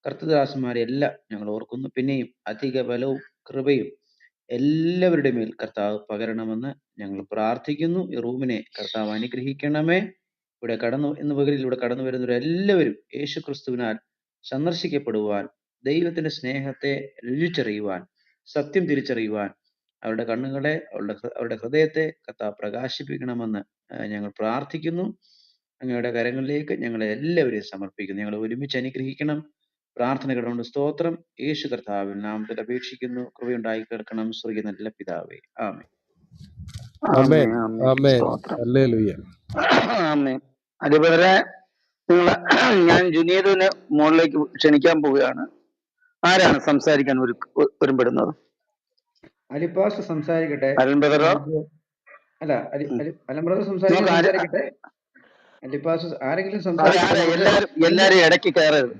കർത്തദാസന്മാരെ എല്ലാം ഞങ്ങൾ ഓർക്കുന്നു. പിന്നെയും അധിക ബലവും കൃപയും എല്ലാവരുടെ മേൽ കർത്താവ് പകരണമെന്ന് ഞങ്ങൾ പ്രാർത്ഥിക്കുന്നു. ഈ റൂമിനെ കർത്താവ് അനുഗ്രഹിക്കണമേ. ഇവിടെ ഇന്ന് പകലിലൂടെ കടന്നു വരുന്നവരെല്ലാവരും യേശു ക്രിസ്തുവിനാൽ സന്ദർശിക്കപ്പെടുവാൻ, ദൈവത്തിന്റെ സ്നേഹത്തെ രുചിച്ചറിയുവാൻ, സത്യം തിരിച്ചറിയുവാൻ അവരുടെ കണ്ണുകളെ, അവരുടെ ഹൃദയത്തെ കർത്താവ് പ്രകാശിപ്പിക്കണമെന്ന് ഞങ്ങൾ പ്രാർത്ഥിക്കുന്നു. അങ്ങയുടെ കരങ്ങളിലേക്ക് ഞങ്ങളെ എല്ലാവരെയും സമർപ്പിക്കുന്നു. ഞങ്ങളെ ഒരുമിച്ച് അനുഗ്രഹിക്കണം. പ്രാർത്ഥന കേട്ടുകൊണ്ട് സ്തോത്രം. യേശു കർത്താവിൻ നാമത്തിൽ അപേക്ഷിക്കുന്നു. കൃപയുണ്ടായി കേൾക്കണം. സ്വർഗീയ നല്ല പിതാവേ, ആമേൻ. ആമേൻ ആമേൻ ഹല്ലേലൂയ. ആമേൻ. അതുപോലെ ഞാൻ ജുനീദിനെ മുകളിലേക്ക് ക്ഷണിക്കാൻ പോവുകയാണ്. ആരാണ് സംസാരിക്കാൻ ഒരുപ്പെടുന്നത്? അലിപ്പാസ് സംസാരിക്കട്ടെ. അരുൺ ബ്രദറോ? അല്ല, അലൻ ബ്രദർ സംസാരിക്കട്ടെ. അലിപ്പാസ് ആരെങ്കിലും എല്ലാരും ഇടയ്ക്ക് കയറരുത്.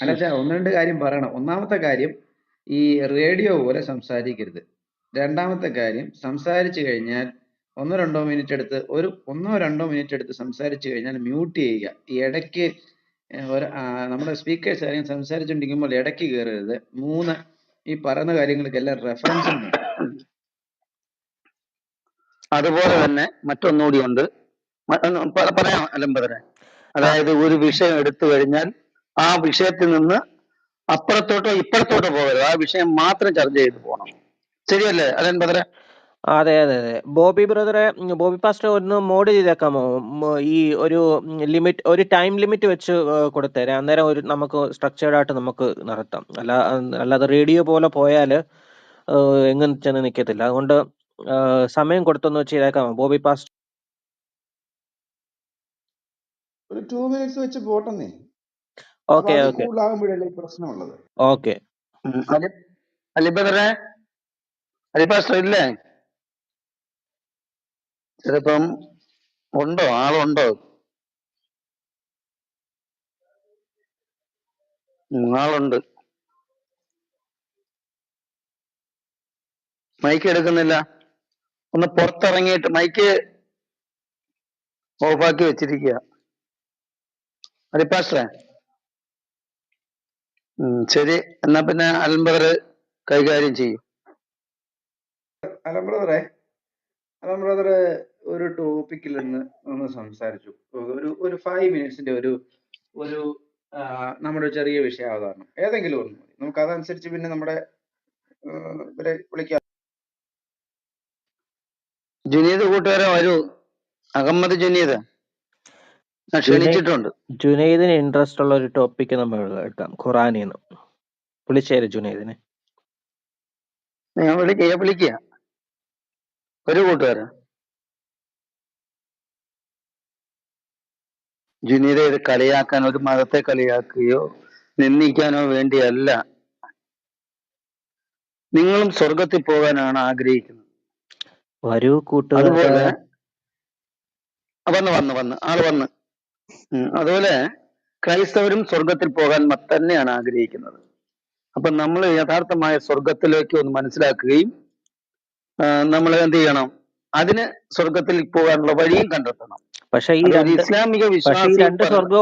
അല്ല, ഒന്ന് രണ്ട് കാര്യം പറയണം. ഒന്നാമത്തെ കാര്യം, ഈ റേഡിയോ പോലെ സംസാരിക്കരുത്. രണ്ടാമത്തെ കാര്യം, സംസാരിച്ചു കഴിഞ്ഞാൽ ഒന്നോ രണ്ടോ മിനിറ്റ് എടുത്ത് സംസാരിച്ചു കഴിഞ്ഞാൽ മ്യൂട്ട് ചെയ്യുക. ഈ ഇടയ്ക്ക് നമ്മുടെ സ്പീക്കേഴ്സ് ആരെങ്കിലും സംസാരിച്ചുകൊണ്ടിരിക്കുമ്പോൾ ഇടയ്ക്ക് കയറരുത്. 3, ഈ പറയുന്ന കാര്യങ്ങൾക്കെല്ലാം റെഫറൻസ് ഉണ്ട്. അതുപോലെ തന്നെ മറ്റൊന്നുകൂടി ഉണ്ട്, പറയാം അലംബരനെ. അതായത് ഒരു വിഷയം എടുത്തു കഴിഞ്ഞാൽ ആ വിഷയത്തിൽ നിന്ന് അപ്പുറത്തോട്ടോ ഇപ്പുറത്തോട്ടോ പോകരുത്. ആ വിഷയം മാത്രം ചർച്ച ചെയ്ത് പോകണം. ശരിയല്ലേ അലംബരനെ? അതെ അതെ അതെ. ബോബി പാസ്റ്റർ ഒന്ന് മോഡ് ചെയ്തേക്കാമോ? ഈ ഒരു ടൈം ലിമിറ്റ് വെച്ച് കൊടുത്തേരെ. അന്നേരം നമുക്ക് സ്ട്രക്ചേർഡ് ആയിട്ട് നമുക്ക് നടത്താം. അല്ലാതെ റേഡിയോ പോലെ പോയാല് എങ്ങനെ ചെന്ന് നിക്കത്തില്ല. അതുകൊണ്ട് സമയം കൊടുത്തൊന്ന് ചെയ്തേക്കാമോ ബോബി പാസ്റ്റർ? ഒരു 2 മിനിറ്റ്സ് വെച്ച് പോട്ടെന്നേ. ഓക്കെ പ്രശ്നമുള്ളത്. ഓക്കെ. അലിബദറെ, അലിപാസ്റ്റർ ഇല്ലേ? ചിലപ്പം ആളുണ്ടോ? ആളുണ്ട്. മൈക്ക് എടുക്കുന്നില്ല. ഒന്ന് പുറത്തിറങ്ങിയിട്ട് മൈക്ക് ഓഫാക്കി വെച്ചിരിക്കുക. അലിപാസ്റ്ററെ, ശരി. എന്നാ പിന്നെ അലൻ ബ്രദർ കൈകാര്യം ചെയ്യും. അലൻ ബ്രദർ ഒരു ടോപ്പിക്കിൽ ഒന്ന് സംസാരിച്ചു. ഒരു 5 മിനിറ്റ്സിന്റെ ഒരു നമ്മുടെ ചെറിയ വിഷയാവതരണം ഏതെങ്കിലും ഒന്ന് മതി. നമുക്ക് അതനുസരിച്ച് പിന്നെ നമ്മുടെ ഇവരെ വിളിക്കാം. ജുനീദ് കൂട്ടുകാരൻ വരൂ. അഹമ്മദ് ജുനീദ് ക്ഷണിച്ചിട്ടുണ്ട്. ജുനൈദിന് ഇൻട്രസ്റ്റ് ഉള്ള ഒരു ടോപ്പിക്ക് നമ്മൾ എടുക്കാം. ഖുറാനിന്ന് വിളിച്ചേര് ജുനൈദിനെ. ഞാൻ വിളിക്കുക ഒരു കൂട്ടുകാരൻ. ജുനീദെ, ഇത് കളിയാക്കാൻ, ഒരു മതത്തെ കളിയാക്കുകയോ നിന്ദിക്കാനോ വേണ്ടിയല്ല. നിങ്ങളും സ്വർഗത്തിൽ പോകാനാണ് ആഗ്രഹിക്കുന്നത്. വരൂ കൂട്ടുകാരെ. അതുപോലെ വന്ന് അതുപോലെ ക്രൈസ്തവരും സ്വർഗത്തിൽ പോകാൻ തന്നെയാണ് ആഗ്രഹിക്കുന്നത്. അപ്പൊ നമ്മൾ യഥാർത്ഥമായ സ്വർഗത്തിലേക്ക് ഒന്ന് മനസ്സിലാക്കുകയും നമ്മൾ എന്ത് ചെയ്യണം? അതിന് സ്വർഗത്തിൽ പോകാനുള്ള വഴിയും കണ്ടെത്തണം. പക്ഷെ ഈ ഇസ്ലാമിക രണ്ട് സ്വർഗം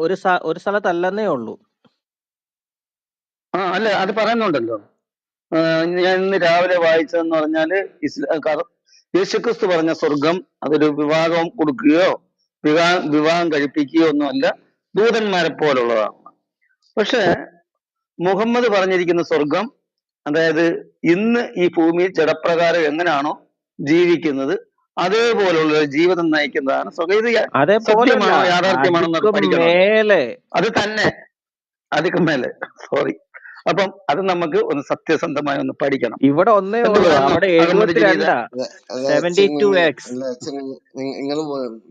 ഒരു സ്ഥലത്തല്ലെന്നേ ഉള്ളൂ. അല്ല, അത് പറയുന്നുണ്ടല്ലോ. ഞാൻ ഇന്ന് രാവിലെ വായിച്ചതെന്ന് പറഞ്ഞാല് യേശുക്രിസ്തു പറഞ്ഞ സ്വർഗം അതൊരു വിവാഹം കൊടുക്കുകയോ വിവാഹം കഴിപ്പിക്കുകയോ ഒന്നുമല്ല, ദൂതന്മാരെ പോലുള്ളതാണ്. പക്ഷെ മുഹമ്മദ് പറഞ്ഞിരിക്കുന്ന സ്വർഗം, അതായത് ഇന്ന് ഈ ഭൂമിയിൽ ജഡപ്രകാരം എങ്ങനെയാണോ ജീവിക്കുന്നത് അതേപോലുള്ള ജീവിതം നയിക്കുന്നതാണ് സ്വർഗം. ഇത് സത്യമാണോ യാഥാർത്ഥ്യമാണോ പഠിക്കണം. അത് തന്നെ അധികം മേലെ, സോറി. അപ്പം അത് നമുക്ക് ഒന്ന് സത്യസന്ധമായി ഒന്ന് പഠിക്കണം. ഇവിടെ ഒന്നേ ഉള്ളൂ, അവിടെ 72 നിങ്ങള്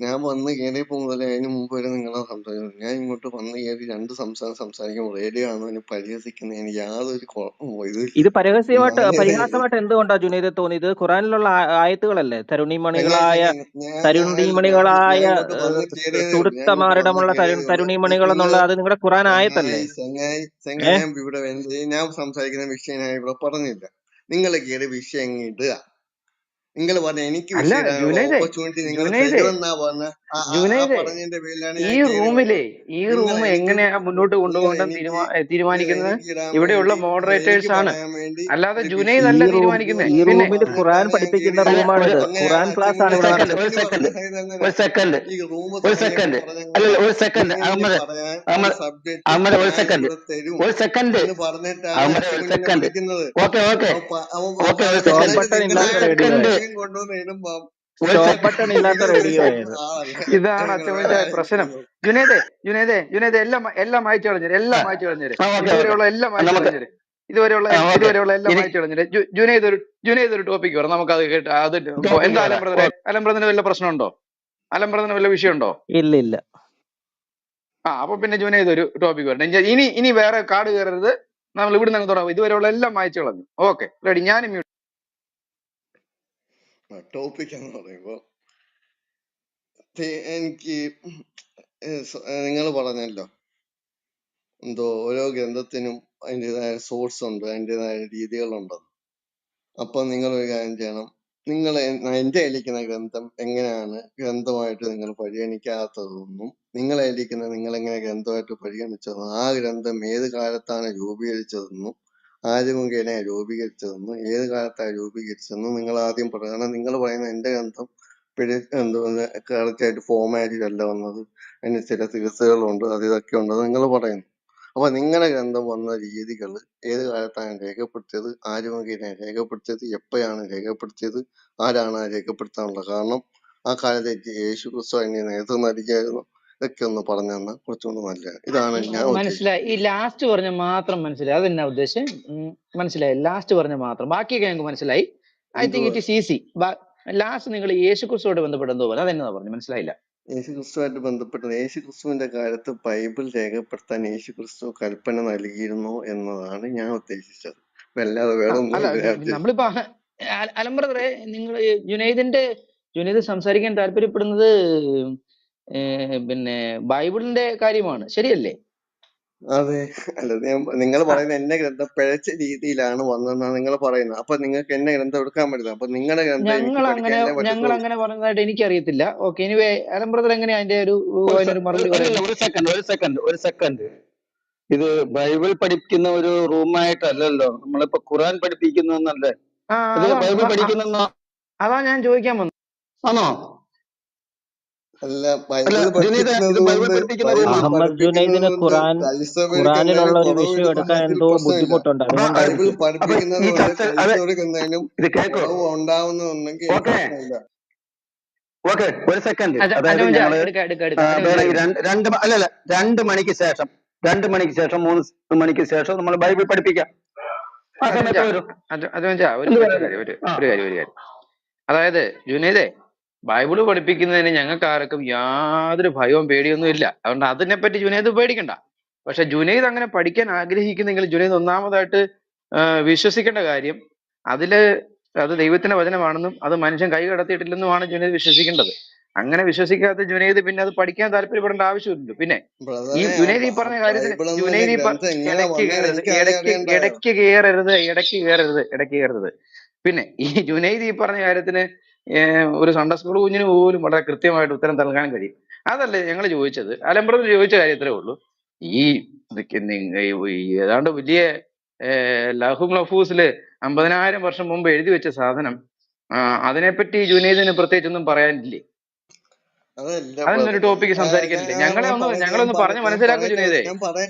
ഞാൻ വന്ന് കയറിയപ്പോ മുതലേ അതിന് മുമ്പ് വരെ നിങ്ങളെ സംസാരിക്കുന്നത്. ഞാൻ ഇങ്ങോട്ട് വന്ന് കയറി 2 സംസാരിക്കുമ്പോൾ റേഡിയോ ആണോ എന്ന് പരിഹസിക്കുന്ന എനിക്ക് യാതൊരു ഇത് പരിഹാസമായിട്ട് എന്തുകൊണ്ടാ ജുനൈദ് തോന്നിയത്? ഖുറാനിലുള്ള ആയത്തുകളല്ലേ, തരുണിമണികളായ സുഹൃത്തമാരിടമുള്ള തരുണിമണികൾ എന്നുള്ള, അത് നിങ്ങളുടെ ഖുറാൻ ആയത്തല്ലേ? ഞാൻ സംസാരിക്കുന്ന വിഷയം ഞാൻ ഇവിടെ പറഞ്ഞില്ല. നിങ്ങൾ കയറി വിഷയം ഇടുക. നിങ്ങൾ പറഞ്ഞ എനിക്ക് അല്ല വിഷയമിടാനുള്ള ജുനൈദേ, ഓപ്പർച്യൂണിറ്റി നിങ്ങൾ ജുനൈദേ, തരുമെന്നാ പറഞ്ഞ ആ ജുനൈദേ, പറഞ്ഞതിന്റെ പേരിലാണ് ഈ ഞാൻ കയറി റൂമിലെ വന്നത്. ഈ നിങ്ങൾ റൂം എനിക്ക് എങ്ങനെയാ മുന്നോട്ട് നിങ്ങൾ കൊണ്ടുപോകേണ്ടെന്ന് എനിക്ക് തീരുമാനിക്കുന്നത് എനിക്ക് ഇടാൻ ഇവിടെയുള്ള വേണ്ടി മോഡറേറ്റേഴ്സ് എനിക്ക് ആണ്, പറയാൻ വേണ്ടി അല്ലാതെ ഒരു ജുനൈദ് വിഷയം അല്ല ഈ റൂം തീരുമാനിക്കുന്നത്. ഈ പിന്നെ റൂമിൽ ഖുറാൻ പറഞ്ഞിട്ടാണ് ഞാൻ പഠിപ്പിക്കുന്ന കയറി അല്ല വന്നത്. റൂമാണിത്. അങ്ങനെയാണ് ഖുറാൻ ക്ലാസ് ആണ് അച്ഛൻകുഞ്ഞ് ഇവിടെ സെക്കൻഡ് നടക്കുന്നത്. ഒരു സെക്കൻഡ് അങ്ങനെ ഒരു സെക്കൻഡ് ഈ റൂം ഒരു തുടങ്ങിയപ്പോ സെക്കൻഡ് പറഞ്ഞ അല്ലല്ല പോലെ ഒരു സെക്കൻഡ് ജുനൈദിന് പറയാൻ ഒരു സബ്ജക്റ്റ് അഹമ്മദ് ഒരു ഞാൻ സെക്കൻഡ് ഇവിടെ തരും ഒരു സെക്കൻഡ് എന്ന് പറഞ്ഞിട്ടാണ് അഹമ്മദ് ഒരു അച്ഛൻകുഞ്ഞിനെ സെക്കൻഡ് വിളിക്കുന്നത്. ഓക്കെ ഓക്കെ ഓക്കെ ഒരു സ്റ്റോപ്പ് സെക്കൻഡ് എന്നിട്ട് ബട്ടൺ നിങ്ങൾ ഒരു ഇല്ലാത്ത റേഡിയോ സെക്കൻഡ് ഏത്? വിഷയം കൊണ്ടുവന്ന് ഇടുമ്പോ ഒരു സ്റ്റോപ്പ് സെക്കൻഡ് ബട്ടൺ ഇല്ലാത്ത ഇത് റേഡിയോ വിഷയം ഏത്? ആളല്ല. ഇതാണ് നിങ്ങൾ അച്ഛൻ വേറെ പ്രശ്നം. ആയിരിക്കും. ജുനൈദേ എല്ലാം മായ്ച്ചു കളഞ്ഞേര്, എല്ലാം മായ്ച്ചു കളഞ്ഞേര്, ഓക്കെ ഓക്കെ ഇതുവരെയുള്ള എല്ലാം മായ്ച്ചു നമുക്ക് കളഞ്ഞേര്, ഓക്കെ ഇതുവരെയുള്ള എല്ലാം ഇനി മായ്ച്ചു കളഞ്ഞേര്. ജുനൈദ് ഒരു ടോപ്പിക്ക് പറ, നമുക്ക് അത് കേട്ട് അത് ടോപ്പിക്ക് എന്താ വരാം. അലം ബ്രദറിന് വല്ല പ്രശ്നമുണ്ടോ? അലം ബ്രദറിന് വല്ല വിഷയമുണ്ടോ? ഇല്ല ഇല്ല. അപ്പൊ പിന്നെ ജുനൈദ് ഒരു ടോപ്പിക്ക് വരട്ടെ. ഇനി വേറെ കാർഡ് കയറരുത്, നമ്മൾ ഇവിടെ നിന്ന് തുടങ്ങും. ഇതുവരെയുള്ള എല്ലാം മായ്ച്ചു കളഞ്ഞു. ഓക്കെ റെഡി, ഞാനും ടോപ്പിക് എന്ന് പറയുമ്പോ എനിക്ക് നിങ്ങൾ പറഞ്ഞല്ലോ എന്തോ ഓരോ ഗ്രന്ഥത്തിനും അതിൻ്റെതായ സോഴ്സ് ഉണ്ട്, അതിൻ്റെതായ രീതികളുണ്ട്. അപ്പൊ നിങ്ങൾ ഒരു കാര്യം ചെയ്യണം, നിങ്ങൾ എന്റെ കയ്യിലിരിക്കുന്ന ഗ്രന്ഥം എങ്ങനെയാണ് ഗ്രന്ഥമായിട്ട് നിങ്ങൾ പരിഗണിക്കാത്തതെന്നും നിങ്ങൾ കയ്യിലിരിക്കുന്ന നിങ്ങൾ എങ്ങനെ ഗ്രന്ഥമായിട്ട് പരിഗണിച്ചതെന്നും ആ ഗ്രന്ഥം ഏത് കാലത്താണ് രൂപീകരിച്ചതെന്നും ആര് മുഖേന രൂപീകരിച്ചതെന്നും ഏത് കാലത്താണ് രൂപീകരിച്ചതെന്നും നിങ്ങൾ ആദ്യം പറയുക. കാരണം നിങ്ങൾ പറയുന്ന എന്റെ ഗ്രന്ഥം കറക്റ്റ് ആയിട്ട് ഫോമാറ്റിലല്ല വന്നത്, അതിന് ചില തിരുത്തുകളുണ്ട്, അത് ഇതൊക്കെ ഉണ്ട് നിങ്ങൾ പറയുന്നു. അപ്പൊ നിങ്ങളുടെ ഗ്രന്ഥം വന്ന രീതികൾ ഏത് കാലത്താണ് രേഖപ്പെടുത്തിയത്, ആര് മുഖേന രേഖപ്പെടുത്തിയത്, എപ്പോഴാണ് രേഖപ്പെടുത്തിയത്, ആരാണ് ആ രേഖപ്പെടുത്താനുള്ള കാരണം, ആ കാലത്തേക്ക് യേശു ക്രിസ്തു അതിന് നേതൃത്വം നൽകിയായിരുന്നു, ഇതൊക്കെ ഒന്ന് പറഞ്ഞു തന്നാൽ കുറച്ചുകൂടി നല്ലതാണ്. ഇതാണ് ഞാൻ മനസ്സിലായി. ഈ ഉദ്ദേശിക്കുന്നത്. ലാസ്റ്റ് പറഞ്ഞ മാത്രം മനസ്സിലായി, അതെന്നാ ഉദ്ദേശം? മനസ്സിലായി, ലാസ്റ്റ് പറഞ്ഞ മാത്രം, ബാക്കിയൊക്കെ ഞങ്ങൾക്ക് മനസ്സിലായി. I think it is easy. Last നിങ്ങൾ യേശു ക്രിസ്തുവായിട്ട് ബന്ധപ്പെട്ട് എന്തോ പോലെ, അതെന്നാ പറഞ്ഞു? മനസ്സിലായില്ല. യേശു ക്രിസ്തുവായിട്ട് ബന്ധപ്പെട്ടത് യേശു ക്രിസ്തുവിന്റെ കാലത്ത് ബൈബിൾ രേഖപ്പെടുത്താൻ യേശു ക്രിസ്തു കൽപ്പന നൽകിയിരുന്നു എന്നതാണ് ഞാൻ ഉദ്ദേശിച്ചത്. അല്ലാതെ വേറെ ഒന്നും അല്ല, ഞാൻ ഉദ്ദേശിച്ചത്. നമ്മളിപ്പോ അലം ബ്രദറെ, നിങ്ങൾ ജുനൈദ് സംസാരിക്കാൻ താല്പര്യപ്പെടുന്നത് പിന്നെ ബൈബിളിന്റെ കാര്യമാണ്, ശരിയല്ലേ? അതെ. അല്ല നിങ്ങൾ പറയുന്ന എന്റെ ഗ്രന്ഥം പിഴച്ച രീതിയിലാണ് വന്നതെന്നാണ് നിങ്ങൾ പറയുന്നത്. അപ്പൊ നിങ്ങൾക്ക് എന്റെ ഗ്രന്ഥം എടുക്കാൻ പറ്റില്ല. അപ്പൊ നിങ്ങളുടെ ഗ്രന്ഥം എനിക്ക് പഠിക്കാനേ ഞങ്ങൾ പറ്റത്തുള്ളൂ. അങ്ങനെ പറഞ്ഞതായിട്ട് എനിക്കറിയത്തില്ല. ഓക്കെ, ഇനി അലം ബ്രദർ എങ്ങനെയാ അതിനൊരു മറുപടി പറയുന്നത്? ഒരു സെക്കൻഡ് ഇത് ബൈബിൾ പഠിക്കുന്ന ഒരു റൂമായിട്ടല്ലല്ലോ, നമ്മളിപ്പോ ഖുറാൻ പഠിപ്പിക്കുന്നല്ലേ. ഇത് ബൈബിൾ പഠിക്കുന്ന അതാ ഞാൻ ചോദിക്കാൻ വന്നത്. ആണോ? അല്ല, അല്ല ബൈബിള് ജുനീദ്, ഇത് ബൈബിൾ പഠിപ്പിക്കുന്നതുകൊണ്ട് പഠിപ്പിക്കുന്ന ബൈബിൾ റൂമാണ്. അഹമ്മദ് ജുനൈദിന് പഠിപ്പിക്കുന്നതുകൊണ്ട് ക്രൈസ്തവർക്ക് ഖുറാനിലുള്ള എന്തെങ്കിലും ഒരു വിഷയം കുറവ് എടുക്കാൻ വരുന്നതിൽ എന്തോ പ്രശ്നമില്ല. ബുദ്ധിമുട്ടുണ്ട്, അപ്പൊ ബൈബിൾ അതുകൊണ്ടായിരിക്കും. അപ്പൊ പഠിപ്പിക്കുന്നത് ഈ കൊണ്ട് ചർച്ച ക്രൈസ്തവർക്ക് എന്തെങ്കിലും ഇത് കേൾക്കോ? കുറവ് ഉണ്ടാവുന്നുണ്ടെങ്കിൽ എനിക്ക് ഓക്കെ പ്രശ്നമില്ല. ഓക്കെ ഒരു സെക്കൻഡ്. അച്ഛാ അതായത് ഞങ്ങള് വേറെ എടുക്കാം. 2 മണിക്ക് ശേഷം 3 മണിക്ക് ശേഷം നമ്മൾ ബൈബിൾ പഠിപ്പിക്കാം. ആ സമയത്ത് വരും. ഒരു കാര്യം. അതായത് ജുനൈദേ, ബൈബിള് പഠിപ്പിക്കുന്നതിന് ഞങ്ങൾക്ക് ആർക്കും യാതൊരു ഭയവും പേടിയൊന്നും ഇല്ല. അതുകൊണ്ട് അതിനെപ്പറ്റി ജുനൈദ് പേടിക്കണ്ട. പക്ഷെ ജുനൈദ് അങ്ങനെ പഠിക്കാൻ ആഗ്രഹിക്കുന്നെങ്കിൽ ജുനൈദ് ഒന്നാമതായിട്ട് വിശ്വസിക്കേണ്ട കാര്യം, അത് ദൈവത്തിന്റെ വചനമാണെന്നും അത് മനുഷ്യൻ കൈ കടത്തിയിട്ടില്ലെന്നുമാണ് ജുനൈദ് വിശ്വസിക്കേണ്ടത്. അങ്ങനെ വിശ്വസിക്കാത്ത ജുനൈദ് പിന്നെ അത് പഠിക്കാൻ താല്പര്യപ്പെടേണ്ട ആവശ്യമില്ല. പിന്നെ ഈ ബ്രദറെ, ജുനൈദ് ഈ പറഞ്ഞ കാര്യത്തിന് ബൈബിൾ എന്നൊരു ഗ്രന്ഥം എങ്ങനെ വന്നതെന്ന് എനിക്ക് അറിയണ്ടായോ? ഇടയ്ക്ക് കയറരുത്. പിന്നെ ഈ ജുനൈദ് ഈ പറഞ്ഞ കാര്യത്തിന് ഒരു സൺഡേ സ്കൂൾ കുഞ്ഞിന് പോലും വളരെ കൃത്യമായിട്ട് ഉത്തരം നൽകാൻ കഴിയും. അതല്ലേ ഞങ്ങൾ ചോദിച്ചത്. അലംബ്രദർ ചോദിച്ച കാര്യത്തിലേ ഉള്ളൂ. ഈ ഏതാണ്ട് വലിയ ലഹും ലഫൂസില് 50,000 വർഷം മുമ്പ് എഴുതി വെച്ച സാധനം, അതിനെപ്പറ്റി ജുനൈദിന് പ്രത്യേകിച്ചൊന്നും പറയാനില്ലേ? അതല്ല അതിനൊരു ബ്രദറെ, ടോപ്പിക്ക് സംസാരിക്കാനില്ലേ? ഞങ്ങളെ ഒന്ന് പറഞ്ഞ് മനസ്സിലാക്കൂ ജുനൈദേ. ഞാൻ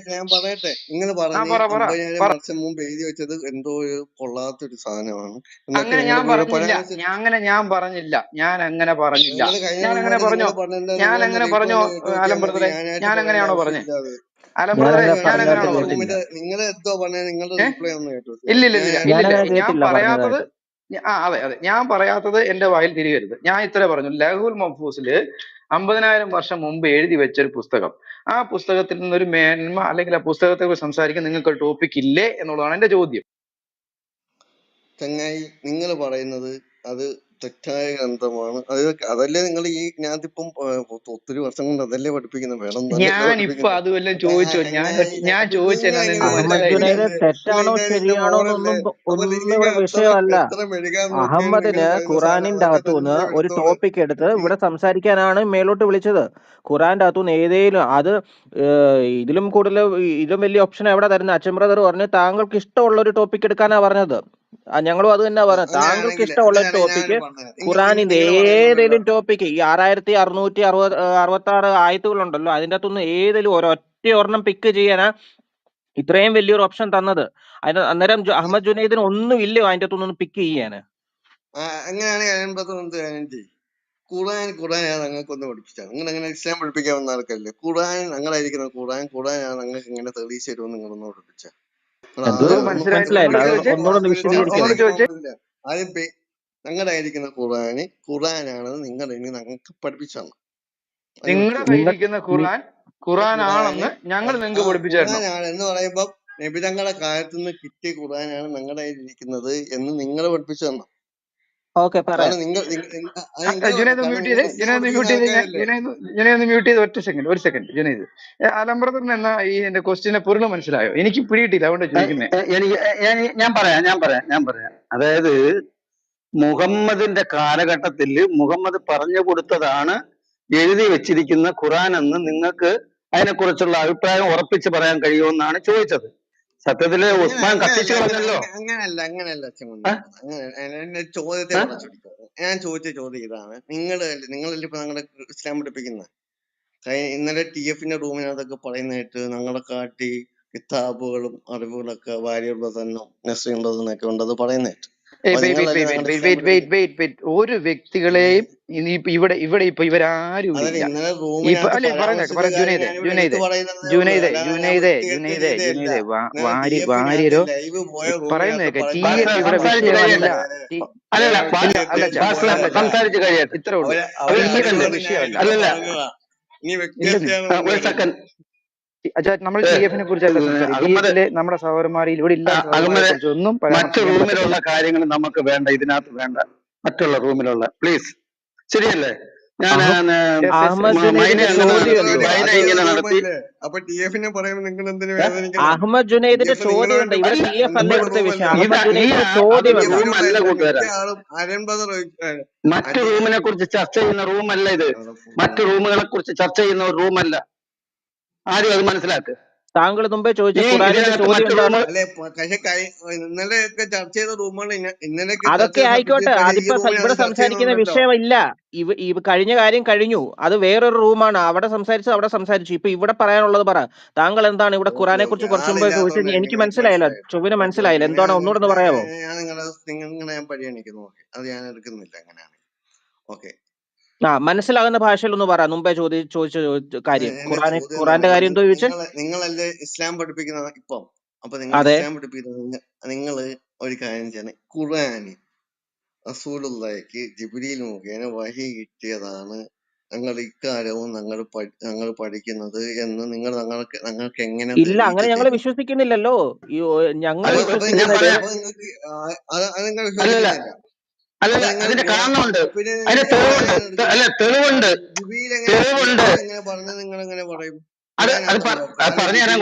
പറയട്ടെ. നിങ്ങൾ പറഞ്ഞ് 50,000 വർഷം മുമ്പ് എഴുതി വെച്ചത് എന്തോ ഒരു കൊള്ളാത്തൊരു സാധനമാണ് എന്നൊക്കെ അങ്ങനെ നിങ്ങൾ ഞാൻ പറഞ്ഞില്ല. ഞാൻ അങ്ങനെ പറഞ്ഞില്ല. നിങ്ങൾ കഴിഞ്ഞ ഞാൻ അങ്ങനെ റൂമിൽ പറഞ്ഞോ? ഞാൻ അങ്ങനെ പറഞ്ഞോ അലം ബ്രദറെ? ഞാൻ അങ്ങനെയാണോ പറഞ്ഞേ? അലം ബ്രദറെ, ഞാനങ്ങനെ ഞാൻ അങ്ങനെയാണോ പറഞ്ഞതായിട്ട് പറഞ്ഞത്? കേട്ടില്ല. നിങ്ങൾ എന്തോ പറഞ്ഞ നിങ്ങളുടെ റീപ്ലൈ ഒന്ന് കേട്ടു. ഇല്ലില്ല. ഞാനങ്ങനെ ഞാൻ കേട്ടില്ല പറയാത്തത്, പറഞ്ഞതായിട്ട്. അതെ, ഞാൻ പറയാത്തത് എന്റെ വായിൽ തിരികരുത്. ഞാൻ ഇത്ര പറഞ്ഞു, ലഹുൽ മഹ്ഫൂസില് 50,000 വർഷം മുമ്പ് എഴുതി വെച്ചൊരു പുസ്തകം. ആ പുസ്തകത്തിൽ നിന്നൊരു മേന്മ അല്ലെങ്കിൽ ആ പുസ്തകത്തെ കുറിച്ച് സംസാരിക്കാൻ നിങ്ങൾക്ക് ഒരു ടോപ്പിക് ഇല്ലേ എന്നുള്ളതാണ് എന്റെ ചോദ്യം. ചങ്ങായി, നിങ്ങൾ പറയുന്നത് അത് തെറ്റായ ഗ്രന്ഥമാണ്. അതല്ലേ നിങ്ങൾ ഈ ജ്ഞാനത്തിപ്പം ഒത്തിരി വർഷം കൊണ്ട് അതല്ലേ പഠിപ്പിക്കുന്നത്, വേണം തന്നെയല്ലേ ഞാൻ ഇപ്പൊ പഠിപ്പിക്കുന്നത്. അത് വല്ലതും അപ്പൊ ചോദിച്ചോ? ഞാൻ അപ്പൊ ചോദിച്ച നിങ്ങൾ എന്നാ എങ്ങനെ നിങ്ങൾക്ക് അഹമ്മദ് മനസ്സിലായില്ലേ? ജുനൈദ് പഠിപ്പിക്കുന്നത്? അപ്പൊ തെറ്റാണോ ഇതിന്റെ ശരിയാണോ മോഡല്ലേ. എന്നൊന്നും അപ്പൊ ഒന്നും നിങ്ങൾക്ക് ഇവിടെ വിഷയമല്ല. എത്ര മെഴുകാൻ നോക്കിയാലും നിങ്ങൾ അഹമ്മദിന് പറയുന്ന സാധനം ഖുറാനിന്റെ അതൊക്കെ അകത്തുനിന്ന് തന്നെ ഒരു എടുത്തോളൂ. ടോപ്പിക് എടുത്ത് ഇവിടെ സംസാരിക്കാനാണ് മേലോട്ട് വിളിച്ചത്. ഖുറാന്റെ അകത്തുനിന്ന് ഏതേലും അത് ഇതിലും കൂടുതൽ ഇതിലും വലിയ ഓപ്ഷൻ എവിടെ തരുന്നത്? അച്ഛൻ ബ്രദർ പറഞ്ഞു താങ്കൾക്ക് ഇഷ്ടമുള്ള ഒരു ടോപ്പിക് എടുക്കാനാ പറഞ്ഞത്. ഞങ്ങളും അത് തന്നെ പറഞ്ഞത്. താങ്കൾക്ക് ഇഷ്ടമുള്ള ഒരു ടോപ്പിക്ക് ഖുറാനിന്റെ നിങ്ങൾ പറയുന്നുണ്ടല്ലോ. ഏതെങ്കിലും ടോപ്പിക്ക് ഈ 6666 ആയത്തുകളുണ്ടല്ലോ, അതിന്റെ അകത്തുനിന്ന് ഏതെങ്കിലും ഒരൊറ്റ ഒരെണ്ണം പിക്ക് ചെയ്യാനാ ഇത്രയും വലിയൊരു ഓപ്ഷൻ തന്നത്. അന്നേരം അഹമ്മദ് ജുനൈദിന് ഒന്നും ഇല്ലയോ അതിന്റെ അകത്തുനിന്ന് പിക്ക് ചെയ്യാന്? അങ്ങനെയാണെങ്കിൽ ഖുറാനാണ് ഞങ്ങൾക്കൊന്ന് പഠിപ്പിച്ചാണ്. നിങ്ങൾ അങ്ങനെ ഇസ്ലാം പഠിപ്പിക്കാൻ വന്ന ആൾക്കല്ലേ. ഞങ്ങളായിരിക്കുന്ന ഖുറാനാണ് ഞങ്ങൾക്ക് ഇങ്ങനെ തെളിയിച്ചു തരുമെന്ന് നിങ്ങളൊന്ന് പഠിപ്പിച്ച. എന്തോ മനസ്സിലായില്ല, മനസ്സിലായില്ല, ഒന്നുകൂടെ അത് ചോദിച്ചേ, ഒന്നുകൂടെ വിശദീകരിക്കാമോ? ഒന്നുകൂടെ ചോദിച്ചേ. ആദ്യം ഞങ്ങളായിരിക്കുന്ന ഖുറാനാണെന്ന് നിങ്ങൾ ഇനി ഞങ്ങൾക്ക് പഠിപ്പിച്ചാണ്. നിങ്ങളുടെ കയ്യിലിരിക്കുന്ന ഖുറാനാണെന്ന് ഞങ്ങൾ നിങ്ങൾക്ക് പഠിപ്പിച്ചു തരണം. ഖുറാനാണ് എന്ന് പറയുമ്പോ നബിതങ്ങളുടെ കാലത്ത് നിന്ന് കിട്ടിയ ഖുറാനാണ് ഞങ്ങളുടെ കയ്യിലിരിക്കുന്നത് എന്ന് നിങ്ങൾ പഠിപ്പിച്ചു തരണം. ഓക്കെ, പറയാം. കാരണം നിങ്ങൾ ജുനൈദ് മ്യൂട്ട് ചെയ്തേ, ജുനൈദ് മ്യൂട്ട് ചെയ്ത് ഒരു സെക്കൻഡ് ജുനൈദ്. അലംബ്രദറിന് എന്നാ ഈ എന്റെ ക്വസ്റ്റിനെ പൊരുള് മനസ്സിലായോ? എനിക്ക് പിടിയിട്ടില്ല, അതുകൊണ്ട് ചോദിക്കുന്നത്. ഞാൻ പറയാം. അതായത് മുഹമ്മദിന്റെ കാലഘട്ടത്തിൽ മുഹമ്മദ് പറഞ്ഞു കൊടുത്തതാണ് എഴുതി വെച്ചിരിക്കുന്ന ഖുറാൻ എന്ന് നിങ്ങൾക്ക് അതിനെക്കുറിച്ചുള്ള അഭിപ്രായം ഉറപ്പിച്ച് പറയാൻ കഴിയുമെന്നാണ് ചോദിച്ചത്. സത്യത്തില് ഉസ്മാൻ കത്തിച്ചു കളഞ്ഞല്ലോ. അങ്ങനെയല്ല എന്റെ ചോദ്യത്തെ വളച്ചൊടിക്കുക. ഞാൻ ചോദിച്ച ചോദ്യം ഇതാണ്. നിങ്ങളല്ലേ ഇപ്പൊ ഞങ്ങളുടെ ഇസ്ലാം പഠിപ്പിക്കുന്നത്. ഇന്നലെ TF-ന്റെ റൂമിനകത്തൊക്കെ പറയുന്നതായിട്ട് ഞങ്ങളെ കാട്ടി കിതാബുകളും അറിവുകളൊക്കെ വാരിയുള്ളതെന്നും നെസ്സുള്ളതെന്നൊക്കെ ഉണ്ടത് പറയുന്നതായിട്ട്. ഒരു വ്യക്തികളെയും ഇവിടെ ഇപ്പൊ ഇവരാരും ഇല്ല. ഇന്നലെ ഇപ്പൊ റൂമിനകത്ത് അല്ലെ പറഞ്ഞേക്കെ പറയാം. ജുനൈദേ വാര്യരോ പറയുന്നേക്കെ ഇവിടെ വിഷയമല്ല. സംസാരിച്ചു കഴിയട്ടെ. ഇത്രേ ഉള്ളൂ. വിഷയമല്ല. ഒരു സെക്കൻഡ്. നമ്മൾ TF-നെ കുറിച്ചല്ല സംസാരിക്കുന്നത്. നമ്മുടെ സഹോദരന്മാരിൽ ഇവിടെ ഇല്ലാത്ത സഹോദരന്മാരെ കുറിച്ച് ഒന്നും മറ്റു റൂമിലുള്ള കാര്യങ്ങൾ നമുക്ക് വേണ്ട, ഇതിനകത്ത് വേണ്ട. മറ്റുള്ള റൂമിലുള്ള പ്ലീസ്. ശരിയല്ലേ? ഞാൻ അഹമ്മദ് ജുനൈദിന്റെ ഇങ്ങനെ നടത്തി. അപ്പൊ TF-നെ പറയുമ്പോൾ നിങ്ങൾ എന്തിനു വേദനിക്കണം? അഹമ്മദ് ജുനൈദിന്റെ ചോദ്യമുണ്ട്. ഇവിടെ TF അല്ല ഇവിടുത്തെ വിഷയം. അഹമ്മദ് ജുനൈദിന്റെ ചോദ്യമുണ്ട്. മറ്റു റൂമിനെ കുറിച്ച് ചർച്ച ചെയ്യുന്ന റൂമല്ല ഇത്. മറ്റു റൂമുകളെ കുറിച്ച് ചർച്ച ചെയ്യുന്ന ഒരു റൂമല്ല. ആരും അത് മനസ്സിലാക്കുക. താങ്കൾ മുമ്പേ ചോദിച്ച ഖുറാനിന്റെ ചോദ്യം എന്താണ്? ഇന്നലെയൊക്കെ ചർച്ച ചെയ്ത റൂമാണ് അതൊക്കെ ആയിക്കോട്ടെ, അതിപ്പോ ഇവിടെ സംസാരിക്കുന്ന വിഷയമില്ല. കഴിഞ്ഞ കാര്യം കഴിഞ്ഞു. അത് വേറൊരു റൂമാണ്. അവിടെ സംസാരിച്ചു. ഇപ്പൊ ഇവിടെ പറയാനുള്ളത് പറ. താങ്കൾ എന്താണ് ഇവിടെ ഖുറാനെ കുറിച്ച് കുറച്ചു മുമ്പ് ചോദിച്ചത്? എനിക്ക് മനസ്സിലായില്ല, ചൊവ്വിന് മനസ്സിലായില്ല. എന്താണ് ഒന്നുകൂടെ പറയാമോ? ഞാൻ പരിഗണിക്കുന്നു. അത് ഞാൻ എടുക്കുന്നില്ല. അങ്ങനെയാണ്. ഓക്കെ, മനസ്സിലാകുന്ന ഭാഷയിൽ ഒന്ന് പറ. മുമ്പേ ചോദിച്ച കാര്യം ഖുറാന്റെ കാര്യം എന്തോ ചോദിച്ചാൽ നിങ്ങളല്ലേ ഇസ്ലാം പഠിപ്പിക്കുന്ന ഇപ്പം. അപ്പൊ നിങ്ങൾ ഇസ്ലാം പഠിപ്പിക്കുന്ന നിങ്ങള് ഒരു കാര്യം ചെയ്യണം. ഖുർആന് റസൂലുള്ളാഹിക്ക് ജിബ്രീൽ മുഖേന വഹി കിട്ടിയതാണ് ഞങ്ങൾ ഇക്കാര്യവും ഞങ്ങൾ പഠിക്കുന്നത് എന്ന് ഞങ്ങൾക്ക് എങ്ങനെ ഇല്ല, അങ്ങനെ ഞങ്ങൾ വിശ്വസിക്കുന്നില്ലല്ലോ. ഞങ്ങൾ വിശ്വസിക്കുന്നത് അതിന്റെ കാരണമുണ്ട്, അതിന് തെളിവുണ്ട്. പറഞ്ഞത് നിങ്ങൾ എങ്ങനെ പറയും? പറഞ്ഞു തരാൻ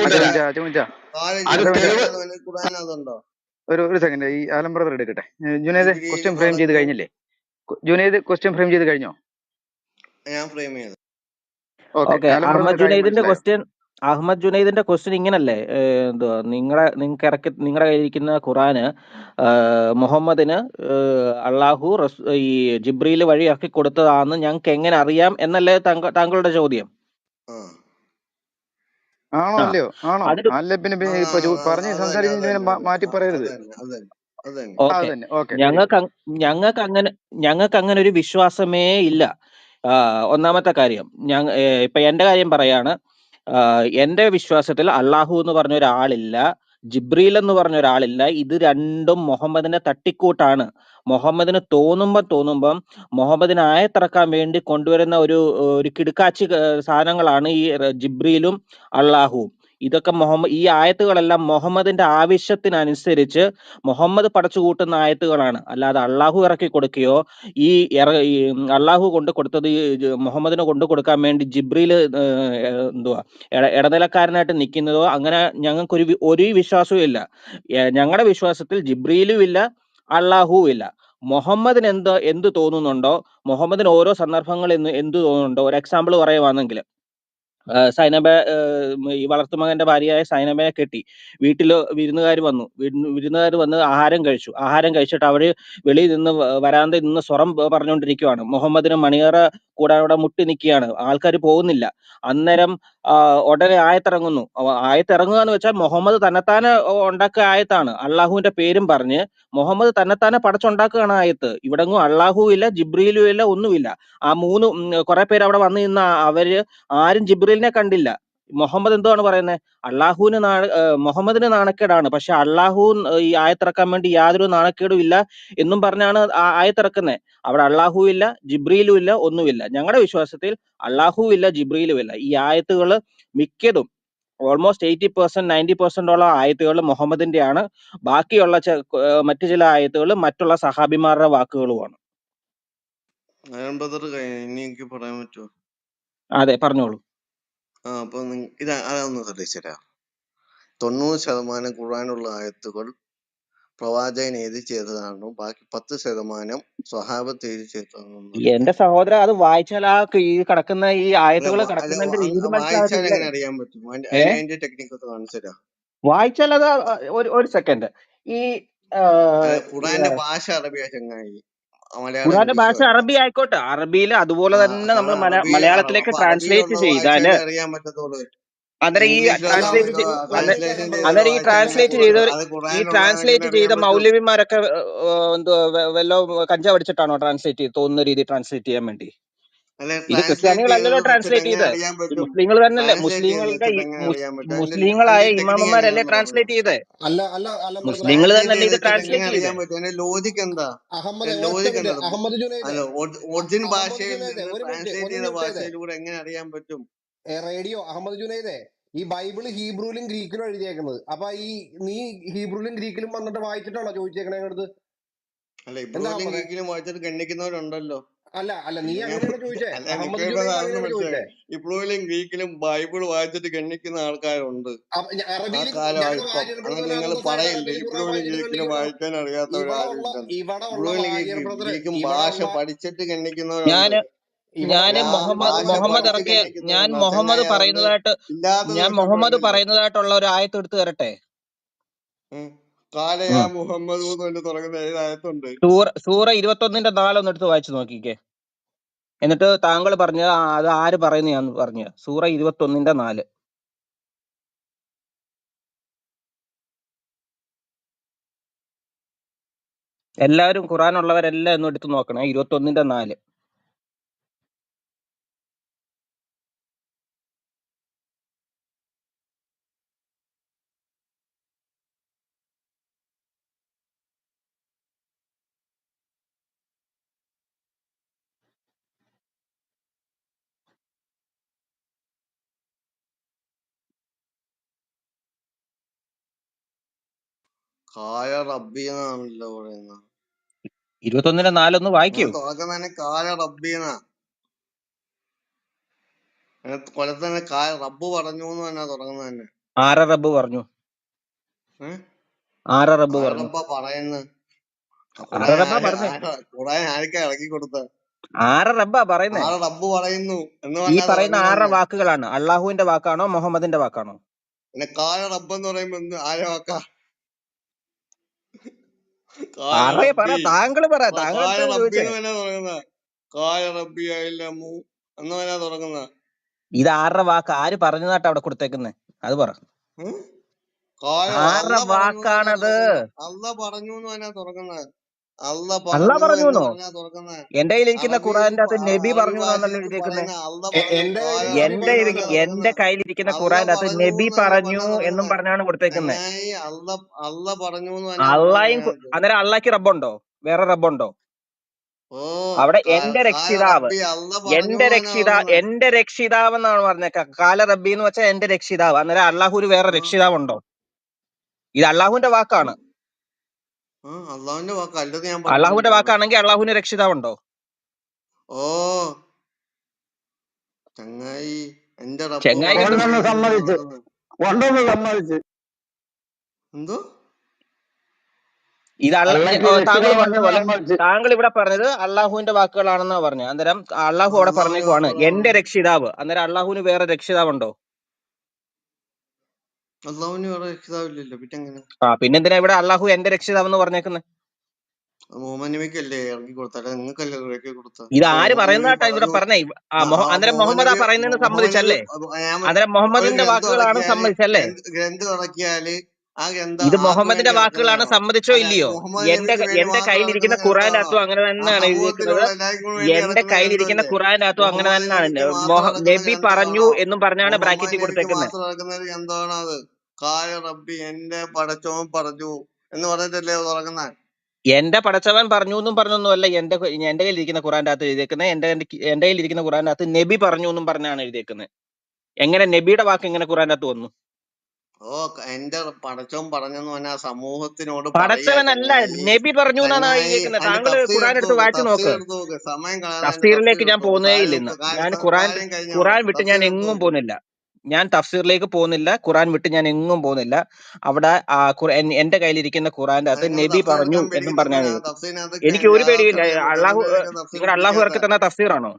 അതുണ്ടോ? ഒരു സെക്കൻഡ്, ഈ ആലം ബ്രദർ എടുക്കട്ടെ. ജുനൈദ് ക്വസ്റ്റ്യൻ ഫ്രെയിം ചെയ്ത് കഴിഞ്ഞില്ലേ? ജുനൈദ് ക്വസ്റ്റ്യൻ ഫ്രെയിം ചെയ്ത് കഴിഞ്ഞോ? ഞാൻ ഫ്രെയിം ചെയ്തു. ഓക്കെ, അഹമ്മദ് ജുനൈദിന്റെ ക്വസ്റ്റ്യൻ ഇങ്ങനല്ലേ? എന്തുവാ നിങ്ങളുടെ കയ്യിരിക്കുന്ന ഖുറാന് മുഹമ്മദിന് അള്ളാഹു ഈ ജിബ്രീൽ വഴി ഇറക്കി കൊടുത്തതാണെന്ന് ഞങ്ങൾക്ക് എങ്ങനെ അറിയാം എന്നല്ലേ താങ്കളുടെ ചോദ്യം? ആണോ അല്ലയോ? ആണോ? അല്ല പിന്നെ പറഞ്ഞ് സംസാരിക്കുന്നതിന് മാറ്റി പറയരുത്. ഞങ്ങൾക്ക് അങ്ങനെ ഒരു വിശ്വാസമേ ഇല്ല. ഒന്നാമത്തെ കാര്യം, ഇപ്പൊ എന്റെ കാര്യം പറയാണ്. എന്റെ വിശ്വാസത്തിൽ അള്ളാഹു എന്ന് പറഞ്ഞ ഒരാളില്ല, ജിബ്രീൽ എന്ന് പറഞ്ഞ ഒരാളില്ല. ഇത് രണ്ടും മുഹമ്മദിന്റെ തട്ടിക്കൂട്ടാണ്. മുഹമ്മദിന് തോന്നുമ്പം മുഹമ്മദിന് ആയത്തിറക്കാൻ വേണ്ടി കൊണ്ടുവരുന്ന ഒരു കിടുക്കാച്ചി സാധനങ്ങളാണ് ഈ ജിബ്രീലും അള്ളാഹുവും. ഇതൊക്കെ ഈ ആയത്തുകളെല്ലാം മുഹമ്മദിന്റെ ആവശ്യത്തിനനുസരിച്ച് മുഹമ്മദ് പടച്ചു കൂട്ടുന്ന ആയത്തുകളാണ്. അല്ലാതെ അള്ളാഹു ഇറക്കി കൊടുക്കുകയോ ഈ അള്ളാഹു കൊണ്ട് കൊടുത്തത് മുഹമ്മദിന് കൊണ്ട് കൊടുക്കാൻ വേണ്ടി ജിബ്രീൽ എന്തുവാ ഇടനിലക്കാരനായിട്ട് നിൽക്കുന്നതോ അങ്ങനെ ഞങ്ങൾക്ക് ഒരു വിശ്വാസവും ഇല്ല. ഞങ്ങളുടെ വിശ്വാസത്തിൽ ജിബ്രീലും ഇല്ല, അള്ളാഹുവും ഇല്ല. മുഹമ്മദിന് എന്ത് തോന്നുന്നുണ്ടോ, മുഹമ്മദിന് ഓരോ സന്ദർഭങ്ങളിൽ എന്ത് തോന്നുന്നുണ്ടോ, ഒരു എക്സാമ്പിൾ പറയുവാണെങ്കിൽ സൈനബ ഈ വളർത്തുമകന്റെ ഭാര്യയായ സൈനബയെ കെട്ടി. വീട്ടില് വിരുന്നുകാർ വന്ന് ആഹാരം കഴിച്ചിട്ട് അവര് വെളിയിൽ നിന്ന് വരാന്തയിൽ നിന്ന് സ്വറം പറഞ്ഞുകൊണ്ടിരിക്കുവാണ്. മുഹമ്മദിന് മണിയറ കൂടാതെ അവിടെ മുട്ടി നിൽക്കുകയാണ്, ആൾക്കാർ പോകുന്നില്ല. അന്നേരം ഉടനെ ആയത്തിറങ്ങുന്നു. ആയത്തിറങ്ങുക എന്ന് വെച്ചാൽ മുഹമ്മദ് തന്നെത്താനെ ഉണ്ടാക്കുക ആയത്താണ്. അള്ളാഹുവിന്റെ പേരും പറഞ്ഞ് മുഹമ്മദ് തന്നെത്താനെ പടച്ചുണ്ടാക്കുകയാണ് ആയത്ത്. ഇവിടെങ്ങും അള്ളാഹു ഇല്ല, ജിബ്രീലും ഇല്ല, ഒന്നുമില്ല. ആ കുറെ പേര് അവിടെ വന്നു നിന്ന അവര് ആരും ജിബ്രീലിനെ കണ്ടില്ല. മുഹമ്മദ് എന്താണ് പറയുന്നത്? മുഹമ്മദിന് നാണക്കേടാണ്, പക്ഷെ അള്ളാഹു ഈ ആയത്തിറക്കാൻ വേണ്ടി യാതൊരു നാണക്കേടും ഇല്ല എന്നും പറഞ്ഞാണ് ആയത്തിറക്കുന്നത്. അവിടെ അള്ളാഹു ഇല്ല, ജിബ്രീലും ഇല്ല, ഒന്നുമില്ല. ഞങ്ങളുടെ വിശ്വാസത്തിൽ അള്ളാഹു ഇല്ല, ജിബ്രീലും ഇല്ല. ഈ ആയത്തുകൾ മിക്കതും ഓൾമോസ്റ്റ് 80% 90% ആയത്തുകൾ മുഹമ്മദിന്റെയാണ്. ബാക്കിയുള്ള മറ്റു ചില ആയത്തുകൾ മറ്റുള്ള സഹാബിമാരുടെ വാക്കുകളുമാണ്. ഇനി എനിക്ക് പറയാൻ പറ്റുമോ? അതെ, പറഞ്ഞോളൂ. അപ്പൊ ഇത് അതൊന്ന് ശ്രദ്ധിച്ചരാ. 90% ഖുർആനുള്ള ആയത്തുകൾ പ്രവാചകൻ എഴുതി ചെയ്തതാണ്, ബാക്കി 10% സ്വഹാബത്ത് എഴുതി ചെയ്തതാണ്. എന്റെ സഹോദര, അത് വായിച്ചാൽ ഈ കിടക്കുന്ന ഈ ആയത്തുകൾ കിടക്കുന്നതിന്റെ രീതി വായിച്ചാൽ മനസ്സിലാകത്തില്ലേ? എങ്ങനെ അറിയാൻ പറ്റും? അതിന്റെ ടെക്നിക്ക് ഒന്ന് കാണിച്ചുതരാ. വായിച്ചാൽ അത് ഒരു സെക്കൻഡ്. ഈ ഖുർആന്റെ ഭാഷ അറബിയാ ചങ്ങായി, മലയാളം ഖുർആന്റെ ഇംഗ്ലീഷ് ഭാഷ അറബി ആയിക്കോട്ടെ, അറബിയിൽ അതുപോലെ തന്നെ നമ്മൾ മലയാളത്തിലേക്ക് അപ്പൊ ട്രാൻസ്ലേറ്റ് അറബിയിലുള്ളത് ചെയ്താല് വായിച്ചാലേ അറിയാൻ പറ്റത്തുള്ളൂ. അന്നേരം ഈ ഇംഗ്ലീഷിലുള്ള ട്രാൻസ്ലേഷൻ ചെയ്തത് വായിച്ചാൽ ചെയ്തവർ അത് ഈ ഖുർആനുള്ളതാണെന്ന് ട്രാൻസ്ലേറ്റ് എങ്ങനെ ചെയ്ത അറിയാൻ പറ്റും? മൗലവിമാരൊക്കെ എന്തോ വല്ലോ കഞ്ചാവ് അടിച്ചിട്ടാണോ ട്രാൻസ്ലേറ്റ് ചെയ്ത് തോന്നുന്ന രീതി ട്രാൻസ്ലേറ്റ് ചെയ്യാൻ വേണ്ടി? അല്ലെ, ഇത് ട്രാൻസ്ലേറ്റ് ക്രിസ്ത്യാനികളല്ലല്ലോ ചെയ്തത് വെച്ചിട്ട് ട്രാൻസ്ലേറ്റ് എങ്ങനെ ചെയ്ത്, അറിയാൻ പറ്റും? മുസ്ലിങ്ങൾ തന്നെയല്ലേ? ട്രാൻസ്ലേറ്റ് ചെയ്ത് വെച്ചിട്ട് എങ്ങനെ അറിയാൻ പറ്റും? മുസ്ലിങ്ങളായ അതിന്റെ ടെക്നിക്ക് ഇമാമന്മാരല്ലേ എങ്ങനെയാണെന്ന് പറഞ്ഞു. ട്രാൻസ്ലേറ്റ് ചെയ്തേ? അല്ല അല്ല അല്ല ബ്രദറെ, മുസ്ലിങ്ങൾ ട്രാൻസ്ലേറ്റ് തന്നെയല്ലേ ചെയ്ത് ഇത് വെച്ചിട്ട് എങ്ങനെ ട്രാൻസ്ലേറ്റ് ചെയ്തേ? അറിയാൻ പറ്റും? അതിന്റെ ലോജിക്ക് എന്താ? അഹമ്മദ് ഒറ്റ ലോജിക്ക് മിനിറ്റ്. എന്താ? അഹമ്മദ് ജുനൈദെ, അല്ല, ഒറിജിൻ അഹമ്മദ് ഭാഷയിൽ ജുനൈദെ, നിന്ന് ഒരു മിനിറ്റ്, ട്രാൻസ്ലേറ്റ് ഒന്ന് ചെയ്ത മ്യൂട്ട് ചെയ്തേ. ഭാഷയിലൂടെ എങ്ങനെ അറിയാൻ പറ്റും? റേഡിയോ അഹമ്മദ് ജുനൈദെ, ഈ ബൈബിള് ഹീബ്രുവിലും ഗ്രീക്കിലും എഴുതിയേക്കുന്നത്. അപ്പൊ നീ ഹീബ്രുവിലും ഗ്രീക്കിലും വന്നിട്ട് വായിച്ചിട്ടാണോ ചോദിച്ചേക്കണേ അടുത്ത്? അല്ല, എന്താ ഇബ്രുവിലും അഹമ്മദ്? ഗ്രീക്കിലും വായിച്ചിട്ട് ഗണ്ണിക്കുന്നവരുണ്ടല്ലോ. അല്ല നീ അങ്ങനെയാണ് ചോദിച്ചേ? അല്ല, അഹമ്മദ് നിക്കോയ്മ ജുനൈദ് സാറിന് അങ്ങനെയാണ് ചോദിച്ചേ? മനസ്സിലായി. ഇബ്രുവിലും ഗ്രീക്കിലും ബൈബിൾ വായിച്ചിട്ട് ഗണ്ണിക്കുന്ന ആൾക്കാരുണ്ട്. ആ അറബിയിൽ കാലമായി ഞങ്ങളുടെ ഇപ്പം. ഹാജിർ അങ്ങനെ ബ്രദറിന് നിങ്ങൾ അന്തസ്സായിട്ട് പറയില്ലേ അറബിയിൽ ഖുർആൻ ഇബ്രുവിലും ഗ്രീക്കിലും വായിച്ചിട്ടുണ്ടെങ്കിൽ വായിക്കാൻ അറിയാത്തവരാരും ഇല്ലെന്ന്. ഇവിടെ ഉള്ള ഇബ്രുവിലും ഹാജിർ ബ്രദർ, ഗ്രീക്കും ഇവിടെ ഭാഷ ഉള്ള പഠിച്ചിട്ട് ഗണ്ണിക്കുന്നവരുണ്ട്. ഇവിടെ ഉള്ള ഹാജിർ ഭാഷ ബ്രദറിന് പഠിച്ച് ഗണ്ണിക്കുന്നവരുണ്ട്. ചങ്ങായി, അതുകൊണ്ട് ഇല്ലാത്തത് വെച്ചിട്ട് ഗണ്ണിക്കരുത്. പറയുന്നതായിട്ടുള്ള ഒരു ആയത്ത് എടുത്തു തരട്ടെ. കാലയാ മുഹമ്മദ് കൊണ്ട് തുടങ്ങുന്ന ഏതായത്തുണ്ട്? സൂറ 21:4 ഒന്ന് എടുത്ത് വായിച്ചു നോക്കിക്കേ. എന്നിട്ട് താങ്കൾ പറഞ്ഞ അത് ആര് പറയുന്നതാന്ന് പറഞ്ഞ. സൂറ 21:4. എല്ലാവരും ഖുർആൻ ഉള്ളവരെല്ലാം ഒന്ന് എടുത്തു നോക്കണേ. 21:4. കാല റബ്ബി എന്നാണല്ലോ പറയുന്നത്. 21:4 ഒന്ന് വായിക്കൂ. തുറക്കുന്ന തന്നെ കാല റബ്ബീന്നാ. കൊലത്ത് തന്നെ റബ്ബ് പറഞ്ഞു എന്ന് തന്നെ തുടങ്ങുന്നത് തന്നെ. ആര റബ്ബ് പറഞ്ഞു? ആര റബ്ബ് പറഞ്ഞു? റബ്ബ പറയുന്നത് ആര റബ്ബാ പറഞ്ഞേ? ഖുർആൻ ആർക്കാ ഇറക്കി കൊടുത്ത? ആര റബ്ബാ പറയുന്നേ? ആരെ റബ്ബ് പറയുന്നു എന്ന് ഈ പറഞ്ഞാ പറയുന്ന ആരുടെ തുടങ്ങുന്നത്. വാക്കുകളാണ്? അള്ളാഹുവിന്റെ വാക്കാണോ മുഹമ്മദിന്റെ വാക്കാണോ? പിന്നെ കാല റബ്ബ് എന്ന് പറയുമ്പോ ആരെ വാക്കാ? പറ, താങ്കൾ പറ. താങ്കൾ കാല റബ്ബി ചോദിച്ചേ എന്ന് പറഞ്ഞാ തുടങ്ങുന്ന. കാല റബ്ബി ആയില്ലമു എന്ന് പറഞ്ഞാ തുടങ്ങുന്ന. ഇത് ആരുടെ വാക്ക്? ആര് പറഞ്ഞതായിട്ട് അവിടെ കൊടുത്തേക്കുന്നേ? അത് പറ. ആരുടെ വാക്കാണത്? അല്ല പറഞ്ഞു എന്ന് പറഞ്ഞാ തുടങ്ങുന്നത്. അല്ല പറഞ്ഞു എന്നോ? പറഞ്ഞാ തുടങ്ങുന്നത്. എന്റെ കയ്യിലിരിക്കുന്ന ഖുറാന്റെ അകത്ത് നബി പറഞ്ഞു എന്നാണല്ലോ എഴുതിയേക്കുന്നത്. എന്റെ കയ്യിലിരിക്കുന്ന ഖുറാന്റെ അകത്ത് നബി പറഞ്ഞു എന്നും പറഞ്ഞാണ് കൊടുത്തേക്കുന്നത്. അല്ല പറഞ്ഞു. അള്ളായും അന്നേരം അള്ളാഹ്ക്ക് റബ്ബുണ്ടോ? വേറെ റബ്ബുണ്ടോ? ഓ അവിടെ കാ എന്റെ കാല രക്ഷിതാവ് റബ്ബി അല്ല പറഞ്ഞു എന്നാ പറഞ്ഞത്. എന്റെ രക്ഷിതാവ് എന്നാണ് പറഞ്ഞ കാല റബ്ബി എന്ന് വെച്ചാൽ എന്റെ രക്ഷിതാവ്. അന്നേരം അള്ളാഹുവിന് വേറെ ആ രക്ഷിതാവുണ്ടോ? ഇത് അള്ളാഹുവിന്റെ വാക്കാണ്. അള്ളാഹുവിന്റെ വാക്ക് അല്ലെന്ന് ഞാൻ പറഞ്ഞില്ല അള്ളാഹുവിന്റെ അവിടെ. വാക്കാണെങ്കിൽ അള്ളാഹുവിന് രക്ഷിതാവുണ്ടോ? ഓ ചങ്ങായി, എന്റെ റബ്ബ് ചെങ്ങായി പറഞ്ഞു ഉണ്ടെന്ന് എന്നാ നീ സമ്മതിച്ച് പറയുന്നത്. ഉണ്ടെന്ന് സമ്മതിച്ച് എന്തോ ഇത് അള്ളാഹ് താങ്കൾ പറഞ്ഞ രക്ഷിതാവുണ്ടെന്ന് പോലെ സമ്മതിച്ച്. താങ്കൾ ഇവിടെ പറഞ്ഞത് അള്ളാഹുവിന്റെ വാക്കുകളാണെന്നാ പറഞ്ഞു. അന്നേരം അള്ളാഹു അവിടെ അള്ളാഹുവിന്റെ പറഞ്ഞേക്കുവാണ് എന്റെ വാക്കുകളാണ്. രക്ഷിതാവ്. അന്നേരം അള്ളാഹുവിന് വേറെ രക്ഷിതാവുണ്ടോ? അള്ളാഹുവിന് വേറെ രക്ഷിതാവില്ലല്ലോ, പിന്നെ എങ്ങനെ? പിന്നെന്തിനാ ഇവിടെ അള്ളാഹു എന്റെ രക്ഷിതാവ് എന്ന് പറഞ്ഞേക്കുന്നത്? മുഹമ്മദ് നബിക്കല്ലേ ഇറക്കി കൊടുത്തത്, നിങ്ങൾക്കല്ലേ ഇറക്കി കൊടുത്തത്? ഇത് അപ്പൊ ആര് മുഹമ്മദ് നബി പറയുന്നതാട്ടാ ഇവിടെ പറഞ്ഞു. പറഞ്ഞേ? അന്നേരം മുഹമ്മദ് മുഹമ്മദ് ആ നബി പറയുന്നതെന്ന് മുഹമ്മദ് നബി സമ്മതിച്ചല്ലേ? അന്നേരം ഒരു മുഹമ്മദിന്റെ ഗ്രന്ഥം വാക്കുകളാണ് ഇറക്കിയാല് സമ്മതിച്ചല്ലേ? ഗ്രന്ഥം ഇറക്കിയാല് ആ ഗ്രന്ഥം ഇത് ആർക്ക് മുഹമ്മദിന്റെ വേണ്ടി വാക്കുകളാണ്, ഇറക്കുന്നതാണോ? സമ്മതിച്ചോ അല്ല, ഇല്ലയോ? മുഹമ്മദ് എന്റെ നബിക്ക് വേണ്ടി എന്റെ മാത്രം കയ്യിലിരിക്കുന്ന ഇറക്കുന്ന ഖുറാന്റെ ഗ്രന്ഥമാണോ? അകത്തും അങ്ങനെ ആ തന്നെയാണ് എഴുതിയിരിക്കുന്നത്. സമൂഹത്തിലുള്ള എല്ലാവർക്കും വേണ്ടി എന്റെ ഇറക്കുന്ന കയ്യിലിരിക്കുന്ന ഗ്രന്ഥമല്ലേ? ഖുറാന്റെ അകത്തും അങ്ങനെ മുഹമ്മദ് തന്നെയാണ്. നബിക്ക് മാത്രം ഇറക്കുന്ന നബി പറഞ്ഞു ഗ്രന്ഥമാണോ? എന്നും പറഞ്ഞാണ് മുഹമ്മദ് ബ്രാക്കറ്റിൽ നബിക്ക് കൊടുത്തേക്കുന്നത്. മാത്രം ഇറക്കുന്ന ഒരു ഗ്രന്ഥമാണോ അത്? കാല റബ്ബി എന്റെ പടച്ചോൻ പറഞ്ഞു എന്ന് പറഞ്ഞിട്ടല്ലേ തുറക്കുന്നത്? എന്റെ പടച്ചവൻ പറഞ്ഞു എന്നും പറഞ്ഞൊന്നും അല്ല എന്റെ കയ്യിലിരിക്കുന്ന ഖുറാന്റെ അകത്ത് എഴുതിയേക്കുന്നത്. എന്റെ കയ്യിലിരിക്കുന്ന ഖുറാന്റെ അകത്ത് നബി പറഞ്ഞു എന്നും പറഞ്ഞാണ് എഴുതിയേക്കുന്നത്. എങ്ങനെ നബിയുടെ വാക്ക് എങ്ങനെ ഖുറാന്റെ അകത്ത് വന്നു? എന്റെ പടച്ചോൻ പറഞ്ഞെന്ന് പറഞ്ഞാൽ സമൂഹത്തിനോട് പറയാ പടച്ചവനല്ല, ചങ്ങായി. നബി പറഞ്ഞു എന്നാണ് ചങ്ങായി എഴുതിയേക്കുന്നത്. അതിന്റെ താങ്കൾ തഫ്സീർ ഖുറാൻ എടുത്ത് എടുത്ത് നോക്ക്, വായിച്ചു തഫ്സീർ നോക്ക്. എടുത്ത് നോക്ക്. സമയം കളയാതെ അതിന്റെ തഫ്സീർ തഫ്സീറിലേക്ക് ഞാൻ എടുത്ത് നോക്ക്. പോകുന്നേ ഇല്ല ഇന്ന്. ഞാൻ കാര്യം കഴിഞ്ഞാ ഖുറാൻ മതി. വിട്ട് ഞാൻ തഫ്സീർ എടുത്ത് എങ്ങും നോക്ക്. പോകുന്നില്ല. ഞാൻ തഫ്സീറിലേക്ക് പോകുന്നില്ല. ഖുറാൻ വിട്ട് ഞാൻ എങ്ങും പോകുന്നില്ല. അവിടെ എന്റെ കയ്യിലിരിക്കുന്ന ഖുറാന്റെ അകത്ത് നിങ്ങൾ നബി തഫ്സീർ പറഞ്ഞു എടുക്കാൻ എന്നും പേടിക്കും. പറഞ്ഞാണ് എഴുതിയത്. തഫ്സീറിനകത്ത് എനിക്ക് ഒരു പേടിയില്ല. യാഥാർത്ഥ്യം ഉണ്ട്. അള്ളാഹു അതുകൊണ്ടല്ലേ തഫ്സീർ നിങ്ങൾ അള്ളാഹു പിടിക്കാത്ത. ഇറക്കി തന്ന തഫ്സീറാണോ?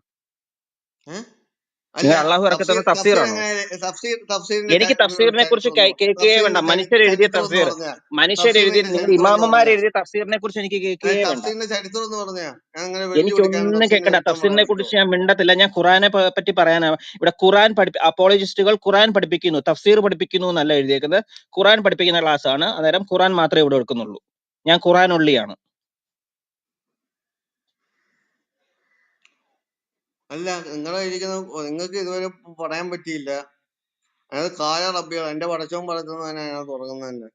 അല്ല, നിങ്ങൾ അള്ളാഹു ഇറക്കി തന്ന തഫ്സീർ തഫ്സീറാണോ? എങ്ങനെ? തഫ്സീറിന്റെ എനിക്ക് തഫ്സീറിനെ കുറിച്ച് ചരിത്രം ഒന്ന് കേൾക്കുകയേ വേണ്ട. തഫ്സീറിന്റെ മനുഷ്യരെഴുതിയ ചരിത്രം എന്ന് തഫ്സീർ, പറഞ്ഞാ. മനുഷ്യരെഴുതിയ തഫ്സീറിന്റെ നിങ്ങളുടെ ചരിത്രം എന്ന് പറഞ്ഞാ. ഇമാമന്മാരെഴുതിയ തഫ്സീറിനെ കുറിച്ച് എനിക്ക് കേൾക്കുകയേ വേണ്ട. തഫ്സീറിന്റെ ചരിത്രം എന്ന് പറഞ്ഞാ ഞാൻ അങ്ങനെ വെടി കൊടുക്കാണ്. എനിക്കൊന്നും തഫ്സീറിന്റെ കേൾക്കണ്ട. ചരിത്രം പറയാൻ തഫ്സീറിനെ പറ്റുമോ? കുറിച്ച് ഞാൻ മിണ്ടത്തില്ല. ഞാൻ ഖുറാനെ പറ്റി പറയാനാ. ഇവിടെ ഖുറാൻ അപ്പോളജിസ്റ്റുകൾ ഖുറാൻ പഠിപ്പിക്കുന്നു, തഫ്സീർ പഠിപ്പിക്കുന്നു എന്നല്ല എഴുതിയേക്കുന്നത്. ഖുറാൻ പഠിപ്പിക്കുന്ന ക്ലാസ് ആണ്. അന്നേരം ഖുറാൻ മാത്രമേ ഇവിടെ എടുക്കുന്നുള്ളൂ. ഞാൻ ഖുറാൻ ഉള്ളിയാണ്. അല്ല, നിങ്ങൾക്ക് ഇതുവരെ പറയാൻ പറ്റിയില്ല. അതായത് കാല റബ്ബികൾ എന്റെ പടച്ചോൻ പടച്ചെന്ന് തന്നെ അതിനകത്ത് തുറക്കുന്നത് തന്നെ.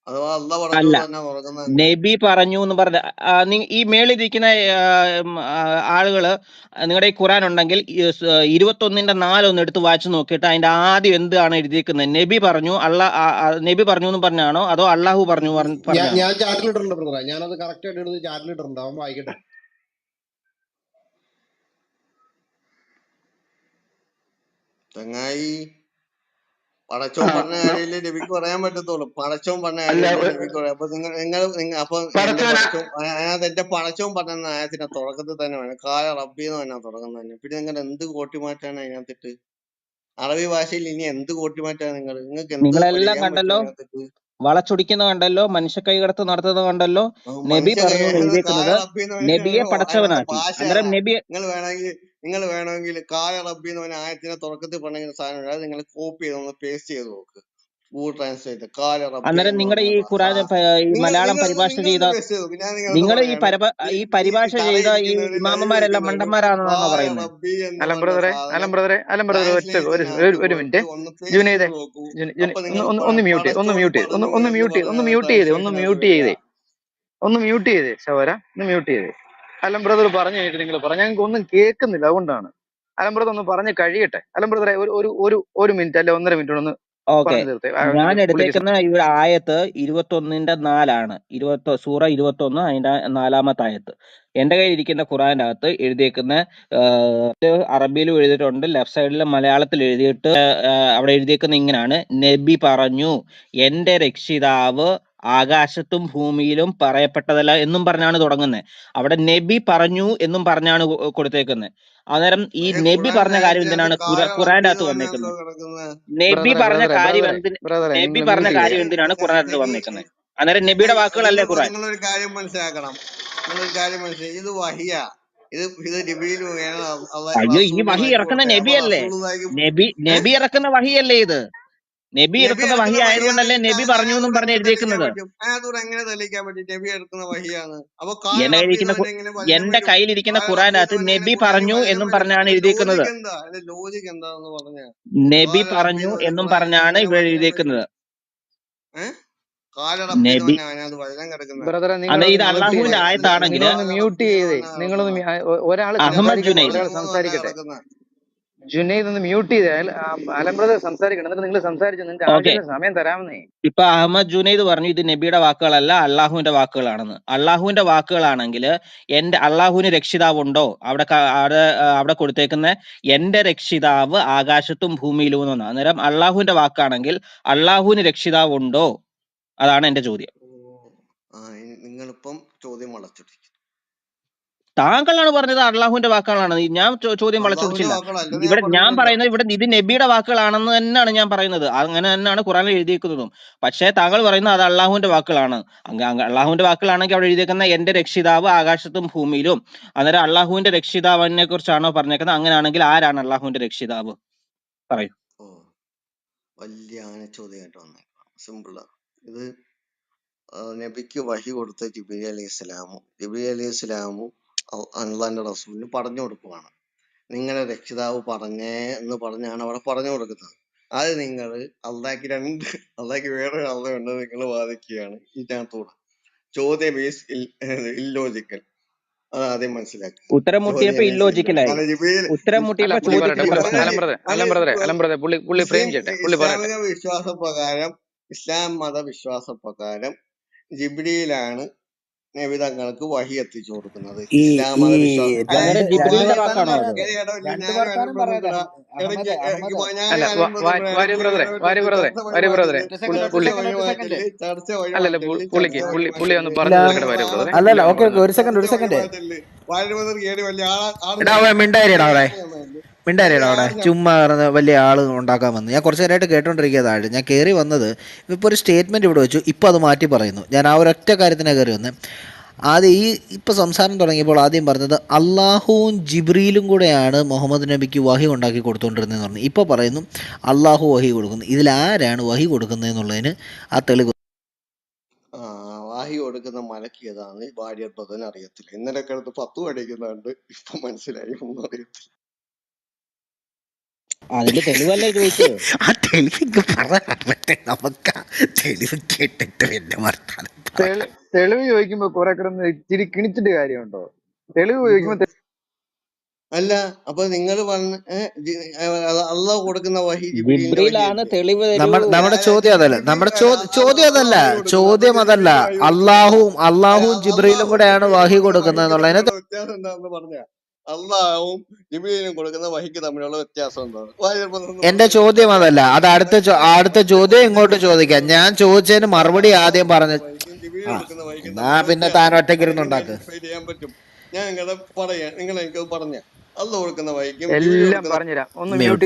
അഥവാ അള്ള പടച്ചു അല്ല, തന്നെ തുറക്കുന്നത് തന്നെ. നബി പറഞ്ഞു എന്ന് പറഞ്ഞ ഈ മേളിരിക്കുന്ന ആളുകള് നിങ്ങളുടെ ഈ ഖുറാൻ ഉണ്ടെങ്കിൽ 21:4 ഒന്ന് എടുത്ത് വായിച്ചു നോക്കിയിട്ട് അതിന്റെ ആദ്യം എന്താണ് എഴുതിയിരിക്കുന്നത്? നബി പറഞ്ഞു നബി പറഞ്ഞു എന്ന് പറഞ്ഞാണോ അതോ അള്ളാഹു പറഞ്ഞു പറഞ്ഞാണോ? ഞാൻ ചാറ്റിലിട്ടുണ്ട് ബ്രദറെ, ഞാനത് കറക്റ്റ് ആയിട്ട് എടുത്ത് ചാറ്റിലിട്ടുണ്ട്. അവൻ വായിക്കട്ടെ. ചങ്ങായി, പടച്ചോൻ പറഞ്ഞ കാര്യമല്ലേ നബിക്ക് പറയാൻ പറ്റത്തുള്ളൂ. പടച്ചോൻ പറഞ്ഞ അല്ല കാര്യമല്ലേ നബിക്ക് പറയാം. അപ്പൊ അപ്പൊ എന്റെ പടച്ചോന പടച്ചോൻ അതിനകത്ത് എന്റെ പടച്ചോൻ പറഞ്ഞ ആയത്തിന്റെ തുടക്കത്തിൽ തന്നെ വേണം കാല റബ്ബിന്ന് തന്നെ തുടങ്ങുന്നത് തന്നെ. പിന്നെ നിങ്ങൾ എന്ത് കോട്ടിമാറ്റാണ് അതിനകത്തിട്ട്? അറബി ഭാഷയിൽ ഇനി എന്ത് കോട്ടിമാറ്റാണ് നിങ്ങൾക്ക് എന്ത് നിങ്ങളെല്ലാം പഠിക്കാൻ പറ്റും കണ്ടല്ലോ, അതിനകത്തിട്ട്? വളച്ചൊടിക്കുന്ന കണ്ടല്ലോ, മനുഷ്യ കൈകടത്ത് നടത്തുന്നത് കണ്ടല്ലോ. നബി മനുഷ്യ പറഞ്ഞു എന്ന് കാല എഴുതിയേക്കുന്നത് റബ്ബിന്ന് നബിയെ അതിനകത്ത് പടച്ചവനാക്കി. ഭാഷയാണ്. അന്നേരം നബി നിങ്ങൾ വേണമെങ്കിൽ കാല റബ്ബി എന്ന് പറഞ്ഞ ആയത്തിന്റെ തുടക്കത്തിൽ പറഞ്ഞ സാധനം അത് നിങ്ങൾ കോപ്പി ചെയ്ത് ഒന്ന് പേസ്റ്റ് ചെയ്ത് നോക്ക്. ഗൂഗിൾ ട്രാൻസ്ലേറ്റ് കാല റബ്ബി അന്നേരം എന്ന് നിങ്ങളുടെ ഈ പറഞ്ഞ ഖുറാൻ ഈ നിങ്ങൾ മലയാളം നിങ്ങൾ പരിഭാഷ ചെയ്ത നിങ്ങളൊന്ന് പേസ്റ്റ് ചെയ്തു. ഞാൻ നിങ്ങളോട് നിങ്ങൾ പറയാണ്, ഈ പരിഭാഷ ഈ ചെയ്ത ഈ തറയിരിക്കുന്നവരും ഇമാമന്മാരെല്ലാം ലൈവിലിരിക്കുന്നവരും മണ്ടന്മാരാണെന്നാണോ കാല പറയുന്നത്? റബ്ബി എന്ന് അലം പറഞ്ഞ ബ്രദറെ, സാധനം അലം ബ്രദറെ ട്രാൻസ്ലേറ്റിനകത്ത് ഒരു മിനിറ്റ്. കൊടുത്ത് ഒന്ന് പേസ്റ്റ് ജുനൈദെ, ചെയ്ത് നോക്കൂ. ജുന അപ്പൊ ഒന്ന് നിങ്ങൾക്ക് ഒന്ന് ഒന്ന് പറയാം മ്യൂട്ട് ചെയ്ത്, പടച്ചോൻ പറഞ്ഞു ഒന്ന് എന്ന് മ്യൂട്ട് ചെയ്ത്, പറഞ്ഞ ട്രാൻസ്ലേഷനകത്ത് വരിക. ഒന്ന് മ്യൂട്ട് ചെയ്തേ സഹോദര, ഒന്ന് മ്യൂട്ട് ചെയ്തേ. അലം ബ്രദർ പറഞ്ഞു കഴിഞ്ഞിട്ട് നിങ്ങൾ പറഞ്ഞു, ഞങ്ങൾക്ക് ഒന്നും കേൾക്കുന്നില്ല, അതുകൊണ്ടാണ്. അലം ബ്രദർ ഒന്ന് പറഞ്ഞു കഴിയട്ടെ. അലം ബ്രദറെ ഒരു മിനിറ്റ് അല്ലെ 1.5 മിനിറ്റ് ഒന്ന് ഓക്കെ, പറഞ്ഞു തീർത്തേ. ഞാൻ പുള്ളിക്ക് എടുത്തേക്കുന്ന ഇവിടെ ആയത്ത് 21:4 സൂറ 21 അതിന്റെ 4-ാമത്തെ ആയത്ത്. എന്റെ കയ്യിൽ ഇരിക്കുന്ന ഖുറാന്റെ അകത്ത് എഴുതിയേക്കുന്ന അറബിയിലും എഴുതിയിട്ടുണ്ട്, ലെഫ്റ്റ് സൈഡിൽ മലയാളത്തിൽ എഴുതിയിട്ട് അവിടെ എഴുതിയേക്കുന്ന ഇങ്ങനെയാണ്: നബി പറഞ്ഞു എന്റെ രക്ഷിതാവ് ആകാശത്തും ഭൂമിയിലും പറയപ്പെട്ടതല്ല എന്നും പറഞ്ഞാണ് തുടങ്ങുന്നത്. അവിടെ നബി പറഞ്ഞു എന്നും പറഞ്ഞാണ് കൊടുത്തേക്കുന്നത്. അന്നേരം ഈ നബി ഖുറാൻ പറഞ്ഞ കാര്യം ആയത്തിനകത്ത് എന്തിനാണ് കാല റബ്ബി ഖുറാന്റെ എന്ന് അകത്ത് പറഞ്ഞല്ലോ വന്നേക്കുന്നത്? കിടക്കുന്നത്. നബി പറഞ്ഞ കാര്യം ബ്രദറെ നബി നിങ്ങൾ പറഞ്ഞ മ്യൂട്ട് ചെയ്തേ. കാര്യം എന്തിനാണ് ഖുറാനകത്ത് വന്നേക്കുന്നത്? അന്നേരം നബിയുടെ വാക്കുകളല്ലേ ഖുറാൻ? നിങ്ങളൊരു കാര്യം മനസ്സിലാക്കണം. ഇത് വഹിയാ. ഇത് ജിബ്രീൽ മുഖേന അയ്യോ, ഈ വഹി റസൂലുള്ളാഹിക്ക് ഇറക്കുന്ന കൊടുത്തത്. അപ്പൊ നബിയല്ലേ? റസൂലുള്ളാഹിക്ക് നബി ഇറക്കുന്ന വഹിയല്ലേ ഇത്? നബി നബി ഇറക്കുന്ന വഹി എടുക്കുന്ന ആയതുകൊണ്ടല്ലേ വഹിയാണെങ്കിൽ നബി പറഞ്ഞു എന്നും അതിനകത്തൂടെ പറഞ്ഞ് എങ്ങനെ തെളിയിക്കാൻ എഴുതിയേക്കുന്നത്. പറ്റും? അതിനകത്തൂടെ എങ്ങനെ തെളിയിക്കാൻ പറ്റും നബി എടുക്കുന്ന വഹിയാണ്? അപ്പൊ കാല എന്റെ റബ്ബി എന്ന് കയ്യിലിരിക്കുന്ന പറഞ്ഞാൽ എങ്ങനെ ഫലിതം എന്റെ വരും? കയ്യിലിരിക്കുന്ന കാല റബ്ബി എന്ന് ഖുറാനകത്ത് പറഞ്ഞാൽ എങ്ങനെ നബി ഖുറാനിൽ പറഞ്ഞു ഫലിതം എന്നും വരും? പറഞ്ഞാണ് അതിന്റെ എഴുതിയേക്കുന്നത്. ലോജിക് എന്താ? അതിന്റെ ലോജിക് എന്താണെന്ന് പറഞ്ഞ നബി കാല റബ്ബി പറഞ്ഞു എന്ന് പറഞ്ഞ എന്നും ഖുറാനിൽ പറഞ്ഞാണ് എങ്ങനെ ഇവിടെ ഫലിതം വരും? എഴുതിയേക്കുന്നത്. കാലടപ്പിന്ന് നബി തന്നെ അതിനകത്ത് വചനം കിടക്കുന്ന ബ്രദറെ അല്ല നിങ്ങളൊന്ന് ഇത് മ്യൂട്ട് അള്ളാഹുവിന്റെ ചെയ്തേ, ആയത്താണെങ്കിൽ നിങ്ങളൊന്ന് മ്യൂട്ട് ചെയ്തേ, നിങ്ങളൊന്ന് ഒരാൾ അഹമ്മദ് ഇരുപത്തഞ്ച് സംസാരിക്കട്ടെ, ജുനൈദ് ഒരാൾ 13 തന്നെ സംസാരിക്കട്ടെ. കിടക്കുന്ന. ജുനൈദ് ഒന്ന് മ്യൂട്ട് ചെയ്തേ, അലൻ ബ്രദർ സംസാരിക്കണം, എന്നിട്ട് നിങ്ങൾ സംസാരിച്ചു, നിങ്ങൾക്ക് ഓക്കെ. ആവശ്യത്തിന് സമയം തരാമെന്നേ. ഇപ്പൊ അഹമ്മദ് ജുനൈദ് പറഞ്ഞു ഇത് നബിയുടെ വാക്കുകളല്ല അള്ളാഹുവിന്റെ വാക്കുകളാണെന്ന്. അള്ളാഹുവിന്റെ വാക്കുകളാണെങ്കിൽ എന്റെ അള്ളാഹുവിന് രക്ഷിതാവുണ്ടോ? അവിടെ കൊടുത്തേക്കുന്ന എന്റെ രക്ഷിതാവ് ആകാശത്തും ഭൂമിയിലും എന്നാണ്. അന്നേരം അള്ളാഹുവിന്റെ വാക്കാണെങ്കിൽ അള്ളാഹുവിന് രക്ഷിതാവുണ്ടോ? അതാണ് എന്റെ ചോദ്യം. നിങ്ങളിപ്പം ചോദ്യം വളച്ചൊടിക്കും. താങ്കളാണ് പറഞ്ഞത് അള്ളാഹുവിന്റെ വാക്കുകളാണ്. ഞാൻ ചോദ്യം അള്ളാഹുവിന്റെ വളച്ചൊടിച്ചില്ല. വാക്കുകളല്ലെന്ന് ഇവിടെ ഞാൻ ഞാൻ പറഞ്ഞില്ലല്ലോ. പറയുന്നത് ഇവിടെ ഇത് നബിയുടെ വാക്കുകളാണെന്ന് തന്നെയാണ് ഞാൻ പറയുന്നത്. അങ്ങനെ തന്നെയാണ് ഖുറാനിൽ എഴുതിയിരിക്കുന്നതും. പക്ഷേ താങ്കൾ പറയുന്നത് അത് അള്ളാഹുവിന്റെ വാക്കുകളാണ്. അള്ളാഹുവിന്റെ വാക്കുകളാണെങ്കിൽ അവിടെ എഴുതിയേക്കുന്ന എന്റെ രക്ഷിതാവ് ആകാശത്തും ഭൂമിയിലും. അന്നേരം അള്ളാഹുവിന്റെ രക്ഷിതാവിനെ കുറിച്ചാണോ പറഞ്ഞേക്കുന്നത്? അങ്ങനെയാണെങ്കിൽ ആരാണ് അള്ളാഹുവിന്റെ രക്ഷിതാവ്? പറയൂ. ഓ വലിയ ആന ചോദ്യമായിട്ട് വന്നേക്കാം. സിമ്പിളാ. ഇത് നബിക്ക് വഹി കൊടുത്ത ജിബ്രീൽ അലൈഹി സ്വലാമും അള്ളാന്റെ റസൂലിന് പറഞ്ഞു കൊടുക്കുവാണ്. നിങ്ങളുടെ രക്ഷിതാവ് പറഞ്ഞേ എന്ന് പറഞ്ഞാണ് അവിടെ പറഞ്ഞു കൊടുക്കുന്നത്. അത് നിങ്ങൾ അള്ളാഹ്ക്ക് വേറൊരു അള്ളയുണ്ട് നിങ്ങൾ വാദിക്കുകയാണ് ഇതിനകത്തൂടെ. ചോദ്യം ഈസ് ഇല്ലോജിക്കൽ. അത് ആദ്യം മനസ്സിലാക്കുക. ഉത്തരം മുട്ടിയപ്പോ ഇല്ലോജിക്കലായി. കാരണം ജിബ്രീൽ ഉത്തരം അല്ല മുട്ടിയപ്പോ പുള്ളി പറയട്ടെ, ചോദ്യത്തിന് പുള്ളി പ്രശ്നമായി. അലൻ ബ്രദറെ പുള്ളി ഫ്രെയിം ചെയ്യട്ടെ, പുള്ളി പറയട്ടെ. ഇസ്ലാമിക വിശ്വാസപ്രകാരം ഇസ്ലാം മത വിശ്വാസപ്രകാരം ജിബ്രീലാണ് നബി തങ്ങൾക്ക് വഹി എത്തിച്ചു കൊടുക്കുന്നത്. ഈ ഇസ്ലാം ഈ മത വിശ്വാസം. രണ്ട് അന്നേരം ജിബ്രീലിന്റെ വാക്കാണോ അത്? രണ്ട് വർത്താനം പറയാതെ അഹമ്മദ് അല്ല വാര്യ ബ്രദറെ ചർച്ച അല്ലല്ല പുള്ളി ഒന്ന് ഇല്ല. പറഞ്ഞു തീർക്കട്ടെ വാര്യ ബ്രദറെ. അല്ലല്ല ഓക്കെ ഒരു സെക്കൻഡ് എടാ അവൻ മിണ്ടായിരിടാ അവിടെ ചുമ്മാ പറഞ്ഞ് വലിയ ആള് ഉണ്ടാക്കാൻ വന്നു. ഞാൻ കുറച്ച് നേരമായിട്ട് കേട്ടോണ്ടിരിക്കുക താഴെ. ഞാൻ കയറി വന്നത് ഇപ്പോൾ ഒരു സ്റ്റേറ്റ്മെന്റ് ഇവിടെ വെച്ചു, ഇപ്പോൾ അത് മാറ്റി പറയുന്നു. ഞാൻ ആ ഒരൊറ്റ കാര്യത്തിനാണ് കയറി വന്നത്. ആദ്യം ഇപ്പോൾ സംസാരം തുടങ്ങിയപ്പോൾ ആദ്യം പറഞ്ഞത് അള്ളാഹുവും ജിബ്രീലും കൂടെയാണ് മുഹമ്മദ് നബിക്ക് വഹി ഉണ്ടാക്കി കൊടുത്തുകൊണ്ടിരുന്നതെന്ന് പറഞ്ഞു. ഇപ്പോൾ പറയുന്നു അള്ളാഹു വഹി കൊടുക്കുന്നു. ഇതിലാരാണ് വഹി കൊടുക്കുന്നതെന്നുള്ളതിന് ആ തെളിവ്. വാഹി കൊടുക്കുന്ന മലക്ക് ഏതാണ് ഭാര്യപ്പതിന് അറിയത്തില്ല. ഇന്നലെ കിടന്ന് 10 അടിക്കുന്നുണ്ട്. ഇപ്പൊ മനസ്സിലായി, ഒന്നും അറിയത്തില്ല. അതിന്റെ തെളിവല്ലേ ചോദിച്ചത്? ആ തെളിവ് പറഞ്ഞെ നമുക്ക് തെളിവ് കേട്ടിട്ട് പിന്നെ വർത്താനം. തെളിവ് ചോദിക്കുമ്പോ കുറെ കിടന്ന് ഇച്ചിരി കിണിച്ചിട്ട് കാര്യമുണ്ടോ? തെളിവ് ചോദിക്കുമ്പോ അല്ല, അപ്പൊ നിങ്ങൾ അള്ളാഹ് കൊടുക്കുന്ന വഹി ജിബ്രീലിന്റെ ജിബ്രീലാണ് വഹിയല്ലേ? തെളിവ് നമ്മുടെ ചോദ്യം അതല്ല. നമ്മുടെ ചോദ്യം അതല്ല. അള്ളാഹുവും ജിബ്രീലും കൂടെയാണ് വഹി കൊടുക്കുന്നത് എന്നുള്ളതിന് വ്യത്യാസം എന്താണെന്ന് പറഞ്ഞ അള്ളാഹും ജിബ്രീലും കൊടുക്കുന്ന വഹിക്ക് തമ്മിലുള്ള വ്യത്യാസം എന്താണ്? എന്റെ ചോദ്യം അതല്ല. അത് അടുത്ത ചോദ്യം ഇങ്ങോട്ട് ചോദിക്കാം. ഞാൻ ചോദിച്ചതിന് മറുപടി ആദ്യം പറഞ്ഞു. എന്നാ പിന്നെ താൻ ഒറ്റയ്ക്കിരുന്നുണ്ടാക്ക്. ചെയ്യാൻ പറ്റും. ഞാൻ നിങ്ങളെ പറയാ, നിങ്ങൾ എനിക്ക് പറഞ്ഞ അള്ളാഹ് കൊടുക്കുന്ന വഹിക്കും എല്ലാം പറഞ്ഞുതരാം. ഒന്ന് മ്യൂട്ട്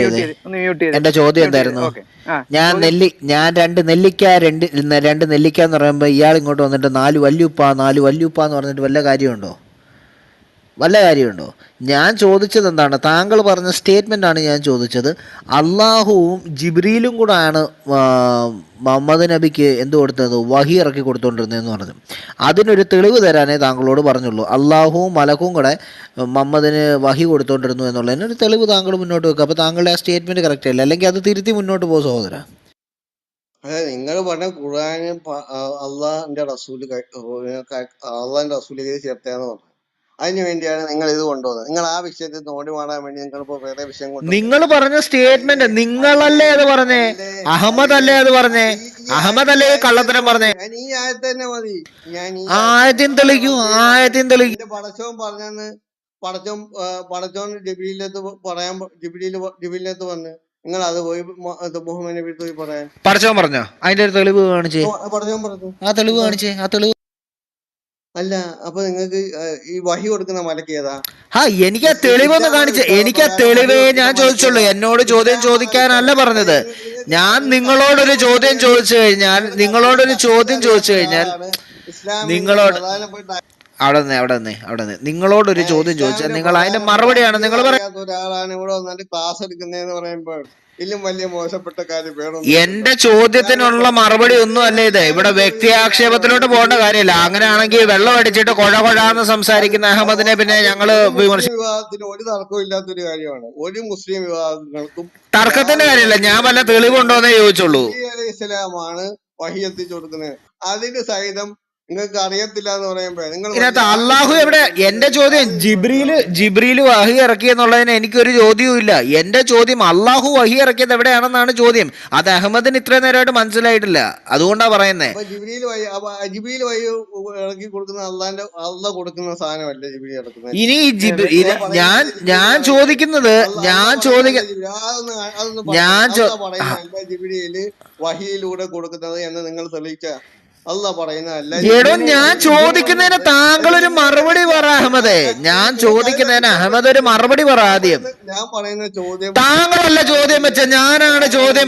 ചെയ്തേ. എന്റെ ചോദ്യം എന്തായിരുന്നു? ഞാൻ രണ്ട് നെല്ലിക്ക എന്ന് പറയുമ്പോ ഇയാൾ ഇങ്ങോട്ട് വന്നിട്ട് 4 വല്യുപ്പ എന്ന് പറഞ്ഞിട്ട് വല്ല കാര്യമുണ്ടോ? ഞാൻ ചോദിച്ചത് എന്താണ്? താങ്കൾ പറഞ്ഞ സ്റ്റേറ്റ്മെന്റ് ആണ് ഞാൻ ചോദിച്ചത്. അള്ളാഹുവും ജിബ്രീലും കൂടാണ് മുഹമ്മദ് നബിക്ക് എന്ത് കൊടുത്തത്? വഹി ഇറക്കി കൊടുത്തോണ്ടിരുന്നതെന്ന് പറഞ്ഞു. അതിനൊരു തെളിവ് തരാനേ താങ്കളോട് പറഞ്ഞുള്ളൂ. അള്ളാഹുവും മലക്കും കൂടെ മുഹമ്മദിന് വഹി കൊടുത്തോണ്ടിരുന്നു എന്നുള്ളതിന് ഒരു തെളിവ് താങ്കൾ മുന്നോട്ട് വെക്കുക. അപ്പോൾ താങ്കളുടെ ആ സ്റ്റേറ്റ്മെന്റ് കറക്റ്റ് അല്ല, അല്ലെങ്കിൽ അത് തിരുത്തി മുന്നോട്ട് പോകും സഹോദര. അതായത് നിങ്ങൾ പറഞ്ഞ ഖുർആനും അള്ളാഹിന്റെ റസൂല് ചേർത്താന്ന് പറഞ്ഞു. അതിനു വേണ്ടിയാണ് നിങ്ങൾ ഇത് കൊണ്ടുവന്നത്. നിങ്ങൾ ആ വിഷയത്തിൽ നോടി മാറാൻ വേണ്ടി നിങ്ങൾ ഇപ്പൊ വേറെ വിഷയം നിങ്ങൾ പറഞ്ഞ സ്റ്റേറ്റ്മെന്റ് നിങ്ങളല്ലേ അത് പറഞ്ഞേ? അഹമ്മദ് അല്ലേ അത് പറഞ്ഞേ? അഹമ്മദ് അല്ലേ കള്ളത്തരം പറഞ്ഞേ? ഈ ആയത്ത് തന്നെ മതി. ഞാൻ ഈ ആയത്തിൻ തെളിക്കൂ. എന്റെ പടച്ചോൻ പറഞ്ഞെന്ന് പടച്ചോൻ ജിബ്രീലിനകത്ത് പറഞ്ഞു. നിങ്ങൾ അത് പോയി മുഹമ്മദ് നബി പോയി പറയാൻ പടച്ചോൻ പറഞ്ഞോ? അതിന്റെ ഒരു തെളിവ് കാണിച്ചേ. പടച്ചോൻ പറഞ്ഞു. ആ തെളിവ് കാണിച്ചേ. അല്ല, അപ്പൊ നിങ്ങൾക്ക് ഈ വഹി കൊടുക്കുന്ന മലക്ക് ഏതാ? എനിക്ക് ആ തെളിവൊന്ന് കാണിച്ചേ. എനിക്ക് ആ തെളിവേ ഞാൻ ചോദിച്ചുള്ളൂ. എന്നോട് ചോദ്യം ചോദിക്കാനല്ല പറഞ്ഞത്. ഞാൻ നിങ്ങളോടൊരു ചോദ്യം ചോദിച്ചു കഴിഞ്ഞാൽ നിങ്ങളോട് നിങ്ങളോടൊരു ചോദ്യം ചോദിച്ചാൽ നിങ്ങൾ അതിന്റെ മറുപടിയാണ് നിങ്ങൾ പറയുന്നത്. ഒരാളാണ് ഇവിടെ വന്നിട്ട് ക്ലാസ് എടുക്കുന്നതെന്ന് പറയുമ്പോൾ ഇതിലും വലിയ മോശപ്പെട്ട കാര്യം വേണം. എന്റെ ചോദ്യത്തിനുള്ള മറുപടി ഒന്നും അല്ല ഇത്. ഇവിടെ വ്യക്തി ആക്ഷേപത്തിലോട്ട് പോകേണ്ട കാര്യമില്ല. അങ്ങനെയാണെങ്കിൽ വെള്ളം അടിച്ചിട്ട് കൊഴകൊഴാന്ന് സംസാരിക്കുന്ന അഹമ്മദിനെ പിന്നെ ഞങ്ങള് വിവാഹത്തിന് ഒരു തർക്കവും ഇല്ലാത്തൊരു കാര്യമാണ്. ഒരു മുസ്ലിം വിവാഹങ്ങൾക്കും തർക്കത്തിന്റെ കാര്യമില്ല. ഞാൻ വല്ല തെളിവുണ്ടോന്നേ ചോദിച്ചുള്ളൂ. അലൈഹി സ്വലാമാണ് വഹി എത്തിച്ചു കൊടുക്കുന്നത്. അതിന് സഹിതം നിങ്ങൾക്ക് അറിയത്തില്ല എന്ന് പറയുമ്പോ നിങ്ങൾ ഇതിനകത്ത് പറഞ്ഞ അള്ളാഹു എവിടെ? എന്റെ ചോദ്യം ജിബ്രീല് വഹി ഇറക്കി എന്നുള്ളതിന് എനിക്കൊരു ചോദ്യവും ഇല്ല. എന്റെ ചോദ്യം അള്ളാഹു വഹി ഇറക്കിയത് എവിടെയാണെന്നാണ് ചോദ്യം. അത് അഹമ്മദിന് ഇത്രയും നേരമായിട്ട് മനസ്സിലായിട്ടില്ല, അതുകൊണ്ടാ പറയുന്നേ. അപ്പൊ ജിബ്രീൽ വഴി ഇറക്കി കൊടുക്കുന്ന അള്ള കൊടുക്കുന്ന സാധനമല്ലേ ജിബ്രീൽ ഇറക്കുന്നത്? ഇനി ഞാൻ പറയുന്നത് ചോദിക്കുന്നത് പറയുന്നതല്ല ജിബ്രീല് വഹിയിലൂടെ കൊടുക്കുന്നത് എന്ന് നിങ്ങൾ തെളിയിച്ച അല്ല പറയുന്നതല്ല. എടോ, ഞാൻ ചോദിക്കുന്നതിന് താങ്കൾ ഒരു മറുപടി പറ അഹമ്മദേ. ഞാൻ ചോദിക്കുന്നതിന് അഹമ്മദ് ഒരു മറുപടി പറ ആദ്യം. ഞാൻ പറയുന്ന ചോദ്യം താങ്കളല്ല ചോദ്യം വെച്ചേ, ഞാനാണ് ചോദ്യം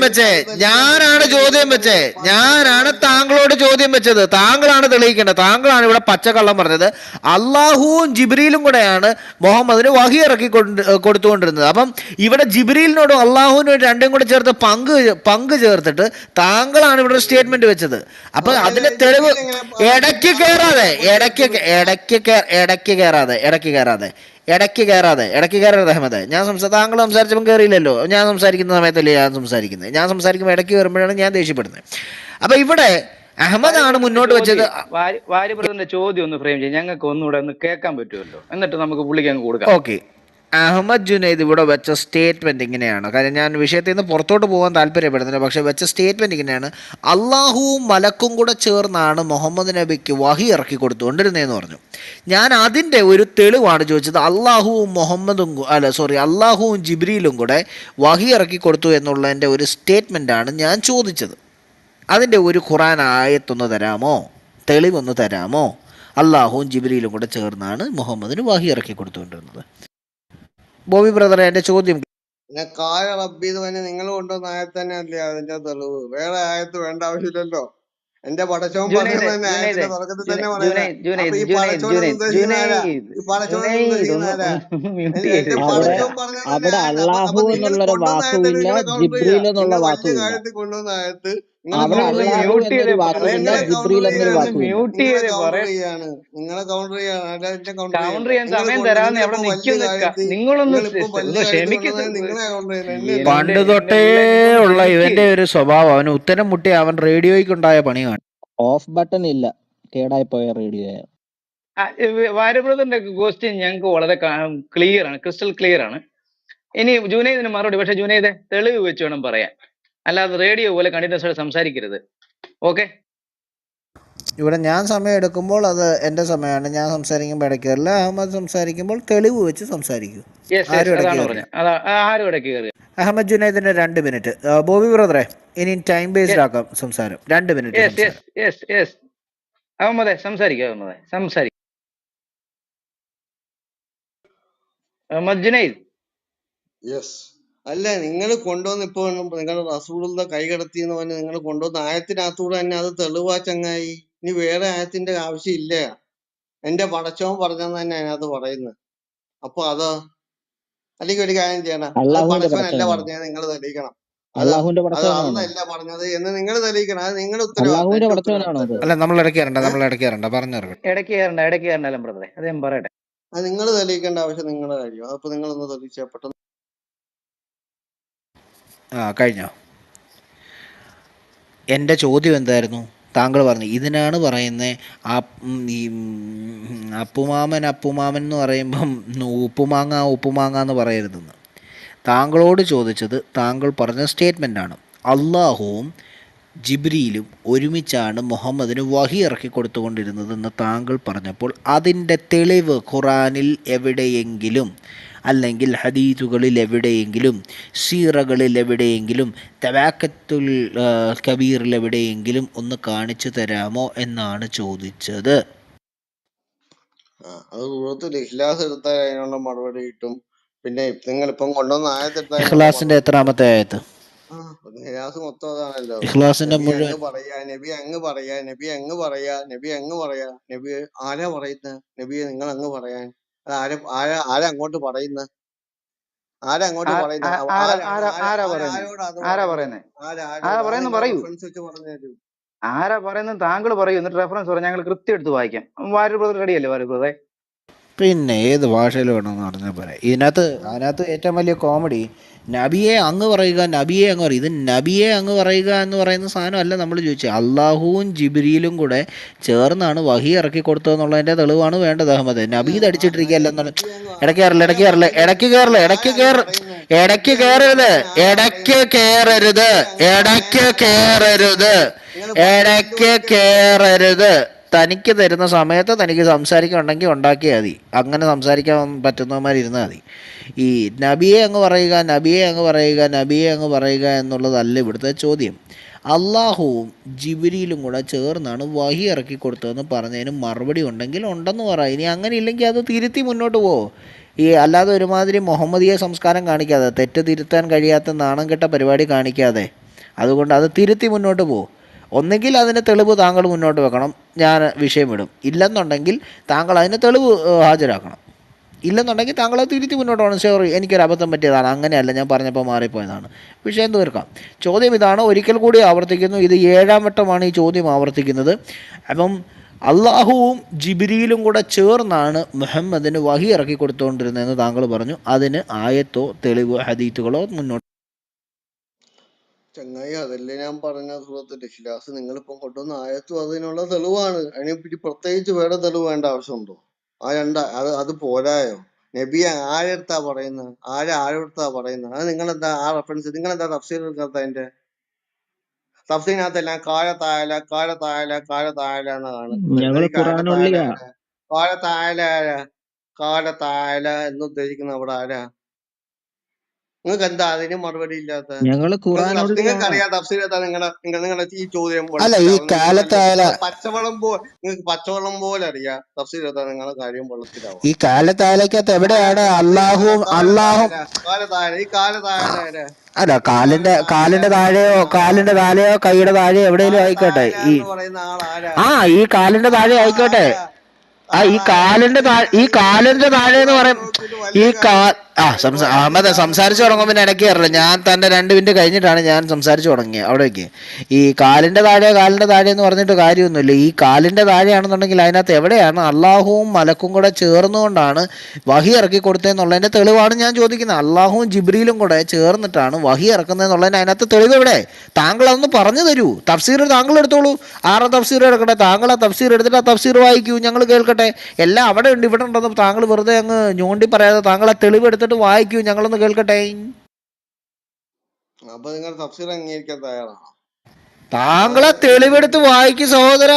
വെച്ചേ. ഞാനാണ് താങ്കളോട് ചോദ്യം വെച്ചത്. താങ്കളാണ് തെളിയിക്കേണ്ടത്. താങ്കളാണ് ഇവിടെ പച്ചക്കള്ളം പറഞ്ഞത്. അള്ളാഹുവും ജിബ്രീലും കൂടെയാണ് മുഹമ്മദിന് വഹി ഇറക്കി കൊടുത്തുകൊണ്ടിരുന്നത്. അപ്പം ഇവിടെ ജിബ്രീലിനോടും അള്ളാഹുവിനോടും രണ്ടും കൂടെ ചേർത്ത് പങ്ക് ചേർത്തിട്ട് താങ്കളാണ് ഇവിടെ സ്റ്റേറ്റ്മെന്റ് വെച്ചത്. അപ്പൊ അതിന്റെ തെളിവ് ഇടയ്ക്ക് കയറാതെ അഹമ്മദ്. താങ്കൾ സംസാരിച്ചപ്പോൾ കയറിയില്ലല്ലോ. ഞാൻ സംസാരിക്കുന്ന സമയത്തല്ലേ ഞാൻ സംസാരിക്കുമ്പോൾ ഇടയ്ക്ക് കയറുമ്പോഴാണ് ഞാൻ ദേഷ്യപ്പെടുന്നത്. അപ്പൊ ഇവിടെ അഹമ്മദാണ് മുന്നോട്ട് വെച്ചത്. വാര്യബ്രദറിന്റെ ചോദ്യം ഒന്ന് ഫ്രെയിം ചെയ്യും, ഞങ്ങൾക്ക് ഒന്നുകൂടെ ഒന്ന് കേൾക്കാൻ പറ്റുമല്ലോ, എന്നിട്ട് നമുക്ക് പുള്ളിക്ക് അങ്ങ് കൊടുക്കാം. ഓക്കെ, അഹമ്മദ് ജുനൈദ് ഇവിടെ വെച്ച സ്റ്റേറ്റ്മെന്റ് ഇങ്ങനെയാണ്. കാര്യം ഞാൻ വിഷയത്തിൽ നിന്ന് പുറത്തോട്ട് പോകാൻ താല്പര്യപ്പെടുന്നില്ല, പക്ഷെ വെച്ച സ്റ്റേറ്റ്മെന്റ് ഇങ്ങനെയാണ്: അള്ളാഹുവും മലക്കും കൂടെ ചേർന്നാണ് മുഹമ്മദ് നബിക്ക് വഹി ഇറക്കി കൊടുത്തുകൊണ്ടിരുന്നതെന്ന് പറഞ്ഞു. ഞാൻ അതിൻ്റെ ഒരു തെളിവാണ് ചോദിച്ചത്. അള്ളാഹുവും ജിബ്രീലും കൂടെ വഹി ഇറക്കി കൊടുത്തു എന്നുള്ളതിൻ്റെ ഒരു സ്റ്റേറ്റ്മെൻറ്റാണ് ഞാൻ ചോദിച്ചത്. അതിൻ്റെ ഒരു ഖുർആൻ ആയത്തൊന്ന് തരാമോ, തെളിവൊന്ന് തരാമോ? അള്ളാഹുവും ജിബ്രീലും കൂടെ ചേർന്നാണ് മുഹമ്മദിന് വഹി ഇറക്കി കൊടുത്തുകൊണ്ടിരുന്നത്. ബോബി ബ്രദറെ, എൻ്റെ ചോദ്യം പിന്നെ കായ റബ്ബീത് തന്നെ നിങ്ങൾ കൊണ്ടുവന്ന ആയത്ത് തന്നെ അല്ലേ അതിന്റെ തെളിവ്? വേറെ ആയത്ത് വേണ്ട ആവശ്യമില്ലല്ലോ. എന്റെ പടച്ചോൻ പറഞ്ഞത് തന്നെ ആയത്തിന്റെ തുടക്കത്തിൽ തന്നെ പറയുന്നത്. അപ്പൊ ഈ പടച്ചോനെ ഉദ്ദേശിക്കുന്ന ആരാ? ഈ പടച്ചോനെ ഉദ്ദേശിക്കുന്ന ആരാ? എന്റെ പടച്ചോൻ പറഞ്ഞത് തന്നെ ആയത്ത്. അപ്പൊ നിങ്ങൾ കൊണ്ടുവന്ന ആയത്തന്നെ നിങ്ങളെ കൗണ്ടർ ചെയ്യാ. നിങ്ങൾ വലിയ കാര്യത്തിൽ കൊണ്ടുവന്ന ആയത്ത് നിങ്ങളെ കൗണ്ടർ ചെയ്യാണ്. നിങ്ങളെ കൗണ്ടർ ചെയ്യാണ്. അല്ല എന്റെ കൗണ്ടർ ചെയ്യാൻ പണ്ട് തൊട്ടേ ഉള്ള ഇവന്റെ ഒരു സ്വഭാവം. അവന് ഉത്തരം മുട്ടി അവൻ റേഡിയോയ്ക്കുണ്ടായ പണിയാണ്. ഓഫ് ബട്ടൺ ഇല്ല, കേടായി പോയ റേഡിയോ. വാര്യബ്രദറിന്റെ ക്വസ്റ്റ്യൻ ഞങ്ങൾക്ക് വളരെ ക്ലിയർ ആണ്, ക്രിസ്റ്റൽ ക്ലിയർ ആണ്. ഇനി ജുനൈദിന് മറുപടി, പക്ഷെ ജുനൈദെ തെളിവ് വെച്ച് വേണം പറയാൻ, അല്ലാതെ റേഡിയോ പോലെ കണ്ടിന്യൂസ് ആയിട്ട് സംസാരിക്കരുത്. ഓക്കെ, ഇവിടെ ഞാൻ സമയം എടുക്കുമ്പോൾ അത് എൻ്റെ സമയമാണ്. ഞാൻ സംസാരിക്കുമ്പോൾ ഇടയ്ക്കല്ല, അഹമ്മദ് സംസാരിക്കുമ്പോൾ തെളിവ് വെച്ച് സംസാരിക്കൂ. ആരും ഇടയ്ക്ക് കയറി. അഹമ്മദ് ജുനൈദിന് 2 മിനിറ്റ്. ബോബി ബ്രദറെ, ഇനി ടൈം ബേസ്ഡ് ആക്കാം സംസാരം. 2 മിനിറ്റ്. അഹമ്മദെ സംസാരിക്കും. അഹമ്മദ് ജുനൈദ്. യെസ്. അല്ല, നിങ്ങൾ കൊണ്ടുവന്ന് ഇപ്പൊ നിങ്ങൾ റസൂലുള്ള കൈ കടത്തി എന്ന് പറഞ്ഞ് നിങ്ങൾ കൊണ്ടുവന്ന ആയത്തിനകത്തൂടെ തന്നെ അത് തെളിവാ ചങ്ങായി. ഇനി വേറെ ആയത്തിന്റെ ആവശ്യം ഇല്ല. എന്റെ പടച്ചോൻ പറഞ്ഞെന്ന് തന്നെ അതിനകത്ത് പറയുന്നത്. അപ്പൊ അതോ അല്ലെങ്കിൽ ഒരു കാര്യം ചെയ്യണം, അത് പടച്ചോനല്ല പറഞ്ഞത് നിങ്ങൾ തെളിയിക്കണം. അത് അല്ല പറഞ്ഞത് എന്ന് നിങ്ങൾ തെളിയിക്കണം. അത് നിങ്ങളുടെ ഉത്തരവാദിത്തം. അല്ല, നമ്മൾ ഇടയ്ക്ക് പറഞ്ഞു ബ്രദറെ, അത് ഞാൻ പറയട്ടെ. അത് നിങ്ങൾ തെളിയിക്കേണ്ട ആവശ്യം നിങ്ങളുടെ കാര്യം. അപ്പൊ നിങ്ങളൊന്ന് തെളിയിച്ചാൽ പെട്ടെന്ന്. കഴിഞ്ഞോ? എൻ്റെ ചോദ്യം എന്തായിരുന്നു? താങ്കൾ പറഞ്ഞു ഇതിനാണ് പറയുന്നത് ഈ അപ്പുമാമൻ എന്ന് പറയുമ്പം ഉപ്പുമാങ്ങ എന്ന് പറയരുതെന്ന്. താങ്കളോട് ചോദിച്ചത് താങ്കൾ പറഞ്ഞ സ്റ്റേറ്റ്മെൻറ്റാണ്. അള്ളാഹുവും ജിബ്രീലും ഒരുമിച്ചാണ് മുഹമ്മദിന് വഹി ഇറക്കി കൊടുത്തുകൊണ്ടിരുന്നതെന്ന് താങ്കൾ പറഞ്ഞപ്പോൾ അതിൻ്റെ തെളിവ് ഖുറാനിൽ എവിടെയെങ്കിലും, അല്ലെങ്കിൽ ഹദീസുകളിൽ എവിടെയെങ്കിലും, സീറകളിൽ എവിടെയെങ്കിലും, തവാക്കത്തുൽ കബീറിൽ എവിടെയെങ്കിലും ഒന്ന് കാണിച്ചു തരാമോ എന്നാണ് ചോദിച്ചത്. അത് ഇഖ്ലാസ് എടുത്താൽ അതിനുള്ള മറുപടി കിട്ടും. പിന്നെ നിങ്ങൾ ഇപ്പം കൊണ്ടുവന്ന ആയത്തെടുത്താൽ ഇഖ്ലാസിന്റെ എത്രാമത്തെ ആയത്ത്? ഇഖ്ലാസ് മൊത്തം അതാണല്ലോ. ഇഖ്ലാസിന്റെ മുഴുവൻ പറയാ, നബി അങ്ങ് പറയാ, നബി അങ്ങ് പറയാ, നബി അങ്ങ് പറയാ. നബി ആരാ പറയുന്നത്? നബിയെ നിങ്ങൾ അങ്ങ് പറയാൻ ആരാ അങ്ങോട്ട് പറയുന്നത്? ആരാ അങ്ങോട്ട് പറയുന്നത്? ആരാ പറയുന്നത്? താങ്കൾ പറയൂ, എന്നിട്ട് റെഫറൻസ് പറയാം, ഞങ്ങൾ കൃത്യം എടുത്ത് വായിക്കാം. വാര്യർ ബ്രദർ റെഡിയല്ലേ? വാര്യർ ബ്രദറെ, പിന്നെ ഏത് ഭാഷയിൽ വേണമെന്ന് പറഞ്ഞാൽ പറയാം. അതിനകത്ത് ഏറ്റവും വലിയ കോമഡി നബിയെ അങ്ങ് പറയുക, നബിയെ അങ്ങ് പറയുക. ഇത് നബിയെ അങ്ങ് പറയുക എന്ന് പറയുന്ന സാധനമല്ല നമ്മൾ ചോദിച്ചത്. അള്ളാഹുവും ജിബ്രീലും കൂടെ ചേർന്നാണ് വഹി ഇറക്കി കൊടുത്തതെന്നുള്ളതിൻ്റെ തെളിവാണ് വേണ്ടത് അഹമ്മദ്. നബി അല്ല തടിച്ചിട്ടിരിക്കുകയല്ല എന്നുള്ള. നബി അങ്ങ് ഇടയ്ക്ക് കയറല്, ആരാ ഇടയ്ക്ക് കയറല്, പറയുന്നത്? ഇടയ്ക്ക് കയറല്, അല്ല ഇടയ്ക്ക് ആരാ കയറ, പറയുന്നത്? ഇടയ്ക്ക് നബി അങ്ങ് കയറരുത്, പറയാൻ ആരാ ഇടയ്ക്ക് പറയുന്നത്? കയറരുത്, നബി അങ്ങ് പറയാൻ ഇടയ്ക്ക് ആരാ പറയുന്നത്? കയറരുത്, നിങ്ങൾ ബൈബിളിൽ ഇടയ്ക്ക് പഠിക്കണ്ടേ? കയറരുത്. തനിക്ക് തരുന്ന സമയത്ത് തനിക്ക് സംസാരിക്കുന്നുണ്ടെങ്കിൽ ഉണ്ടാക്കിയാൽ മതി. അങ്ങനെ സംസാരിക്കാൻ പറ്റുന്നവന്മാരിരുന്നാൽ മതി. ഈ നബിയെ അങ്ങ് പറയുക, നബിയെ അങ്ങ് പറയുക, നബിയെ അങ്ങ് പറയുക എന്നുള്ളതല്ല ഇവിടുത്തെ ചോദ്യം. അള്ളാഹുവും ജിബ്രീലും കൂടെ ചേർന്നാണ് വഹി ഇറക്കി കൊടുത്തതെന്ന് പറഞ്ഞതിന് മറുപടി ഉണ്ടെങ്കിൽ ഉണ്ടെന്ന് പറ. ഇനി അങ്ങനെ ഇല്ലെങ്കിൽ അത് തിരുത്തി മുന്നോട്ട് പോകും. ഈ അല്ലാതെ ഒരുമാതിരി മുഹമ്മദീയ സംസ്കാരം കാണിക്കാതെ, തെറ്റ് തിരുത്താൻ കഴിയാത്ത നാണം കെട്ട പരിപാടി കാണിക്കാതെ, അതുകൊണ്ട് അത് തിരുത്തി മുന്നോട്ട് പോകും. ഒന്നുകിൽ അതിന് തെളിവ് താങ്കൾ മുന്നോട്ട് വെക്കണം, ഞാൻ വിഷയം വിടും. ഇല്ലെന്നുണ്ടെങ്കിൽ താങ്കൾ അതിന് തെളിവ് ഹാജരാക്കണം. ഇല്ലെന്നുണ്ടെങ്കിൽ താങ്കൾ അത് തിരുത്തി മുന്നോട്ട് പോകണം. സോറി, എനിക്കൊരു അബദ്ധം പറ്റിയതാണ്, അങ്ങനെയല്ല ഞാൻ പറഞ്ഞപ്പോൾ മാറിപ്പോയതാണ്, വിഷയം തീർക്കാം. ചോദ്യം ഇതാണ്, ഒരിക്കൽ കൂടി ആവർത്തിക്കുന്നു. ഇത് 7ാം വട്ടമാണ് ഈ ചോദ്യം ആവർത്തിക്കുന്നത്. അപ്പം അള്ളാഹുവും ജിബ്രീലും കൂടെ ചേർന്നാണ് മുഹമ്മദിന് വഹി ഇറക്കി കൊടുത്തുകൊണ്ടിരുന്നതെന്ന് താങ്കൾ പറഞ്ഞു. അതിന് ആയത്തോ തെളിവോ ഹദീത്തുകളോ മുന്നോട്ട്? ചങ്ങായി അതല്ലേ ഞാൻ പറഞ്ഞ സുഹൃത്തിന്റെ ഷിലാസ്, നിങ്ങളിപ്പം കൊണ്ടുവന്ന ആയത്തും അതിനുള്ള തെളിവാണ്. അതിനെപ്പറ്റി പ്രത്യേകിച്ച് വേറെ തെളിവ് വേണ്ട ആവശ്യമുണ്ടോ? അത് പോരായോ? നബി ആരെടുത്താ പറയുന്നത്? ആരെടുത്താ പറയുന്നത്? അത് നിങ്ങളെന്താ ആ റെഫറൻസ്, നിങ്ങളെന്താ തഫ്സീർ എടുക്കാത്ത? അതിന്റെ തഫ്സീറിനകത്തെല്ലാം കാല തായാല എന്നാണ്. ഞങ്ങള് ഈ ഖുറാനുള്ളിയാ. കാല തായാല എന്ന് ഉദ്ദേശിക്കുന്ന അവിടെ ആരാ? നിങ്ങൾക്ക് എന്താ അതിന് മറുപടി ഇല്ലാത്ത? ഞങ്ങള് ഖുറാനുള്ളിയാ. നിങ്ങൾക്ക് അറിയാം തഫ്സീർ എന്താ? നിങ്ങളുടെ ഈ ചോദ്യം അല്ല, ഈ വെള്ളത്തിലാവും. കാലത്തായാല നിങ്ങൾക്ക് പച്ചവെള്ളം പോലെ അറിയാം തഫ്സീർ എന്താ. നിങ്ങളുടെ കാര്യം വെള്ളത്തിലാവും. ഈ കാലത്തായാലക്കകത്ത് ആരാ എവിടെയാണ് തഫ്സീർ? അള്ളാഹും ഈ കാലത്തായാല ആരാ? അല്ല, കാലത്തായാല കാലിന്റെ എന്ന് താഴെയോ പറയുന്ന ആളാരാ? കൈയുടെ താഴെയോ എവിടെയെങ്കിലും ആയിക്കോട്ടെ. കാലത്തായാല ഈ എന്ന് പറയുന്ന ആൾ ആരാ? ഈ കാലിന്റെ താഴെ ആയിക്കോട്ടെ. ആളാരാ? ഈ ആളാരാ? കാലിന്റെ താഴെ എന്ന് പറയും. നോക്കിയിട്ട് ഈ വലിയ കാര്യം അഹമ്മദ് സംസാരിച്ചു തുടങ്ങുമ്പോൾ പിന്നെ ഇടയ്ക്ക് കയറില്ല. ഞാൻ തന്നെ 2 മിനിറ്റ് കഴിഞ്ഞിട്ടാണ് ഞാൻ സംസാരിച്ചു തുടങ്ങിയത്. അവിടേക്ക് ഈ കാലിന്റെ താഴെ എന്ന് പറഞ്ഞിട്ട് കാര്യമൊന്നുമില്ല. ഈ കാലിന്റെ താഴെയാണെന്നുണ്ടെങ്കിൽ അതിനകത്ത് എവിടെയാണ് അള്ളാഹുവും മലക്കും കൂടെ ചേർന്നുകൊണ്ടാണ് വഹി ഇറക്കി കൊടുത്തതെന്നുള്ളതിന്റെ തെളിവാണ് ഞാൻ ചോദിക്കുന്നത്. അള്ളാഹുവും ജിബ്രീലും കൂടെ ചേർന്നിട്ടാണ് വഹി ഇറക്കുന്നതെന്നുള്ളതിന് അതിനകത്ത് തെളിവ് എവിടെ? താങ്കൾ അതൊന്ന് പറഞ്ഞു തരൂ. തഫ്സീർ താങ്കൾ എടുത്തോളൂ. ആരുടെ തഫ്സീർ എടുക്കട്ടെ? താങ്കൾ ആ തഫ്സീർ എടുത്തിട്ട് ആ തഫ്സീർ വായിക്കൂ, ഞങ്ങൾ കേൾക്കട്ടെ. എല്ലാം അവിടെ ഉണ്ട് ഇവിടെ ഉണ്ടെന്ന് താങ്കൾ വെറുതെ അങ്ങ് ഞോണ്ടി പറയാതെ താങ്കൾ ആ തെളിവ് എടുത്തിട്ട് വായിക്കൂ, ഞങ്ങളൊന്ന് കേൾക്കട്ടെ. അപ്പൊ നിങ്ങൾ തഫ്സീർ അംഗീകരിക്കാൻ തയ്യാറാണോ? താങ്കൾ ആ അതാണ് തെളിവെടുത്ത് വായിക്കും സഹോദര.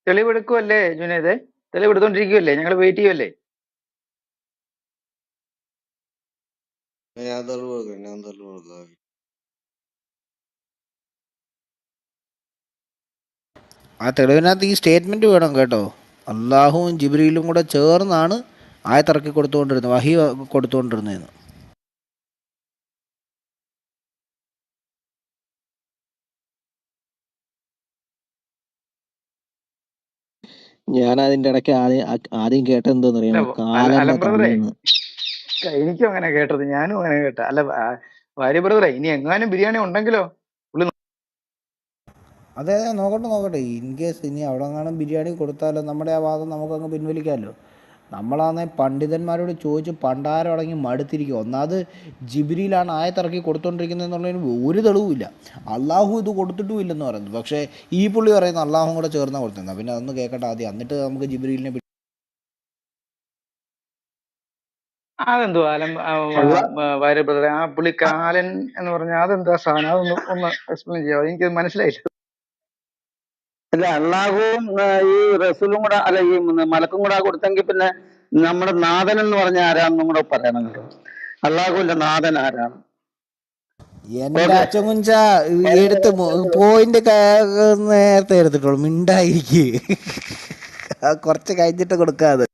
തെളിവെടുക്കുമല്ലേ ജുനേദെ? തെളിവെടുത്തോണ്ടിരിക്കുവല്ലേ? ഞങ്ങൾ വെയിറ്റ് ചെയ്യുമല്ലേ? ഞാൻ തെളിവ് ആ തെളിവിനകത്ത് ഈ സ്റ്റേറ്റ്മെന്റ് വേണം കേട്ടോ. അള്ളാഹുവും ജിബ്രീലും കൂടെ ചേർന്നാണ് ആയത്തിറക്കി കൊടുത്തുകൊണ്ടിരുന്നത്, വഹി കൊടുത്തുകൊണ്ടിരുന്നതെന്ന്. ഞാൻ അതിന്റെ ഇടയ്ക്ക് ആദ്യം കേട്ടത് എന്താന്ന് അല്ല, അറിയാമോ? കാലന്റെ ബ്രദറെ, തള്ളെന്ന്. എനിക്കും അങ്ങനെ കേട്ടത്, ഞാനും അങ്ങനെ കേട്ട. അല്ല ഭാര്യ ബ്രദറെ, ഇനി എങ്ങാനും ബിരിയാണി ഉണ്ടെങ്കിലോ? അതെ, നോക്കട്ടെ. ഇൻ കേസ് ഇനി അവിടെ കാണാൻ ബിരിയാണി കൊടുത്താലോ നമ്മുടെ ആ വാദം നമുക്കങ്ങ് പിൻവലിക്കാമല്ലോ. നമ്മളാണെ പണ്ഡിതന്മാരോട് ചോദിച്ച് പണ്ടാരം അടങ്ങി മടുത്തിരിക്കും. ഒന്നാമത് ജിബ്രീലാണ് ആയത്തിറക്കി കൊടുത്തോണ്ടിരിക്കുന്നതെന്നുള്ളതിന് ഒരു തെളിവുമില്ല. അള്ളാഹു ഇത് കൊടുത്തിട്ടും ഇല്ലെന്ന് പറയുന്നത്. പക്ഷേ ഈ പുള്ളി പറയുന്നത് അള്ളാഹും കൂടെ ചേർന്നാണ് കൊടുത്തിരുന്നത്. പിന്നെ അതൊന്ന് കേൾക്കട്ടെ ആദ്യം, എന്നിട്ട് നമുക്ക് ജിബ്രീലിനെ അതെന്തോ ഭാര്യ ബ്രദറെ, ആ പുള്ളി കാലൻ എന്ന് പറഞ്ഞ അതെന്താ സാധനം? ഒന്ന് എക്സ്പ്ലെയിൻ ചെയ്യാമോ? എനിക്ക് മനസ്സിലായില്ല. അല്ല, അള്ളാഹുവും ഈ റസൂലും കൂടെ, അല്ല ഈ മലക്കും കൂടെ കൊടുത്തെങ്കിൽ പിന്നെ നമ്മുടെ നാഥൻ എന്ന് പറഞ്ഞ ആരാന്നും കൂടെ പറയണം കേട്ടോ. അള്ളാഹുവിന്റെ നാഥൻ ആരാണ്? എൻ്റെ അച്ഛൻ കുഞ്ച എടുത്ത് പോയിന്റ് നേരത്തെ എടുത്തിട്ടുള്ളൂ. മിണ്ടായിരിക്കേ, കുറച്ച് കഴിഞ്ഞിട്ട് കൊടുക്കാതെ.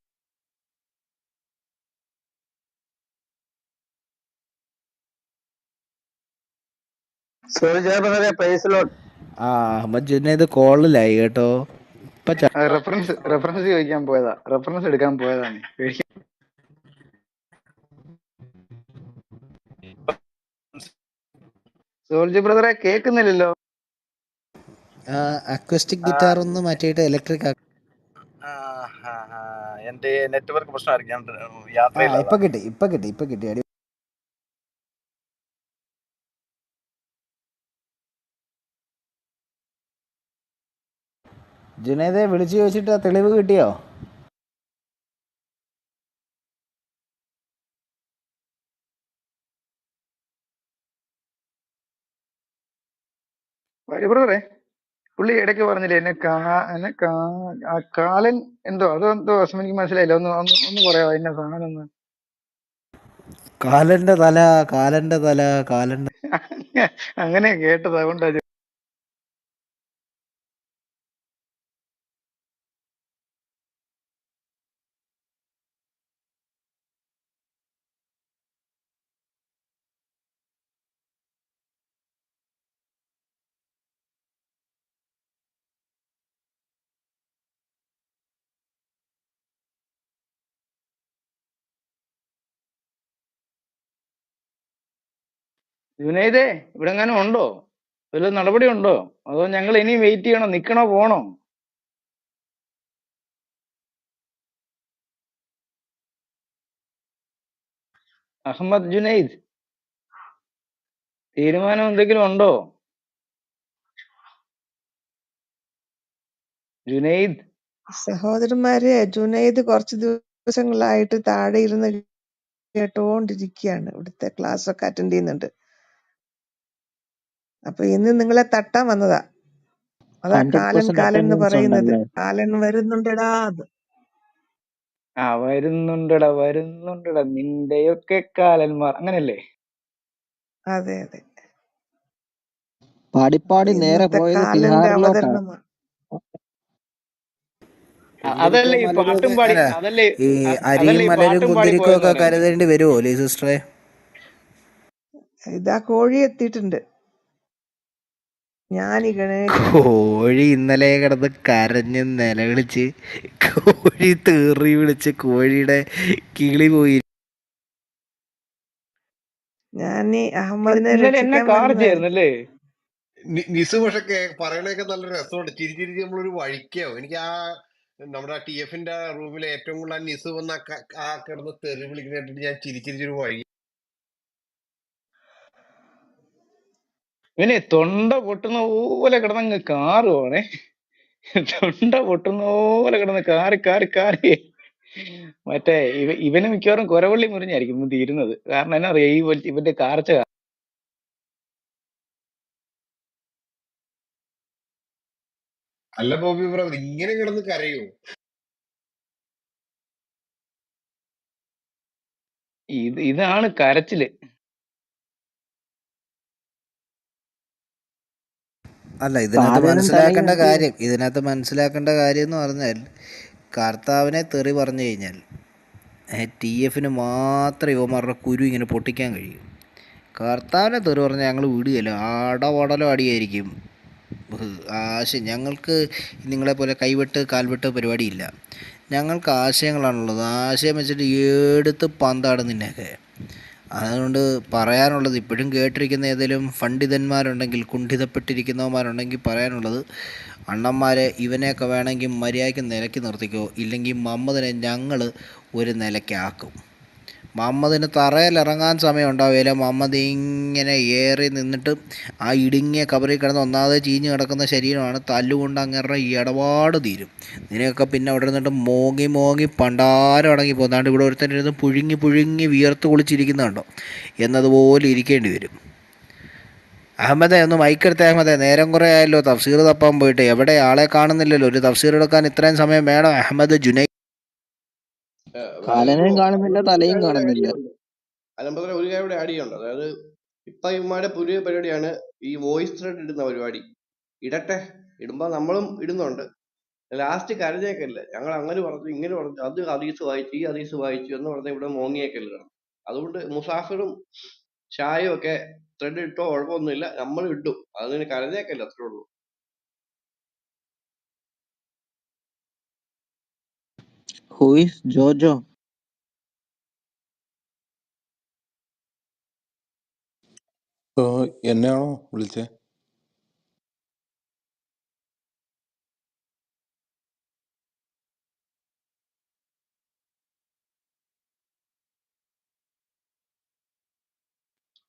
അഹമ്മദ് ജുനൈദ് കോളിലായി കേട്ടോ. റെഫറൻസ് ചോദിക്കാൻ പോയതാ, റെഫറൻസ് എടുക്കാൻ പോയതാണ്. ജോർജ് ബ്രദറെ കേൾക്കുന്നില്ലല്ലോ. അക്വസ്റ്റിക് ഗിറ്റാർ ഒന്ന് മാറ്റിയിട്ട് ഇലക്ട്രിക് എന്റെ നെറ്റ്വർക്ക് പ്രശ്നമായിരിക്കും, ഞാൻ ഇപ്പൊ യാത്രയില്ലാതാ. കിട്ടി അടി. ജുനൈദെ വിളിച്ചു ചോദിച്ചിട്ട് ആ തെളിവ് കിട്ടിയോ? ബ്രദറെ, പുള്ളി ഇടയ്ക്ക് പറഞ്ഞില്ലേ ആ കാലൻ എന്തോ അതെന്തോ എനിക്ക് മനസ്സിലായില്ല. ഒന്ന് ഒന്ന് ഒന്ന് പറയാമോ എന്നെ സാധനം ഒന്ന്? കാലന്റെ തല. അങ്ങനെ കേട്ടത്, അതുകൊണ്ടാ ജുനൈദേ, ഇവിടെ എങ്ങാനും ഉണ്ടോ? വല്ല നടപടി ഉണ്ടോ? അതോ ഞങ്ങൾ ഇനി വെയിറ്റ് ചെയ്യണോ, നിക്കണോ, പോണോ? അഹമ്മദ് ജുനൈദ്, തീരുമാനം എന്തെങ്കിലും ഉണ്ടോ? ജുനൈദ്, സഹോദരന്മാരെ, ജുനൈദ് കുറച്ച് ദിവസങ്ങളായിട്ട് താഴെ ഇരുന്ന് കേട്ടോണ്ടിരിക്കുകയാണ്. ഇവിടുത്തെ ക്ലാസ് ഒക്കെ അറ്റൻഡ് ചെയ്യുന്നുണ്ട്. അപ്പൊ ഇന്ന് നിങ്ങളെ തട്ടാൻ വന്നതാ. അതാ കാലൻ 100% കാലൻ എന്ന് അറ്റൻഡൻസ് പറയുന്നത്. ഉണ്ടല്ലേ? കാലൻ വരുന്നുണ്ടടാ അത്. വരുന്നുണ്ടടാ നിന്റെയൊക്കെ കാലന്മാർ, അങ്ങനല്ലേ? അതെ അതെ. അപ്പൊ പാടിപ്പാടി നേരെ ഇന്നത്തെ പോയത് കാലന്റെ തിഹാറിലോട്ടാണ്. അവതരണമാണ്. അതല്ലേ ഈ കുന്തിരിക്കോ പാട്ടും മലരും പാടി, അല്ല, അതല്ലേ ഈ അരിയും അതല്ലേ ഈ മലരും പാട്ടും പാടി കുന്തിരിക്കോ പോയെന്ന് ഒക്കെ പറയുന്നത്. കരുതേണ്ടി വരുമോ ലീ സിസ്റ്ററെ? ഇതാ കോഴി എത്തിയിട്ടുണ്ട്. ജ്ഞാനി ഗണേശൻ. കോഴി ഇന്നലെ കിടന്ന് കരഞ്ഞ് നിലവിളിച്ച്, കോഴി തേറി വിളിച്ച് കോഴിയുടെ കിളി പോയി. ജ്ഞാനി അഹമ്മദിനെ ഇന്നലെ എന്നെ രക്ഷിക്കാൻ കാർ വരുന്നതായിരിക്കും. ചെയ്യായിരുന്നു അല്ലേ? നിസ് പക്ഷെ പറയണൊക്കെ നല്ല രസമുണ്ട്. ചിരിച്ചിരിച്ച് നമ്മളൊരു വഴിക്കാവും. എനിക്ക് നമ്മുടെ TF ന്റെ റൂമിലെ ഏറ്റവും കൂടുതൽ നിസ് വന്ന് ആ കിടന്ന് തെറി വിളിക്കുന്ന കേട്ടിട്ട് ഞാൻ ചിരിച്ചിരിച്ചൊരു വഴി. ഇവനെ തൊണ്ട പൊട്ടുന്ന പോലെ കിടന്നങ്ങ് കാറുവാണേ. തൊണ്ട പൊട്ടുന്ന പോലെ കിടന്ന് കാറി മറ്റേ ഇവന് മിക്കവാറും കുരവള്ളി മുറിഞ്ഞായിരിക്കും ഇന്ന് തീരുന്നത്. കാരണം എന്നാ അറിയാം, ഇവന്റെ കാർച്ച. അല്ല ബോബി ബ്രദർ, ഇങ്ങനെ കിടന്ന് കരയോ? ഇതാണ് കരച്ചില്. അല്ല, ഇതിനകത്ത് കാലനും തലയും മനസ്സിലാക്കേണ്ട കാര്യം എന്ന് പറഞ്ഞാൽ, കർത്താവിനെ തെറി പറഞ്ഞു കഴിഞ്ഞാൽ TF മാത്രം ഇവന്മാരുടെ കുരു ഇങ്ങനെ പൊട്ടിക്കാൻ കഴിയും. കർത്താവിനെ തെറി പറഞ്ഞാൽ ഞങ്ങൾ വിടുകയില്ല, അടവടലോ അടിയായിരിക്കും. ഞങ്ങൾക്ക് നിങ്ങളെപ്പോലെ കൈവിട്ട് കാൽവിട്ട് പരിപാടിയില്ല. ഞങ്ങൾക്ക് ആശയങ്ങളാണുള്ളത്. ആശയം വെച്ചിട്ട് എടുത്ത് പന്താടും നിന്നെയൊക്കെ. അതുകൊണ്ട് പറയാനുള്ളത്, ഇപ്പോഴും കേട്ടിരിക്കുന്ന ഏതെങ്കിലും പണ്ഡിതന്മാരുണ്ടെങ്കിൽ, കുണ്ഠിതപ്പെട്ടിരിക്കുന്നവന്മാരുണ്ടെങ്കിൽ പറയാനുള്ളത്, അണ്ണന്മാരെ ഇവനെയൊക്കെ വേണമെങ്കിൽ മര്യാദയ്ക്ക് നിലയ്ക്ക് നിർത്തിക്കോ, ഇല്ലെങ്കിൽ മുഹമ്മദിനെ ഞങ്ങൾ ഒരു നിലയ്ക്കാക്കും. മുഹമ്മദിന് തറയിലിറങ്ങാൻ സമയം ഉണ്ടാവില്ല. മുഹമ്മദ് ഇങ്ങനെ ഏറി നിന്നിട്ട് ആ ഇടുങ്ങിയ കബറിൽ കിടന്ന് ഒന്നാമത് ചീഞ്ഞ് കിടക്കുന്ന ശരീരമാണ്, തല്ലുകൊണ്ട് അങ്ങേരുടെ ഇടപാട് തീരും. നിനക്കൊക്കെ പിന്നെ അവിടെ നിന്നിട്ട് മോങ്ങി പണ്ടാരം അടങ്ങി പോകുന്നാണ്ട് ഇവിടെ ഒരുത്തനിരുന്ന് പുഴുങ്ങി വിയർത്ത് കുളിച്ചിരിക്കുന്നുണ്ടോ എന്നതുപോലെ ഇരിക്കേണ്ടി വരും. അഹമ്മദേ, ഒന്ന് മൈക്കെടുത്ത അഹമ്മദേ, നേരം കുറേ ആയല്ലോ തഫ്സീർ തപ്പാൻ പോയിട്ട്. എവിടെ ആളെ കാണുന്നില്ലല്ലോ. ഒരു തഫ്സീർ എടുക്കാൻ ഇത്രയും സമയം വേണം അഹമ്മദ് ജുനൈദ്? കാലനെയും കാണുന്നില്ല, തലയും കാണുന്നില്ല. അലമ്പതിലെ ഒരു കാര്യം കൂടെ ആഡ് ചെയ്യുന്നുണ്ട്. അതായത് ഇപ്പൊ ഇവന്മാരുടെ പുതിയ പരിപാടിയാണ് ഈ വോയിസ് ത്രെഡ് ഇടുന്ന പരിപാടി. ഇടട്ടെ, ഇടുമ്പോ നമ്മളും ഇടുന്നുണ്ട്. ലാസ്റ്റ് കരഞ്ഞേക്കല്ല, ഞങ്ങൾ അങ്ങനെ പറഞ്ഞു ഇങ്ങനെ പറഞ്ഞു, അത് ഹദീസ് വായിച്ചു ഈ ഹദീസ് വായിച്ചു എന്ന് പറഞ്ഞ ഇവിടെ മോങ്ങിയേക്കല്ല. അതുകൊണ്ട് മുസാഫിറും ഷായും ഒക്കെ ത്രെഡ് ഇട്ടോ കുഴപ്പമൊന്നുമില്ല, നമ്മൾ ഇടും. അതിന് കരഞ്ഞേക്കല്ല, അത്രേ ഉള്ളൂ. Who is Jojo? എന്നെയാണോ വിളിച്ചേ?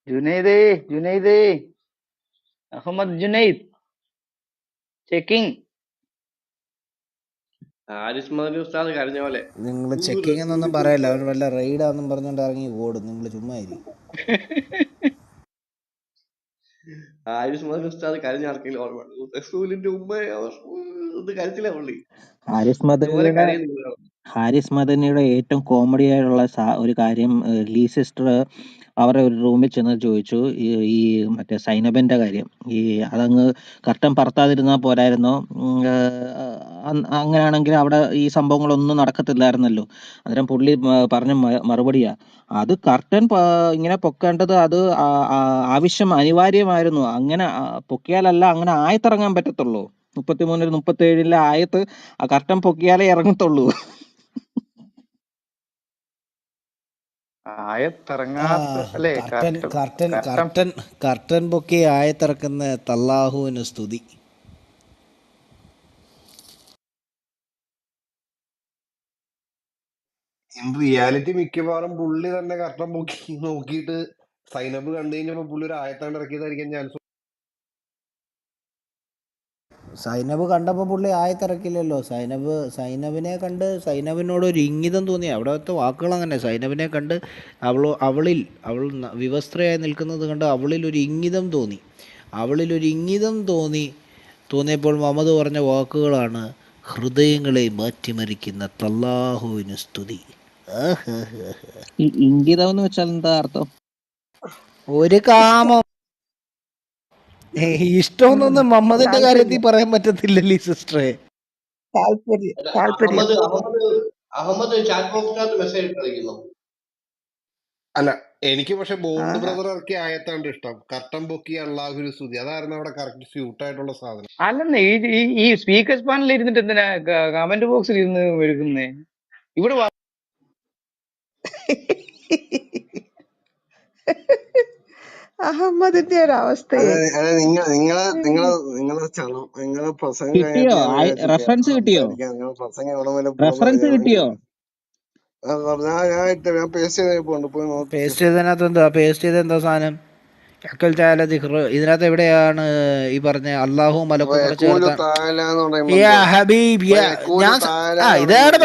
ജുനൈദേ, ജുനൈദേ, അഹമ്മദ് ജുനൈദ് ചെക്കിംഗ്. നിങ്ങൾ ചെക്കിങ് എന്നൊന്നും പറയല്ല, അവർ വല്ല റെയ്ഡാന്നും പറഞ്ഞുകൊണ്ട് ഇറങ്ങി ഓടും. നിങ്ങൾ ചുമ്മാ ഇരി. ഹാരിസ് മദനിയുടെ ഏറ്റവും കോമഡി ആയിട്ടുള്ള ഒരു കാര്യം, ലീ സിസ്റ്റർ അവരുടെ ഒരു റൂമിൽ ചെന്ന് ചോദിച്ചു ഈ മറ്റേ സൈനബന്റെ കാര്യം. അതങ്ങ് കർട്ടൻ പറത്താതിരുന്നാൽ പോരായിരുന്നോ? അങ്ങനെയാണെങ്കിൽ അവിടെ ഈ സംഭവങ്ങളൊന്നും നടക്കത്തില്ലായിരുന്നല്ലോ. അന്നേരം പുള്ളി പറഞ്ഞ മറുപടിയാ, അത് കർട്ടൻ ഇങ്ങനെ പൊക്കേണ്ടത് അത് ആവശ്യം അനിവാര്യമായിരുന്നു. അങ്ങനെ പൊക്കിയാലല്ല അങ്ങനെ ആയത്തിറങ്ങാൻ പറ്റത്തുള്ളൂ. 33-37 ആയത്ത് ആ കർട്ടൻ പൊക്കിയാലേ ഇറങ്ങത്തുള്ളൂ. ആയത്തിറങ്ങാത്ത അല്ലേ കർട്ടൻ പൊക്കി ആയത്തിറക്കുന്ന തല്ലാഹുവിന് സ്തുതി. ഇൻ റിയാലിറ്റി മിക്കവാറും പുള്ളി തന്നെ കർട്ടൻ പൊക്കി നോക്കിയിട്ട് സൈനബ് കണ്ടു കഴിഞ്ഞപ്പോ പുള്ളി ഒരു ആയത്താണ്ട് ഇറക്കിയതായിരിക്കും ചാൻസ്. സൈനബ് കണ്ടപ്പോൾ പുള്ളി ആയത്തിറക്കില്ലല്ലോ. സൈനബിനെ കണ്ട് സൈനബിനോട് ഒരു ഇംഗിതം തോന്നി. അവിടുത്തെ വാക്കുകൾ അങ്ങനെ, സൈനബിനെ കണ്ട് അവൾ വിവസ്ത്രയായി നിൽക്കുന്നത് കണ്ട് അവളിലൊരു ഇംഗിതം തോന്നിയപ്പോൾ മുഹമ്മദ് പറഞ്ഞ വാക്കുകളാണ്, ഹൃദയങ്ങളെ മാറ്റിമറിക്കുന്ന തല്ലാഹുവിന് സ്തുതി. ഇംഗിതം എന്ന് വെച്ചാൽ എന്താ അർത്ഥം? ഒരു കാമം. ഇഷ്ടമൊന്നും മുഹമ്മദിന്റെ കാര്യത്തിൽ പറയാൻ പറ്റത്തില്ലല്ലേ സിസ്റ്ററെ. താല്പര്യം. അല്ല, എനിക്ക് പക്ഷെ ബോൾഡ് ബ്രദർ ഇറക്കിയ ആയത്താണ്ട് ഇഷ്ടം. കർട്ടൻ പൊക്കി അള്ളാഹുവിന് സ്തുതി, അതായിരുന്നു അവിടെ കറക്റ്റ് സ്യൂട്ട് ആയിട്ടുള്ള സാധനം. അല്ലെന്നേ, ഈ സ്പീക്കേഴ്സ് പാനലിൽ ഇരുന്നിട്ട് എന്തിനാ കമന്റ് ബോക്സിൽ ഇരുന്ന് മെഴുകുന്നേ? ഇവിടെ അഹമ്മദിന്റെ ഒരു അവസ്ഥയെ നിങ്ങളെ പ്രസംഗം കിട്ടിയോ? റെഫറൻസ് കിട്ടിയോ? നിങ്ങളെ പ്രസംഗം എവിടെ വരെ പോകുന്നത് കിട്ടിയോ? ഞാൻ പേസ്റ്റ് ചെയ്തപ്പോണ്ട് പോയി നോക്കി. പേസ്റ്റ് ചെയ്ത എന്താ സാധനം? ഇതിനകത്ത് എവിടെയാണ് ഈ പറഞ്ഞ അള്ളാഹു മലക്കും കൂടെ ചേർത്ത? ഇതാണ്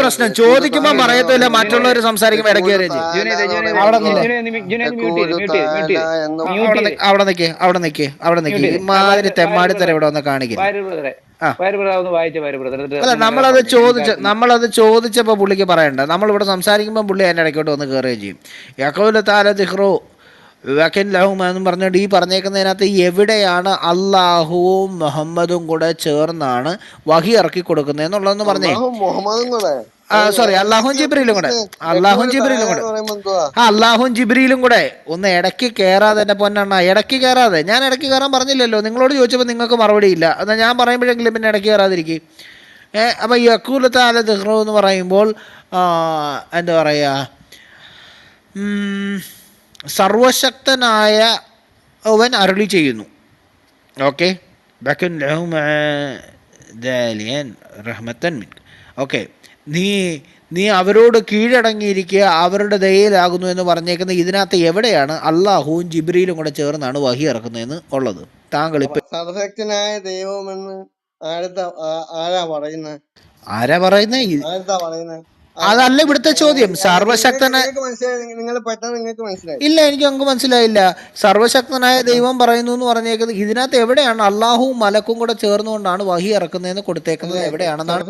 പ്രശ്നം. ചോദിക്കുമ്പോ പറയത്തില്ല, മറ്റുള്ളവർ സംസാരിക്കുമ്പോ ഇടയ്ക്ക് വരെ അവിടെ നിൽക്കി ഇമാതിരി തെമ്മാടിത്തരം ഇവിടെ വന്ന് കാണിക്കില്ല. അല്ല, നമ്മളത് ചോദിച്ചപ്പോ പുള്ളിക്ക് പറയണ്ട. നമ്മളിവിടെ സംസാരിക്കുമ്പോൾ പുള്ളി അതിൻ്റെ ഇടയ്ക്കോട്ട് വന്ന് കയറുകയും ചെയ്യും. യഖൂലു തആല ദിഖ്റു വകിൻ ലഹും എന്നും പറഞ്ഞിട്ട് ഈ പറഞ്ഞേക്കുന്നതിനകത്ത് എവിടെയാണ് അള്ളാഹുവും മുഹമ്മദും കൂടെ ചേർന്നാണ് വഹി ഇറക്കി കൊടുക്കുന്നത് എന്നുള്ളതെന്ന് പറഞ്ഞേ. സോറി, അള്ളാഹും ജിബ്രീലും കൂടെ. അള്ളാഹും ജിബ്രീലും കൂടെ ഒന്ന് ഇടയ്ക്ക് കയറാതെ, എൻ്റെ പൊന്നെണ്ണ, ഇടയ്ക്ക് കയറാതെ. ഞാൻ ഇടയ്ക്ക് കയറാൻ പറഞ്ഞില്ലല്ലോ. നിങ്ങളോട് ചോദിച്ചപ്പോൾ നിങ്ങൾക്ക് മറുപടി ഇല്ല. എന്നാൽ ഞാൻ പറയുമ്പോഴെങ്കിലും പിന്നെ ഇടയ്ക്ക് കയറാതിരിക്കും. അപ്പം യഖൂലു തആല ദിഖ്റു എന്ന് പറയുമ്പോൾ എന്താ പറയുക, സർവശക്തനായ അവൻ അരുളി ചെയ്യുന്നു. ഓക്കെ, ഓക്കെ, നീ അവരോട് കീഴടങ്ങിയിരിക്കുക, അവരുടെ ദയയിലാകുന്നു എന്ന് പറഞ്ഞേക്കുന്നത് ഇതിനകത്ത് എവിടെയാണ് അള്ളാഹുവും ജിബ്രീലും കൂടെ ചേർന്നാണ് വഹി ഇറക്കുന്നതെന്ന് ഉള്ളത്? താങ്കൾ ഇപ്പം സർവശക്തനായ ദൈവമെന്ന് ആരാ പറയുന്നത്? അതല്ല ഇവിടുത്തെ ചോദ്യം. സർവശക്തനായ ഇല്ല, എനിക്ക് അങ്ങ് മനസ്സിലായില്ല. സർവശക്തനായ ദൈവം പറയുന്നു എന്ന് പറഞ്ഞേക്കുന്നത് ഇതിനകത്ത് എവിടെയാണ് അള്ളാഹുവും മലക്കും കൂടെ ചേർന്നുകൊണ്ടാണ് വഹി ഇറക്കുന്നതെന്ന് കൊടുത്തേക്കുന്നത് എവിടെയാണെന്നാണ്?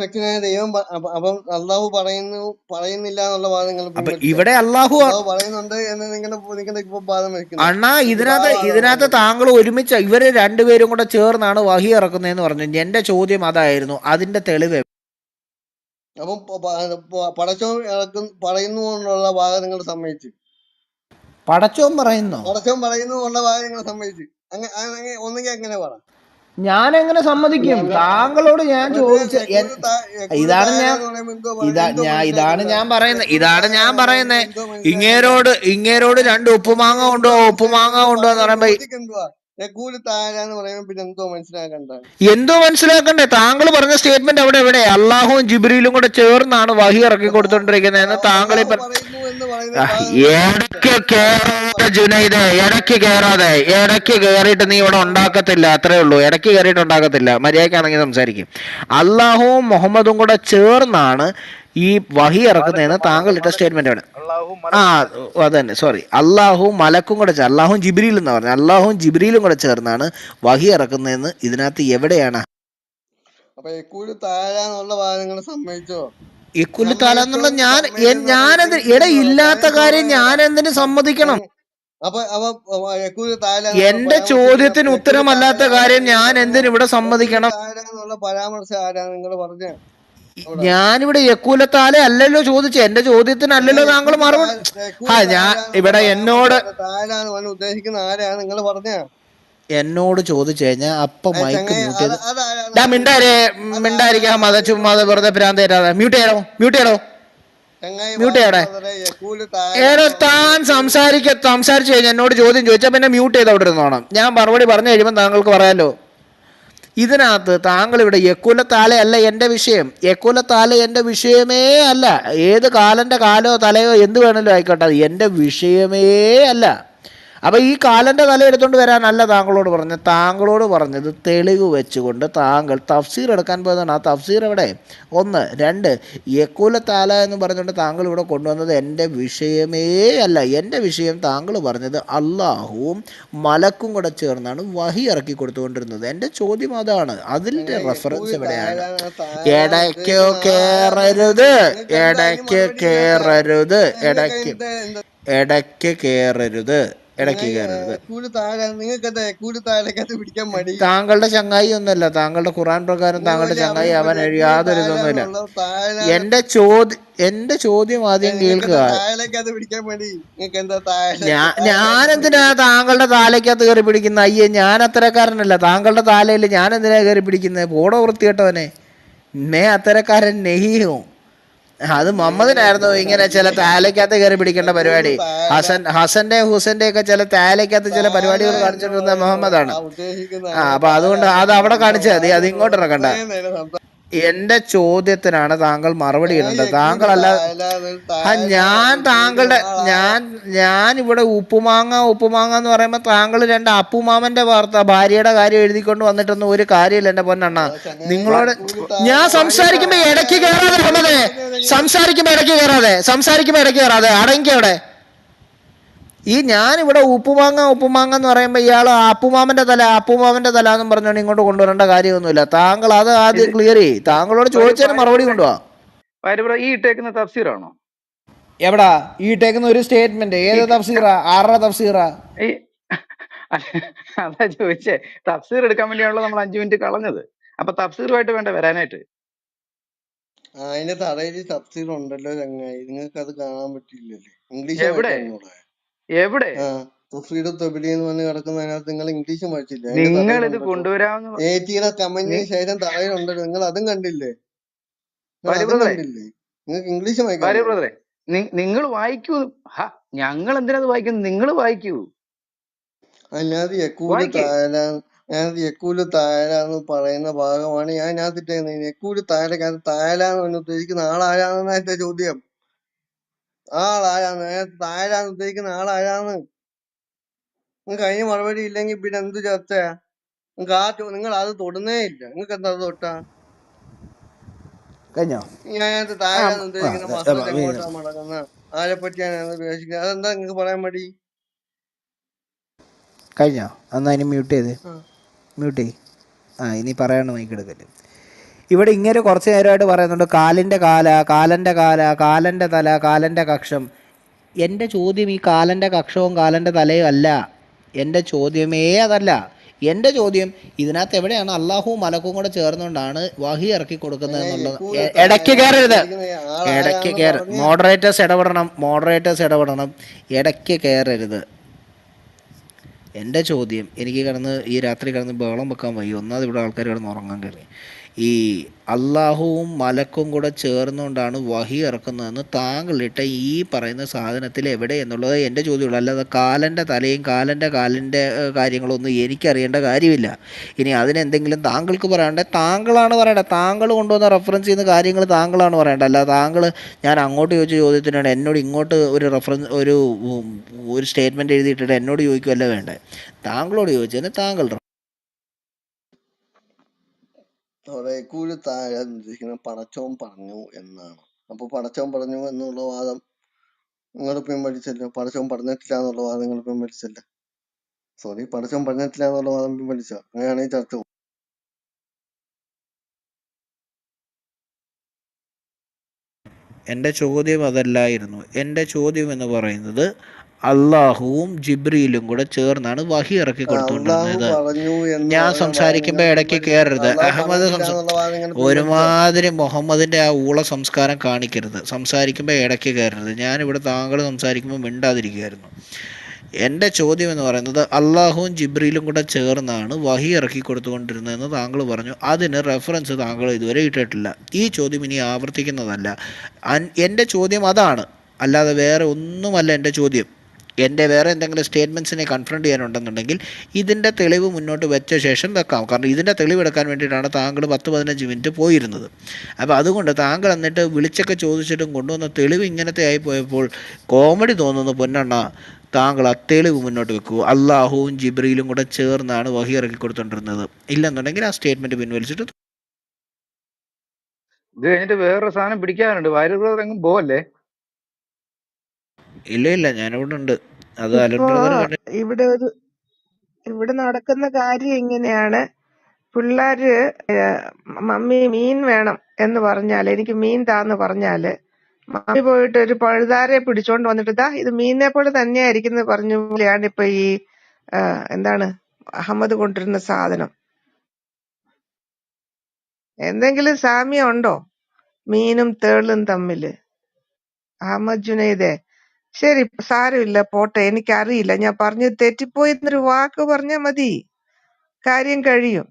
ദൈവം അപ്പം അള്ളാഹു പറയുന്നില്ല എന്നുള്ള വാദങ്ങൾ ഇവിടെ അള്ളാഹു പറയുന്നുണ്ട് എന്ന് നിങ്ങളുടെ ഇപ്പൊ വാദം വെക്കുന്നു. അണ്ണാ, ഇതിനകത്ത് താങ്കൾ ഒരുമിച്ച് ഇവര് രണ്ടുപേരും കൂടെ ചേർന്നാണ് വഹി ഇറക്കുന്നതെന്ന് പറഞ്ഞു. എന്റെ ചോദ്യം അതായിരുന്നു. അതിന്റെ തെളിവ് അപ്പം പടച്ചോൻ പറയുന്നു എന്നുള്ള ഭാഗം നിങ്ങൾ സമ്മതിച്ചു? പടച്ചോൻ പറയുന്നു എന്നുള്ള ഭാഗം നിങ്ങൾ സമ്മതിച്ചു? ഒന്നെങ്കിൽ അങ്ങനെ പറ. ഞാൻ എങ്ങനെ സമ്മതിക്കും? താങ്കളോട് ഞാൻ ചോദിച്ച ഇതാണ് ഞാൻ ഇതാണ് ഞാൻ പറയുന്നത് ഇങ്ങേരോട് 2 ഉപ്പുമാങ്ങ കൊണ്ടുപോവാ എന്ന് പറയുമ്പോ യക്കൂല് താരാന്ന് പറയുമ്പോ പിന്നെ എന്തോ മനസ്സിലാക്കണ്ട? എന്തോ മനസ്സിലാക്കണ്ടേ? താങ്കൾ പറഞ്ഞ സ്റ്റേറ്റ്മെന്റ് എവിടെ അള്ളാഹുവും ജിബ്രീലും കൂടെ ചേർന്നാണ് വഹി ഇറക്കി കൊടുത്തോണ്ടിരിക്കുന്നതെന്ന് താങ്കൾ പറയുന്നു എന്ന് പറയുന്നത് ഇടയ്ക്ക് കേറാതെ ജുനൈദേ, ഇടയ്ക്ക് കയറിയിട്ട് നീ ഇവിടെ ഉണ്ടാക്കത്തില്ല, അത്രേ ഉള്ളൂ. ഇടയ്ക്ക് കയറിയിട്ട് ഉണ്ടാക്കത്തില്ല. മര്യാദക്കാണെങ്കിൽ സംസാരിക്കും. അള്ളാഹുവും മുഹമ്മദും കൂടെ ചേർന്നാണ് ഈ വഹി ഇറക്കുന്നതെന്ന് താങ്കൾ ഇട്ട സ്റ്റേറ്റ്മെന്റ് ആണ്. അതന്നെ, സോറി, അള്ളാഹുവും മലക്കും കൂടെ അള്ളാഹുവും ജിബ്രീലും എന്ന് പറഞ്ഞു. അള്ളാഹുവും ജിബ്രീലും കൂടെ ചേർന്നാണ് വഹി ഇറക്കുന്നതെന്ന് ഇതിനകത്ത് എവിടെയാണ്? അപ്പൊ യക്കൂല് താരാന്നുള്ള വാദങ്ങൾ സമ്മതിച്ചോ? യക്കൂല് താരാന്നുള്ള ഞാനെന്ത് ഇല്ലാത്ത കാര്യം ഞാൻ എന്തിനു സമ്മതിക്കണം? എന്റെ ചോദ്യത്തിന് ഉത്തരമല്ലാത്ത കാര്യം ഞാൻ എന്തിനു ഇവിടെ സമ്മതിക്കണം? പരാമർശം ആരാ നിങ്ങൾ പറഞ്ഞ? ഞാനിവിടെ യക്കൂലത്താലെ അല്ലല്ലോ ചോദിച്ചേ, എന്റെ ചോദ്യത്തിന് അല്ലല്ലോ താങ്കൾ മറുപടി. ഞാൻ ഇവിടെ ഉദ്ദേശിക്കുന്ന ആരാണ് നിങ്ങൾ പറഞ്ഞ? എന്നോട് ചോദിച്ചു കഴിഞ്ഞാൽ അപ്പൊ മൈക്ക് മ്യൂട്ട് ചെയ്ത് മിണ്ടായിരിക്കാം. മത ചുമ്മാ വെറുതെ ഭ്രാന്ത് തരാതെ മ്യൂട്ട് ചെയ്യടോ. താൻ സംസാരിച്ചു കഴിഞ്ഞാൽ എന്നോട് ചോദ്യം ചോദിച്ചാൽ പിന്നെ മ്യൂട്ട് ചെയ്ത് അവിടെ ഇരുന്നോണം. ഞാൻ മറുപടി പറഞ്ഞു കഴിയുമ്പോൾ താങ്കൾക്ക് പറയാമല്ലോ. ഇതിനകത്ത് താങ്കൾ ഇവിടെ യക്കൂലത്താല അല്ല എൻ്റെ വിഷയം. യക്കൂലത്താല എൻ്റെ വിഷയമേ അല്ല. ഏത് കാലൻ്റെ കാലോ തലയോ എന്ത് വേണമല്ലോ ആയിക്കോട്ടെ, അത് എൻ്റെ വിഷയമേ അല്ല. അപ്പോൾ ഈ കാലൻ്റെ തല എടുത്തുകൊണ്ട് വരാനല്ല താങ്കളോട് പറഞ്ഞത് തെളിവ് വെച്ചുകൊണ്ട് താങ്കൾ തഫ്സീർ എടുക്കാൻ പോയതാണ്. ആ തഫ്സീർ എവിടെ? 1. 2, യക്കൂലത്താല എന്ന് പറഞ്ഞുകൊണ്ട് താങ്കൾ ഇവിടെ കൊണ്ടുവന്നത് എൻ്റെ വിഷയമേ അല്ല. എൻ്റെ വിഷയം താങ്കൾ പറഞ്ഞത് അള്ളാഹുവും മലക്കും കൂടെ ചേർന്നാണ് വഹി ഇറക്കി കൊടുത്തുകൊണ്ടിരുന്നത്. എൻ്റെ ചോദ്യം അതാണ്. അതിൻ്റെ റെഫറൻസ് എവിടെയാണ്? ഇടയ്ക്ക് കയറരുത്. താങ്കളുടെ ചങ്ങായി ഒന്നുമല്ല. താങ്കളുടെ ഖുർആൻ പ്രകാരം താങ്കളുടെ ചങ്ങായി അവൻ യാതൊരു ഇതൊന്നുമില്ല. എന്റെ ചോദ്യം ആദ്യം കേൾക്കുക. ഞാനെന്തിനാ താങ്കളുടെ താലയ്ക്കകത്ത് കയറി പിടിക്കുന്ന? അയ്യേ, ഞാൻ അത്തരക്കാരനല്ല. താങ്കളുടെ താലയിൽ ഞാൻ എന്തിനാ കയറി പിടിക്കുന്നത്? പോടോ വൃത്തികെട്ടവനെ. അത്തരക്കാരൻ നെഹിയും. അത് മുഹമ്മദിനായിരുന്നു ഇങ്ങനെ ചില താലയ്ക്കകത്ത് കയറി പിടിക്കേണ്ട പരിപാടി. ഹസന്റെ ഹുസന്റെ ഒക്കെ ചില താലയ്ക്കകത്ത് ചില പരിപാടികൾ കാണിച്ചിട്ടുള്ള മുഹമ്മദാണ്. അപ്പൊ അതുകൊണ്ട് അത് അവിടെ കാണിച്ചാൽ മതി, അത് ഇങ്ങോട്ട് ഇറക്കണ്ട. എന്റെ ചോദ്യത്തിനാണ് താങ്കൾ മറുപടി ഇടേണ്ടത്. താങ്കളല്ല ഞാൻ ഇവിടെ ഉപ്പുമാങ്ങ എന്ന് പറയുമ്പോൾ താങ്കൾ 2 അപ്പുമാമന്റെ ഭാര്യയുടെ കാര്യം എഴുതിക്കൊണ്ട് വന്നിട്ടൊന്നും ഒരു കാര്യമില്ല എന്റെ പൊന്നണ്ണ. നിങ്ങളോട് ഞാൻ സംസാരിക്കുമ്പോ ഇടയ്ക്ക് കയറാതെ സംസാരിക്കുമ്പോ ഇടയ്ക്ക് കയറാതെ അടങ്ങിക്കവിടെ. ഞാനിവിടെ ഉപ്പുമാങ്ങ എന്ന് പറയുമ്പോൾ ഇയാൾ അപ്പുമാമന്റെ തല എന്നും പറഞ്ഞോണ്ട് ഇങ്ങോട്ട് കൊണ്ടുവരേണ്ട കാര്യമൊന്നുമില്ല. താങ്കൾ അത് ആദ്യം ക്ലിയർ ചെയ്യ്. താങ്കളോട് ചോദിച്ചതിന് മറുപടി കൊണ്ടുപോവാ. ഈ ഇട്ടേക്കുന്ന തഫ്സീറാണോ? എവിടാ ഈ ഇട്ടേക്കുന്ന ഒരു സ്റ്റേറ്റ്മെന്റ്? ഏത് തഫ്സീറാ? ആരുടെ തഫ്സീറാ? അതാ ചോദിച്ചേ. തഫ്സീർ എടുക്കാൻ വേണ്ടിയാണല്ലോ നമ്മൾ 5 മിനിറ്റ് കളഞ്ഞത്. അപ്പൊ തഫ്സീറുമായിട്ട് വേണ്ട വരാനായിട്ട്. അതിന്റെ തറയിൽ തഫ്സീർ ഉണ്ടല്ലോ ചങ്ങായി, നിങ്ങൾക്ക് അത് കാണാൻ പറ്റില്ലല്ലേ? ഇംഗ്ലീഷ് എവിടെ കിടക്കുന്നതിനകത്ത് നിങ്ങൾ ഇംഗ്ലീഷ് പഠിച്ചില്ല? നിങ്ങൾ ഇത് കൊണ്ടുവരാമെന്ന് കമന്റിന് ശേഷം തറയിലുണ്ടല്ലോ, നിങ്ങൾ അതും കണ്ടില്ലേ? നിങ്ങൾക്ക് ഇംഗ്ലീഷ് ബ്രദറെ, നിങ്ങൾ വായിക്കൂ. ഞങ്ങൾ എന്തിനത് വായിക്കുന്നത്? നിങ്ങൾ വായിക്കൂ. അതിനകത്ത് യക്കൂല് താരാന്ന് പറയുന്ന ഭാഗമാണ് ഞാൻ ഇതിനകത്ത് ഇട്ടേക്കുന്നത്. യക്കൂല് താരാന്ന് ഉദ്ദേശിക്കുന്ന ആളാരാന്നാ എന്റെ ചോദ്യം. താരാന്ന് ഉദ്ദേശിക്കുന്ന ആളാരാന്ന് നിങ്ങൾക്ക് അതിന് മറുപടി ഇല്ലെങ്കിൽ പിന്നെ എന്ത് ചർച്ചയാ? നിങ്ങൾ അത് തൊടുന്നേ ഇല്ല. നിങ്ങൾക്ക് എന്താ തൊട്ടാ? ഞാനത് താരാന്ന് ഉദ്ദേശിക്കുന്ന മസാല എങ്ങോട്ടാ മടങ്ങുന്ന, ആരെ പറ്റിയാണ് ഉദ്ദേശിക്കുന്നത്? അതെന്താ നിങ്ങൾക്ക് പറയാൻ മടി? കഴിഞ്ഞോ? എന്നാ ഇനി മ്യൂട്ട് ചെയ്ത് ഇനി പറയണ മൈക്കെടുക്കല്. ഇവിടെ ഇങ്ങനെ കുറച്ച് നേരമായിട്ട് പറയുന്നുണ്ട് കാലൻ്റെ തല, കാലൻ്റെ കക്ഷം. എൻ്റെ ചോദ്യം ഈ കാലൻ്റെ കക്ഷവും കാലൻ്റെ തലയും അല്ല. എൻ്റെ ചോദ്യമേ അതല്ല. എൻ്റെ ചോദ്യം ഇതിനകത്ത് എവിടെയാണ് അള്ളാഹുവും മലക്കും കൂടെ ചേർന്നുകൊണ്ടാണ് വഹി ഇറക്കി കൊടുക്കുന്നത് എന്നുള്ളത്. ഇടയ്ക്ക് കയറരുത്. മോഡറേറ്റേഴ്സ് ഇടപെടണം. ഇടയ്ക്ക് കയറരുത്. എൻ്റെ ചോദ്യം, എനിക്ക് കിടന്ന് ഈ രാത്രി കിടന്ന് ബഹളം വെക്കാൻ വയ്യ. ഒന്നാമത് ഇവിടെ ആൾക്കാർ കിടന്ന് ഉറങ്ങാൻ കയറി. ഈ അള്ളാഹുവും മലക്കും കൂടെ ചേർന്നുകൊണ്ടാണ് വഹി ഇറക്കുന്നതെന്ന് താങ്കളിട്ട ഈ പറയുന്ന സാധനത്തിൽ എവിടെ എന്നുള്ളത് എൻ്റെ ചോദ്യമുള്ളൂ. അല്ലാതെ കാലൻ്റെ തലയും കാലിൻ്റെ കാര്യങ്ങളൊന്നും എനിക്കറിയേണ്ട കാര്യമില്ല. ഇനി അതിനെന്തെങ്കിലും താങ്കൾക്ക് പറയണ്ടേ, താങ്കളാണ് പറയേണ്ടത്. താങ്കൾ കൊണ്ടുവന്ന റെഫറൻസ് ചെയ്യുന്ന കാര്യങ്ങൾ താങ്കളാണ് പറയേണ്ടത്. അല്ലാതെ താങ്കൾ ഞാൻ അങ്ങോട്ട് ചോദിച്ച ചോദ്യത്തിനാണ് എന്നോട് ഇങ്ങോട്ട് ഒരു റെഫറൻസ് ഒരു സ്റ്റേറ്റ്മെൻറ്റ് എഴുതിയിട്ടിട്ട് എന്നോട് ചോദിക്കുമല്ല വേണ്ടേ. താങ്കളോട് ചോദിച്ചതിന് താങ്കൾ അവിടെ കൂലി താഴെ ഉദ്ദേശിക്കുന്നത് പടച്ചോൻ പറഞ്ഞു എന്നാണ്. അപ്പൊ പടച്ചോൻ പറഞ്ഞു എന്നുള്ള വാദം നിങ്ങൾ പിൻവലിച്ചല്ലോ. പടച്ചോൻ പറഞ്ഞിട്ടില്ല എന്നുള്ള വാദം നിങ്ങൾ പിൻവലിച്ചല്ല. പടച്ചോൻ പറഞ്ഞിട്ടില്ല എന്നുള്ള വാദം പിൻവലിച്ചോ? അങ്ങനെയാണെങ്കിൽ ചർച്ച പോകും. എൻ്റെ ചോദ്യം അതല്ലായിരുന്നു. എൻ്റെ ചോദ്യം എന്ന് പറയുന്നത് അള്ളാഹുവും ജിബ്രീലും കൂടെ ചേർന്നാണ് വഹി ഇറക്കി അള്ളാഹു കൊടുത്തുകൊണ്ടിരുന്നത്. പറഞ്ഞു എന്ന് ഞാൻ പറഞ്ഞ വാദം സംസാരിക്കുമ്പോൾ നിങ്ങൾ ഇടയ്ക്ക് പിൻവലിച്ചു. കയറരുത്. അള്ളാഹു അഹമ്മദ് പറഞ്ഞിട്ടില്ല എന്നുള്ള വാദം നിങ്ങൾ പിൻവലിച്ചോ? ഒരുമാതിരി മുഹമ്മദിൻ്റെ ആ ഊള സംസ്കാരം കാണിക്കരുത്. സംസാരിക്കുമ്പോൾ ഇടയ്ക്ക് കയറരുത്. ഞാനിവിടെ താങ്കൾ സംസാരിക്കുമ്പോൾ മിണ്ടാതിരിക്കുകയായിരുന്നു. എൻ്റെ ചോദ്യം എന്ന് പറയുന്നത് അള്ളാഹുവും ജിബ്രീലും കൂടെ ചേർന്നാണ് വഹി ഇറക്കി കൊടുത്തുകൊണ്ടിരുന്നതെന്ന് താങ്കൾ പറഞ്ഞു. അതിന് റെഫറൻസ് താങ്കൾ ഇതുവരെ ഇട്ടിട്ടില്ല. ഈ ചോദ്യം ഇനി ആവർത്തിക്കുന്നതല്ല. എൻ്റെ ചോദ്യം അതാണ്, അല്ലാതെ വേറെ ഒന്നുമല്ല എൻ്റെ ചോദ്യം. എൻ്റെ വേറെ എന്തെങ്കിലും സ്റ്റേറ്റ്മെൻറ്റ്സിനെ കൺഫ്രണ്ട് ചെയ്യാനുണ്ടെന്നുണ്ടെങ്കിൽ ഇതിൻ്റെ തെളിവ് മുന്നോട്ട് വെച്ച ശേഷം വെക്കാം. കാരണം ഇതിൻ്റെ തെളിവെടുക്കാൻ വേണ്ടിയിട്ടാണ് താങ്കൾ 10-15 മിനിറ്റ് പോയിരുന്നത്. അപ്പോൾ അതുകൊണ്ട് താങ്കൾ എന്നിട്ട് വിളിച്ചൊക്കെ ചോദിച്ചിട്ടും കൊണ്ടുവന്ന തെളിവ് ഇങ്ങനത്തെ ആയിപ്പോയപ്പോൾ കോമഡി തോന്നുന്നു പൊന്നണ്ണ. താങ്കൾ ആ തെളിവ് മുന്നോട്ട് വെക്കൂ. അള്ളാഹുവും ജിബ്രീലും കൂടെ ചേർന്നാണ് വഹി ഇറക്കി കൊടുത്തുകൊണ്ടിരുന്നത്. ഇല്ലെന്നുണ്ടെങ്കിൽ ആ സ്റ്റേറ്റ്മെൻറ്റ് പിൻവലിച്ചിട്ട് ഇത് കഴിഞ്ഞിട്ട് വേറൊരു സാധനം പിടിക്കാനുണ്ട്. വാര്യർ പോവല്ലേ? ഇല്ല ഞാനിവിടെ ഉണ്ട്. അത് അലൻ ഇപ്പോ ബ്രദർ കണ്ടു. ഇവിടെ നടക്കുന്ന കാര്യം ഇങ്ങനെയാണ്. പിള്ളേര് മമ്മി മീൻ വേണം എന്ന് പറഞ്ഞാല്, എനിക്ക് മീൻ താന്ന് പറഞ്ഞാല്, മമ്മി പോയിട്ട് ഒരു പഴുതാരെ പിടിച്ചോണ്ട് വന്നിട്ട് ദാ ഇത് മീനിനെ പോലെ തന്നെയായിരിക്കുന്നു പറഞ്ഞ പോലെയാണ് ഇപ്പൊ ഈ എന്താണ് അഹമ്മദ് കൊണ്ടിരുന്ന സാധനം. എന്തെങ്കിലും സാമ്യം ഉണ്ടോ മീനും തേളും തമ്മില്? അഹമ്മദ് ജുനൈദേ, ശരി സാരമില്ല പോട്ടെ, എനിക്കറിയില്ല, ഞാൻ പറഞ്ഞത് തെറ്റിപ്പോയി എന്നൊരു വാക്ക് പറഞ്ഞാ മതി, കാര്യം കഴിയും.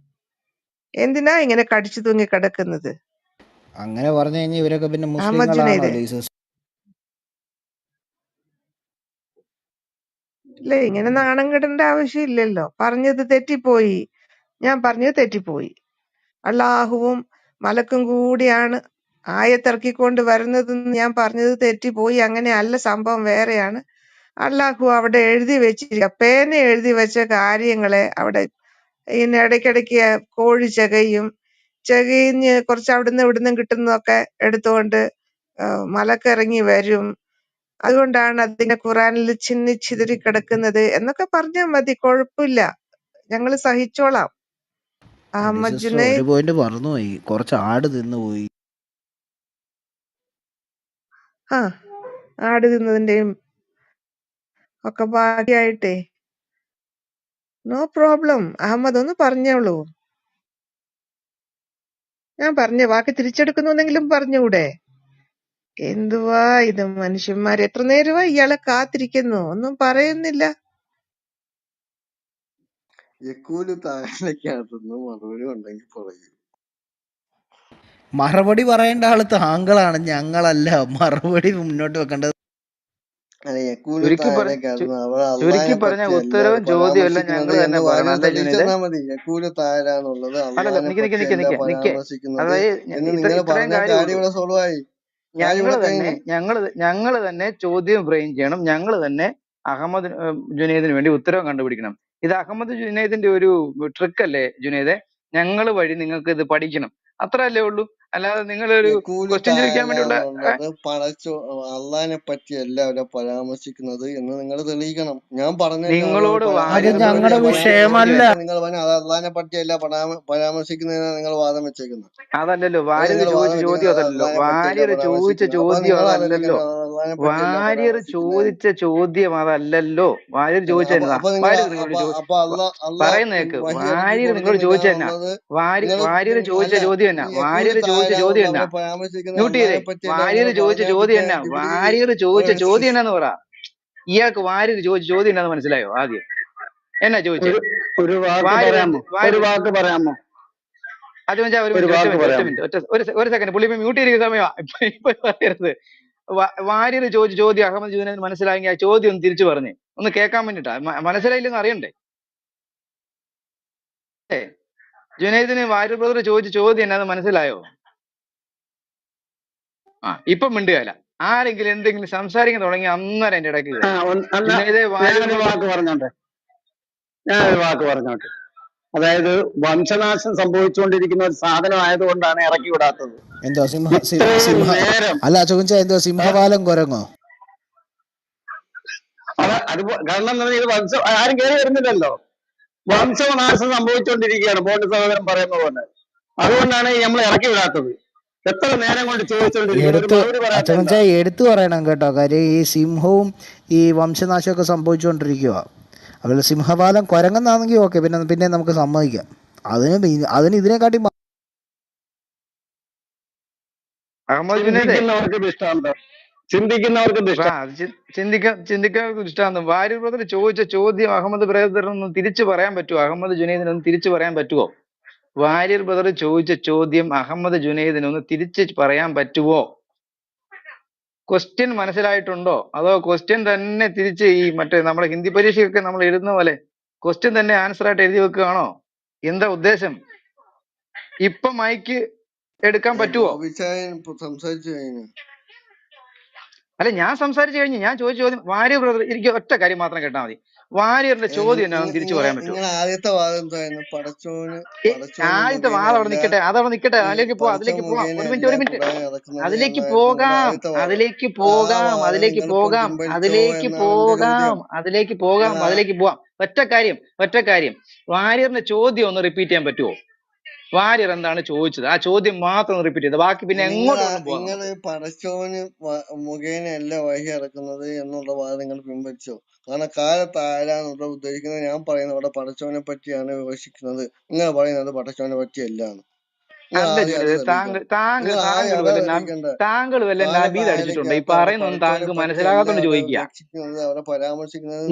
എന്തിനാ ഇങ്ങനെ കടിച്ചു തൂങ്ങി കിടക്കുന്നത്? അങ്ങനെ പറഞ്ഞു കഴിഞ്ഞാൽ ഇവരൊക്കെ പിന്നെ അഹമ്മദ് മുസ്ലിങ്ങളാണോ ജുനൈദേ, ലീസസ്? ഇല്ല ഇങ്ങനെ നാണം കെടേണ്ട ആവശ്യമില്ലല്ലോ. പറഞ്ഞത് തെറ്റിപ്പോയി, ഞാൻ പറഞ്ഞത് തെറ്റിപ്പോയി. അള്ളാഹുവും മലക്കും കൂടിയാണ് ആയത്തിറക്കിക്കൊണ്ട് വരുന്നതെന്ന് ഞാൻ പറഞ്ഞത് തെറ്റിപ്പോയി. അങ്ങനെ അല്ല, സംഭവം വേറെയാണ്. അള്ളാഹു അവിടെ എഴുതി വെച്ചിരിക്കുക, പേന എഴുതി വെച്ച കാര്യങ്ങളെ അവിടെ ഇങ്ങനെ ഇടയ്ക്കിടയ്ക്ക് കോഴി ചകയിഞ്ഞ് കുറച്ച് അവിടുന്ന് ഇവിടുന്ന് കിട്ടുന്നതൊക്കെ എടുത്തുകൊണ്ട് മലക്കിറങ്ങി വരും. അതുകൊണ്ടാണ് അതിന്റെ ഖുറാനിൽ ചിന്നിച്ചിതറി കിടക്കുന്നത് എന്നൊക്കെ പറഞ്ഞാൽ മതി, കുഴപ്പമില്ല, ഞങ്ങൾ സഹിച്ചോളാം. അഹമ്മദ് സിസ്റ്റർ ഒരു ജുനൈദ് പോയിന്റ് മറന്നുപോയി, കുറച്ച് ആട് തിന്നുപോയി. ആട് തിന്നതിന്റെയും ഒക്കെ ബാക്കിയായിട്ടേ നോ പ്രോബ്ലം. അഹമ്മദ് ഒന്ന് പറഞ്ഞോളൂ. ഞാൻ പറഞ്ഞ വാക്ക് തിരിച്ചെടുക്കുന്നെങ്കിലും പറഞ്ഞൂടെ? എന്തുവാ ഇത് മനുഷ്യന്മാർ, എത്ര നേരമാ ഇയാളെ കാത്തിരിക്കുന്നു, ഒന്നും പറയുന്നില്ല. യക്കൂല് താഴേക്കകത്തുനിന്ന് മറുപടി ഉണ്ടെങ്കിൽ പറയൂ. മറുപടി പറയേണ്ട ആള് താങ്കളാണ്, ഞങ്ങളല്ല. മറുപടി മുന്നോട്ട് വെക്കേണ്ടത്. അല്ല, യക്കൂല് ചുരുക്കി താഴേക്കകത്തുനിന്ന് അവൾ ചുരുക്കി അള്ളാഹിനെ പറഞ്ഞ പറ്റിയല്ല ഉത്തരവും ചോദ്യവും എല്ലാം പരാമർശിക്കുന്നത് ഞങ്ങൾ തന്നെ എന്ന് പറയണം, വാര്യർ അല്ലേ തെളിയിച്ചു ജുനൈദ്? തന്നാ മതി. യക്കൂല് താഴെന്നുള്ളത് അല്ലല്ല, അള്ളാഹിനെ നിക്ക് നിക്ക് നിക്ക് പറ്റിയല്ല നിക്ക് നിക്ക് പരാമർശിക്കുന്നത് അതായത് എന്ന് നിങ്ങൾ ഇത്രയും പറഞ്ഞാൽ കാര്യമേ കാര്യം ഉള്ളൂ. ഇവിടെ സോൾവ് ആയി, കാര്യം ഞങ്ങൾ ഇവിടെ തന്നെ കഴിഞ്ഞു. ഞങ്ങൾ തന്നെ ചോദ്യം ഫ്രെയിം ചെയ്യണം. ഞങ്ങൾ തന്നെ അഹമ്മദ് ജുനൈദിന് വേണ്ടി ഉത്തരവ് കണ്ടുപിടിക്കണം. ഇത് അഹമ്മദ് ജുനൈദിന്റെ ഒരു ട്രിക്ക് അല്ലേ ജുനൈദെ? ഞങ്ങൾ വഴി നിങ്ങൾക്ക് ഇത് പഠിക്കണം, അത്രയല്ലേ ഉള്ളൂ. അല്ലാതെ നിങ്ങളൊരു യക്കൂല് ക്വസ്റ്റ്യൻ ചോദിക്കാൻ താഴ വേണ്ടിയുള്ള എന്നുള്ളത് അള്ളാഹിനെ പറ്റിയല്ല അവിടെ പരാമർശിക്കുന്നത് എന്ന് നിങ്ങൾ തെളിയിക്കണം. ഞാൻ പറഞ്ഞല്ലോ അത് നിങ്ങളോട് അത് വാര്യർ അള്ളാഹിനെ ബ്രദർ ഞങ്ങളുടെ പറ്റിയല്ല ചോദിച്ച വിഷയമല്ല. ചോദ്യമല്ല. നിങ്ങൾ പറഞ്ഞ അത് അള്ളാഹിനെ പറ്റിയല്ല പരാമർശിക്കുന്നതിനാണ് നിങ്ങൾ വാദം വെച്ചേക്കുന്നത്. അതല്ലല്ലോ അത് വാര്യർ നിങ്ങൾ വാദം ചോദിച്ച ചോദ്യം വെച്ചേക്കുന്നത് അത് അതല്ലല്ലോ. അള്ളാഹിനെ പറ്റിയല്ല വാര്യർ ചോദിച്ച പരാമർശിക്കുന്നത്. അപ്പൊ ചോദ്യം നിങ്ങൾ അതല്ലല്ലോ. ആലോചിക്കണം അത് അള്ളാഹിനെ പറ്റിയല്ല വാര്യർ പരാമർശിക്കുന്നതെന്ന്. ചോദിച്ച ചോദ്യം അതല്ലല്ലോ. വാര്യർ ചോദിച്ച അപ്പൊ എന്നാ? അപ്പൊ നിങ്ങൾ വാര്യർ നിങ്ങളോട് അപ്പൊ പറയുന്ന കേക്ക്. വഹി ഇറക്കി വാര്യർ നിങ്ങളോട് ചോദിച്ച എന്നാ? കൊടുക്കുന്നില്ല എന്നുള്ളത് വാര്യർ ചോദിച്ച അല്ല. ചോദ്യം എന്നാ? ഈ യക്കൂല് വാര്യർ ചോദിച്ച താഴെ ചോദ്യം എന്നുള്ള എന്നാ? അവിടെ പരാമർശിക്കുന്നത് മ്യൂട്ട് ചെയ്തേ. അള്ളാഹിനെ പറ്റിയല്ല വാര്യർ നിങ്ങൾ ചോദിച്ച പറഞ്ഞാൽ ചോദ്യം പിന്നെ എന്നാ? ജിബ്രീല് വാര്യർ ചോദിച്ച ചോദ്യം എന്നാന്ന് പറ. ഇയാൾക്ക് വാര്യർ ചോദിച്ച ചോദ്യം എന്നാന്ന് മനസ്സിലായോ ആദ്യം? എന്നാ ചോദിച്ചേ? ഒരു വാക്ക് വാര്യർ പറയാമോ? ഒരു വാക്ക് പറയാമോ? അത് വെച്ചാൽ ഒരു ഒരു മിനിറ്റ്, ഒറ്റ വാക്ക് മിനിറ്റ്, ഒറ്റ പറയാമോ? മിനിറ്റ്, ഒരു സെക്കൻഡ്. പുള്ളി ഇപ്പൊ മ്യൂട്ട് ചെയ്തിരിക്കുന്ന സമയമാ. ഇപ്പൊ പറയരുത്. വാര്യർ ചോദിച്ച ചോദ്യം അഹമ്മദ് ജുനൈദിന് മനസ്സിലായെങ്കിൽ ആ ചോദ്യം ഒന്ന് തിരിച്ചു പറഞ്ഞേ, ഒന്ന് കേൾക്കാൻ വേണ്ടിട്ടാ. മനസ്സിലായില്ലെന്ന് അറിയണ്ടേ? ജുനൈദിന് വാര്യർ ബ്രദർ ചോദിച്ച ചോദ്യം എന്നാന്ന് മനസ്സിലായോ? ഇപ്പൊ മിണ്ടുകയല്ല. ആരെങ്കിലും എന്തെങ്കിലും സംസാരിക്കാൻ തുടങ്ങി അന്നേരം എന്റെ ഇടയ്ക്ക് കയറും. ജുനൈദെ വാര്യർ ഞാനൊരു വാക്ക് പറഞ്ഞോട്ടെ. അതായത് വംശനാശം സംഭവിച്ചുകൊണ്ടിരിക്കുന്ന ഒരു സാധനം ആയതുകൊണ്ടാണ് ഇറക്കി വിടാത്തത്. എന്തോ ഇത്രയും നേരം അല്ല ചോദിച്ചാ എന്തോ സിംഹവാലം കുരങ്ങോ? അത് കാരണം എന്താ, ഇത് ആരും കയറി വരുന്നില്ലല്ലോ. വംശനാശം സംഭവിച്ചുകൊണ്ടിരിക്കുകയാണ് പോണ്ട് സഹോദരൻ പറയുന്ന പോലെ. അതുകൊണ്ടാണ് നമ്മൾ ഇറക്കി വിടാത്തത്. എത്ര നേരം കൊണ്ട് ചോദിച്ചുകൊണ്ടിരിക്കുന്നത്, ഒരു മറുപടി പറയാത്ത എന്താ? എടുത്തു പറയണം കേട്ടോ. കാര്യം ഈ സിംഹവും ഈ വംശനാശമൊക്കെ സംഭവിച്ചുകൊണ്ടിരിക്കുക. അതുപോലെ സിംഹവാലം കുരങ്ങെന്നാണെങ്കിൽ ഓക്കെ, പിന്നെ നമുക്ക് സമ്മതിക്കാം. അതിന് ഇതിനെക്കാട്ടി അഹമ്മദ് ജുനൈദെ ചിന്തിക്കാൻ ദൃഷ്ടാന്തം. വാര്യർ ബ്രദർ ചോദിച്ച ചോദ്യം അഹമ്മദ് ബ്രദറിനൊന്ന് തിരിച്ചു പറയാൻ പറ്റുമോ? അഹമ്മദ് ജുനൈദിനൊന്ന് തിരിച്ചു പറയാൻ പറ്റുമോ? വാര്യർ ബ്രദർ ചോദിച്ച ചോദ്യം അഹമ്മദ് ജുനൈദിനൊന്ന് തിരിച്ച് പറയാൻ പറ്റുമോ? ക്വസ്റ്റ്യൻ മനസ്സിലായിട്ടുണ്ടോ? അതോ ക്വസ്റ്റ്യൻ തന്നെ തിരിച്ച് ഈ മറ്റേ നമ്മുടെ ഹിന്ദി പരീക്ഷയൊക്കെ നമ്മൾ എഴുതുന്ന പോലെ ക്വസ്റ്റ്യൻ തന്നെ ആൻസർ ആയിട്ട് എഴുതി വെക്കുകയാണോ? എന്താ ഉദ്ദേശം? ഇപ്പൊ മൈക്ക് എടുക്കാൻ പറ്റുമോ? അല്ല, ഞാൻ സംസാരിച്ചു കഴിഞ്ഞു. ഞാൻ ചോദിച്ച ചോദ്യം വാര്യർ ബ്രദർ, എനിക്ക് ഒറ്റ കാര്യം മാത്രം കേട്ടാൽ മതി. വാര്യറിന്റെ ചോദ്യം എന്നാന്ന് തിരിച്ചു പറയാൻ പറ്റുമോ? ആദ്യത്തെ വാദം എന്തായിരുന്നു? ആദ്യത്തെ വാദം അവിടെ നിൽക്കട്ടെ, അതിലേക്ക് പോവാം. ഒരു മിനിറ്റ്, അതിലേക്ക് പോകാം. ഒറ്റ കാര്യം, വാര്യറിന്റെ ചോദ്യം ഒന്ന് റിപ്പീറ്റ് ചെയ്യാൻ പറ്റുമോ? വാര്യർ എന്താണ് ചോദിച്ചത്? ആ ചോദ്യം മാത്രം ഒന്ന് റിപ്പീറ്റ് ചെയ്ത് ബാക്കി പിന്നെ എങ്ങോട്ട് നിങ്ങൾ പടച്ചോന് മുഖേനയല്ല വഴി ഇറക്കുന്നത് എന്നുള്ള വാദം നിങ്ങൾ പിൻവലിച്ചോ? കാരണം കാലത്ത് ആരാന്നുള്ള ഉദ്ദേശിക്കുന്നത്. ഞാൻ പറയുന്നത് അവിടെ പടച്ചോനെ പറ്റിയാണ് വിമർശിക്കുന്നത്. നിങ്ങൾ പറയുന്നത് പടച്ചോനെ പറ്റിയല്ല. താങ്കൾ വല്ല നബീദ് അടിച്ചിട്ടുണ്ടോ? ഈ പറയുന്നൊന്നും താങ്കൾക്ക് മനസ്സിലാകാത്തോണ്ട് ചോദിക്കുക. അവിടെ പരാമർശിക്കുന്നത്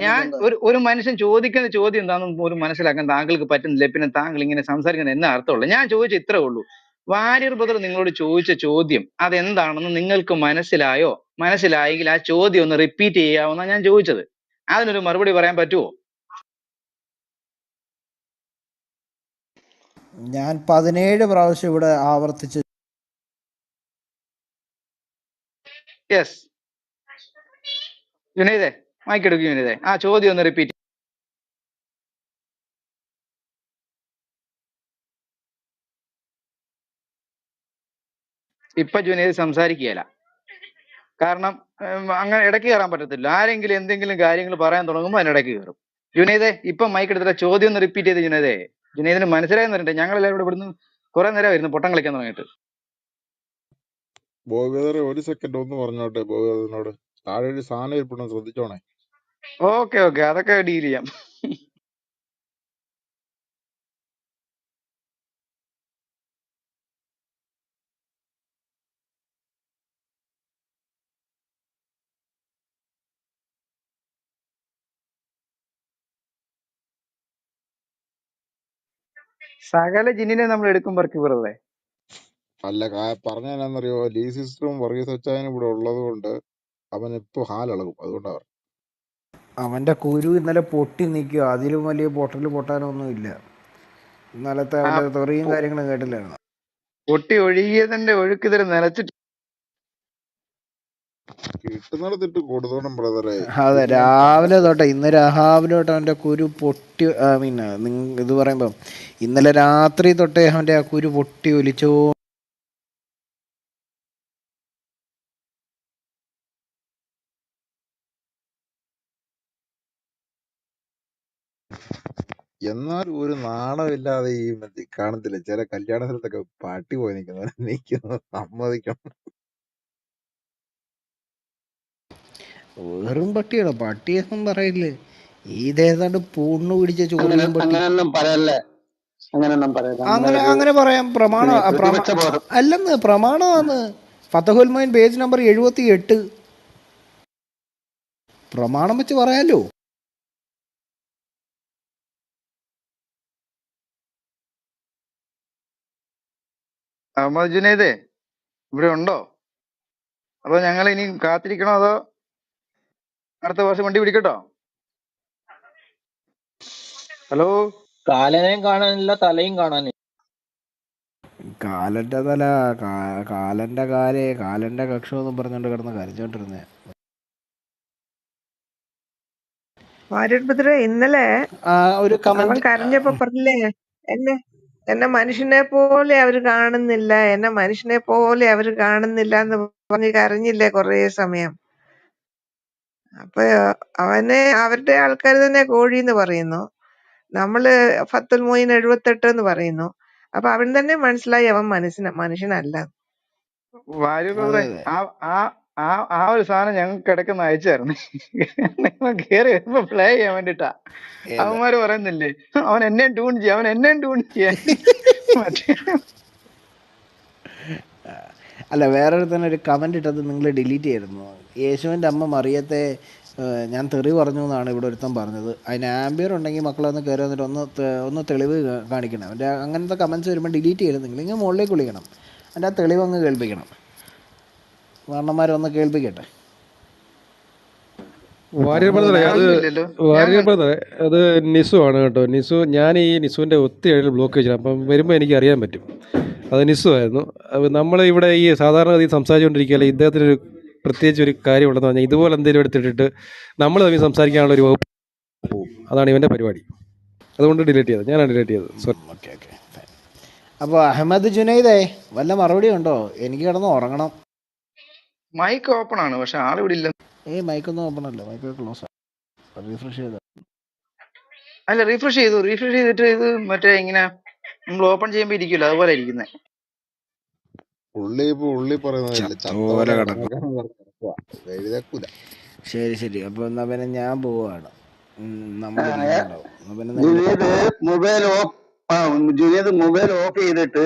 ഞാൻ ഒരു മനുഷ്യൻ ചോദിക്കുന്ന ചോദ്യം എന്താണെന്ന് പോലും മനസ്സിലാക്കാൻ താങ്കൾക്ക് പറ്റുന്നില്ല. പിന്നെ താങ്കൾ ഇങ്ങനെ സംസാരിക്കുന്നത് എന്നാ അർത്ഥമുള്ളൂ? ഞാൻ ചോദിച്ച ഇത്രേ ഉള്ളൂ. വാര്യർ ബ്രദർ നിങ്ങളോട് ചോദിച്ച ചോദ്യം അതെന്താണെന്ന് നിങ്ങൾക്ക് മനസ്സിലായോ? മനസ്സിലായെങ്കിൽ ആ ചോദ്യം ഒന്ന് റിപ്പീറ്റ് ചെയ്യാവുന്ന ഞാൻ ചോദിച്ചത്. അതിനൊരു മറുപടി പറയാൻ പറ്റുമോ? ഞാൻ 17 പ്രാവശ്യം ഇവിടെ ആവർത്തിച്ച്. യെസ് ജുനൈദേ, മൈക്കെടുക്കും ജുനൈദേ, ആ ചോദ്യം ഒന്ന് റിപ്പീറ്റ്. ഇപ്പൊ ജുനൈദ് സംസാരിക്കുകയല്ല. കാരണം അങ്ങനെ ഇടയ്ക്ക് കയറാൻ പറ്റത്തില്ല. ആരെങ്കിലും എന്തെങ്കിലും കാര്യങ്ങൾ പറയാൻ തുടങ്ങുമ്പോൾ അതിനിടയ്ക്ക് കയറും. ജുനൈദേ, ഇപ്പൊ മൈക്ക് എടുത്തിട്ട് ചോദ്യം ഒന്ന് റിപ്പീറ്റ് ചെയ്ത് ജുനൈദേ. ജുനൈദിന് മനസ്സിലായെന്ന് പറയട്ടെ. ഞങ്ങളെല്ലാവരും ഇവിടെ ഇവിടുന്ന് കുറെ നേരം വരുന്നു പൊട്ടം കളിക്കാൻ തുടങ്ങിയിട്ട്. ബോബേദറെ ഒരു സെക്കൻഡ് ഒന്ന് പറഞ്ഞോട്ടെ. ബോബേദറിനോട് താഴെ ഒരു സാധനം ഇരിപ്പുണ്ടെന്ന് ശ്രദ്ധിച്ചോണേ. ഓക്കെ, അതൊക്കെ ഡീൽ ചെയ്യാം. സകല ജിന്നിനെ നമ്മൾ എടുക്കും പറക്കി വെറുതെ. അല്ല പറഞ്ഞെന്നറിയോ, ലീ സിസ്റ്ററും വർഗീസ് അച്ചായനും ഇവിടെ ഉള്ളത് കൊണ്ട് അവൻ ഇപ്പൊ ഹാലിളകും. അതുകൊണ്ടാ അവന്റെ കുരു ഇന്നലെ പൊട്ടി നിൽക്കുക. അതിലും വലിയ പൊട്ടാനൊന്നും ഇല്ല. ഇന്നലത്തെ അവന്റെ തെറിയും കാര്യങ്ങളും കേട്ടില്ലായിരുന്നു. പൊട്ടി ഒഴുകിയതിന്റെ ഒഴുക്കിതര നിലച്ചിട്ട് കിട്ടുന്നിടത്തിട്ട് കൊടുത്തോണം ബ്രദറെ. അതെ, രാവിലെ തൊട്ട് ഇന്ന് രാവിലെ തൊട്ട് അവന്റെ കുരു പൊട്ടി. ഇത് പറയുമ്പോ ഇന്നലെ രാത്രി തൊട്ടേ അവന്റെ ആ കുരു പൊട്ടി ഒലിച്ചോ. എന്നാലും ഒരു നാണമില്ലാതെ ഈ കാണത്തില്ല ചില കല്യാണ സ്ഥലത്തൊക്കെ പാട്ടി പോയി നിൽക്കുന്നത് സമ്മതിക്കണം. വെറും പട്ടിയാണോ? പട്ടിയൊന്നും പറയില്ലേ. ഇതേതാണ്ട് പൂണ്ണു പിടിച്ച ചോറിയും പട്ടി. അങ്ങനെ പറയാം. അല്ലെന്ന് പ്രമാണമാണ്. ഫതഹുൽ മൊയ്ൻ പേജ് നമ്പർ 78 പ്രമാണം വെച്ച് പറയാലോ. അഹമ്മദ് ജുനൈദേ ഇവിടെ ഉണ്ടോ? അതോ ഞങ്ങൾ ഇനി കാത്തിരിക്കണോ? അതോ അടുത്ത വർഷം വണ്ടി പിടിക്കട്ടോ? ഹലോ, കാലനെയും കാണാനില്ല, തലയും കാണാനില്ല. കാലന്റെ തല, കാലന്റെ കാലന്റെ കക്ഷം എന്നും പറഞ്ഞോണ്ട് കിടന്ന് കരച്ചോണ്ടിരുന്നേ. വാര്യർഭദ്ര ഇന്നലെ ഒരു അവൻ കമന്റ്. കരഞ്ഞപ്പോ പറഞ്ഞില്ലേ, എന്നെ എന്നെ മനുഷ്യനെ പോലെ അവര് കാണുന്നില്ല, എന്നെ മനുഷ്യനെ പോലെ അവര് കാണുന്നില്ല എന്ന് പറഞ്ഞ് കരഞ്ഞില്ലേ കൊറേ സമയം. അപ്പൊ അവനെ അവരുടെ ആൾക്കാർ തന്നെ കോഴി എന്ന് പറയുന്നു, നമ്മള് ഫത്തുൽ മൊയ്ൻ 78 എന്ന് പറയുന്നു. അപ്പൊ അവൻ തന്നെ മനസ്സിലായി അവൻ മനുഷ്യനല്ല. വാര്യു അതെ ബ്രദറെ, അതെ. ആ ആ ആ ആ ഒരു സാധനം ഞങ്ങൾക്ക് ഇടയ്ക്കൊന്ന് അയച്ചു തരണേ. നിങ്ങൾ കയറി വരുമ്പോ പ്ലേ ചെയ്യാൻ വേണ്ടിട്ടാ. ഏത് അവന്മാര് പറയുന്നില്ലേ, അവൻ എന്നെ ട്യൂൺ ചെയ്യാൻ, അവൻ എന്നെ ട്യൂൺ ചെയ്യാൻ. മറ്റേ അല്ല, വേറൊരു തന്നെ ഒരു കമന്റ് ഇട്ടത് നിങ്ങൾ ഡിലീറ്റ് ചെയ്തിരുന്നു. യേശുവിൻ്റെ അമ്മ മറിയത്തെ ഞാൻ തെറി പറഞ്ഞു എന്നാണ് ഇവിടെ ഒരുത്തൻ പറഞ്ഞത്. അതിന് ആംബിയർ ഉണ്ടെങ്കിൽ മക്കളൊന്ന് കയറി വന്നിട്ട് ഒന്ന് തെളിവ് കാണിക്കണം. എൻ്റെ അങ്ങനത്തെ കമൻറ്റ്സ് വരുമ്പോൾ ഡിലീറ്റ് ചെയ്യരുത്. നിങ്ങൾ മുകളിലേക്ക് വിളിക്കണം, എൻ്റെ ആ തെളിവ് അങ്ങ് കേൾപ്പിക്കണം. വർണ്ണന്മാരൊന്ന് കേൾപ്പിക്കട്ടെ. വാര്യർ നമ്മൾ ബ്രദറെ, അത് ആവശ്യമില്ലല്ലോ. വാര്യർ ബ്രദറെ, അത് നിസു ആണ് കേട്ടോ. നിസു, ഞാൻ ഈ നിസുവിൻ്റെ ഒത്തിരി ഏഴിൽ ബ്ലോക്ക് വെച്ചിട്ട്, അപ്പം വരുമ്പോൾ എനിക്ക് അറിയാൻ പറ്റും അത് നിസു ആയിരുന്നു. നമ്മൾ ഇവിടെ ഈ സാധാരണഗതി സംസാരിച്ചുകൊണ്ടിരിക്കുകയല്ലേ, ഇദ്ദേഹത്തിനൊരു പ്രത്യേകിച്ച് ഒരു കാര്യമുണ്ടെന്ന് പറഞ്ഞാൽ ഇതുപോലെ എന്തെങ്കിലും എടുത്തിട്ടിട്ട് നമ്മൾ തമ്മിൽ സംസാരിക്കാനുള്ള ഒരു വകുപ്പ് പോവും. അതാണ് ഇവൻ്റെ പരിപാടി. അതുകൊണ്ട് ഡിലീറ്റ് ചെയ്തത്, ഞാനാണ് ഡിലീറ്റ് ചെയ്തത്. സോറി. Okay okay. അപ്പോൾ അഹമ്മദ് ജുനൈദേ, വല്ല മറുപടി ഉണ്ടോ? എനിക്ക് കിടന്ന് ഉറങ്ങണം. മൈക്ക് ഓപ്പൺ ആണ്, പക്ഷെ ആളിവിടെ ഇല്ല. മൈക്കൊന്നും ഓപ്പൺ അല്ല, മൈക്ക് ക്ലോസ് ആണ്. റീഫ്രഷ് ചെയ്ത അല്ല, റീഫ്രഷ് ചെയ്തിട്ട് ഇത് മറ്റേ ഇങ്ങനെ നമ്മൾ ഓപ്പൺ ചെയ്യുമ്പോ ഇരിക്കുമല്ലോ, അതുപോലെ ഇരിക്കുന്നത്. പുള്ളി പറയുന്നതല്ലേ, ചത്തോല ചത്തവനെ കിടക്കും. എഴുതക്കൂല. ശരി. അപ്പോൾ എന്നാൽ പിന്നെ ഞാൻ പോവാണ്. നമ്മുടെ ആ, ലീവ് ഉണ്ടാവും. എന്നാൽ പിന്നെ നിങ്ങൾ Junaid mobile of Junaid mobile of ചെയ്തിട്ട്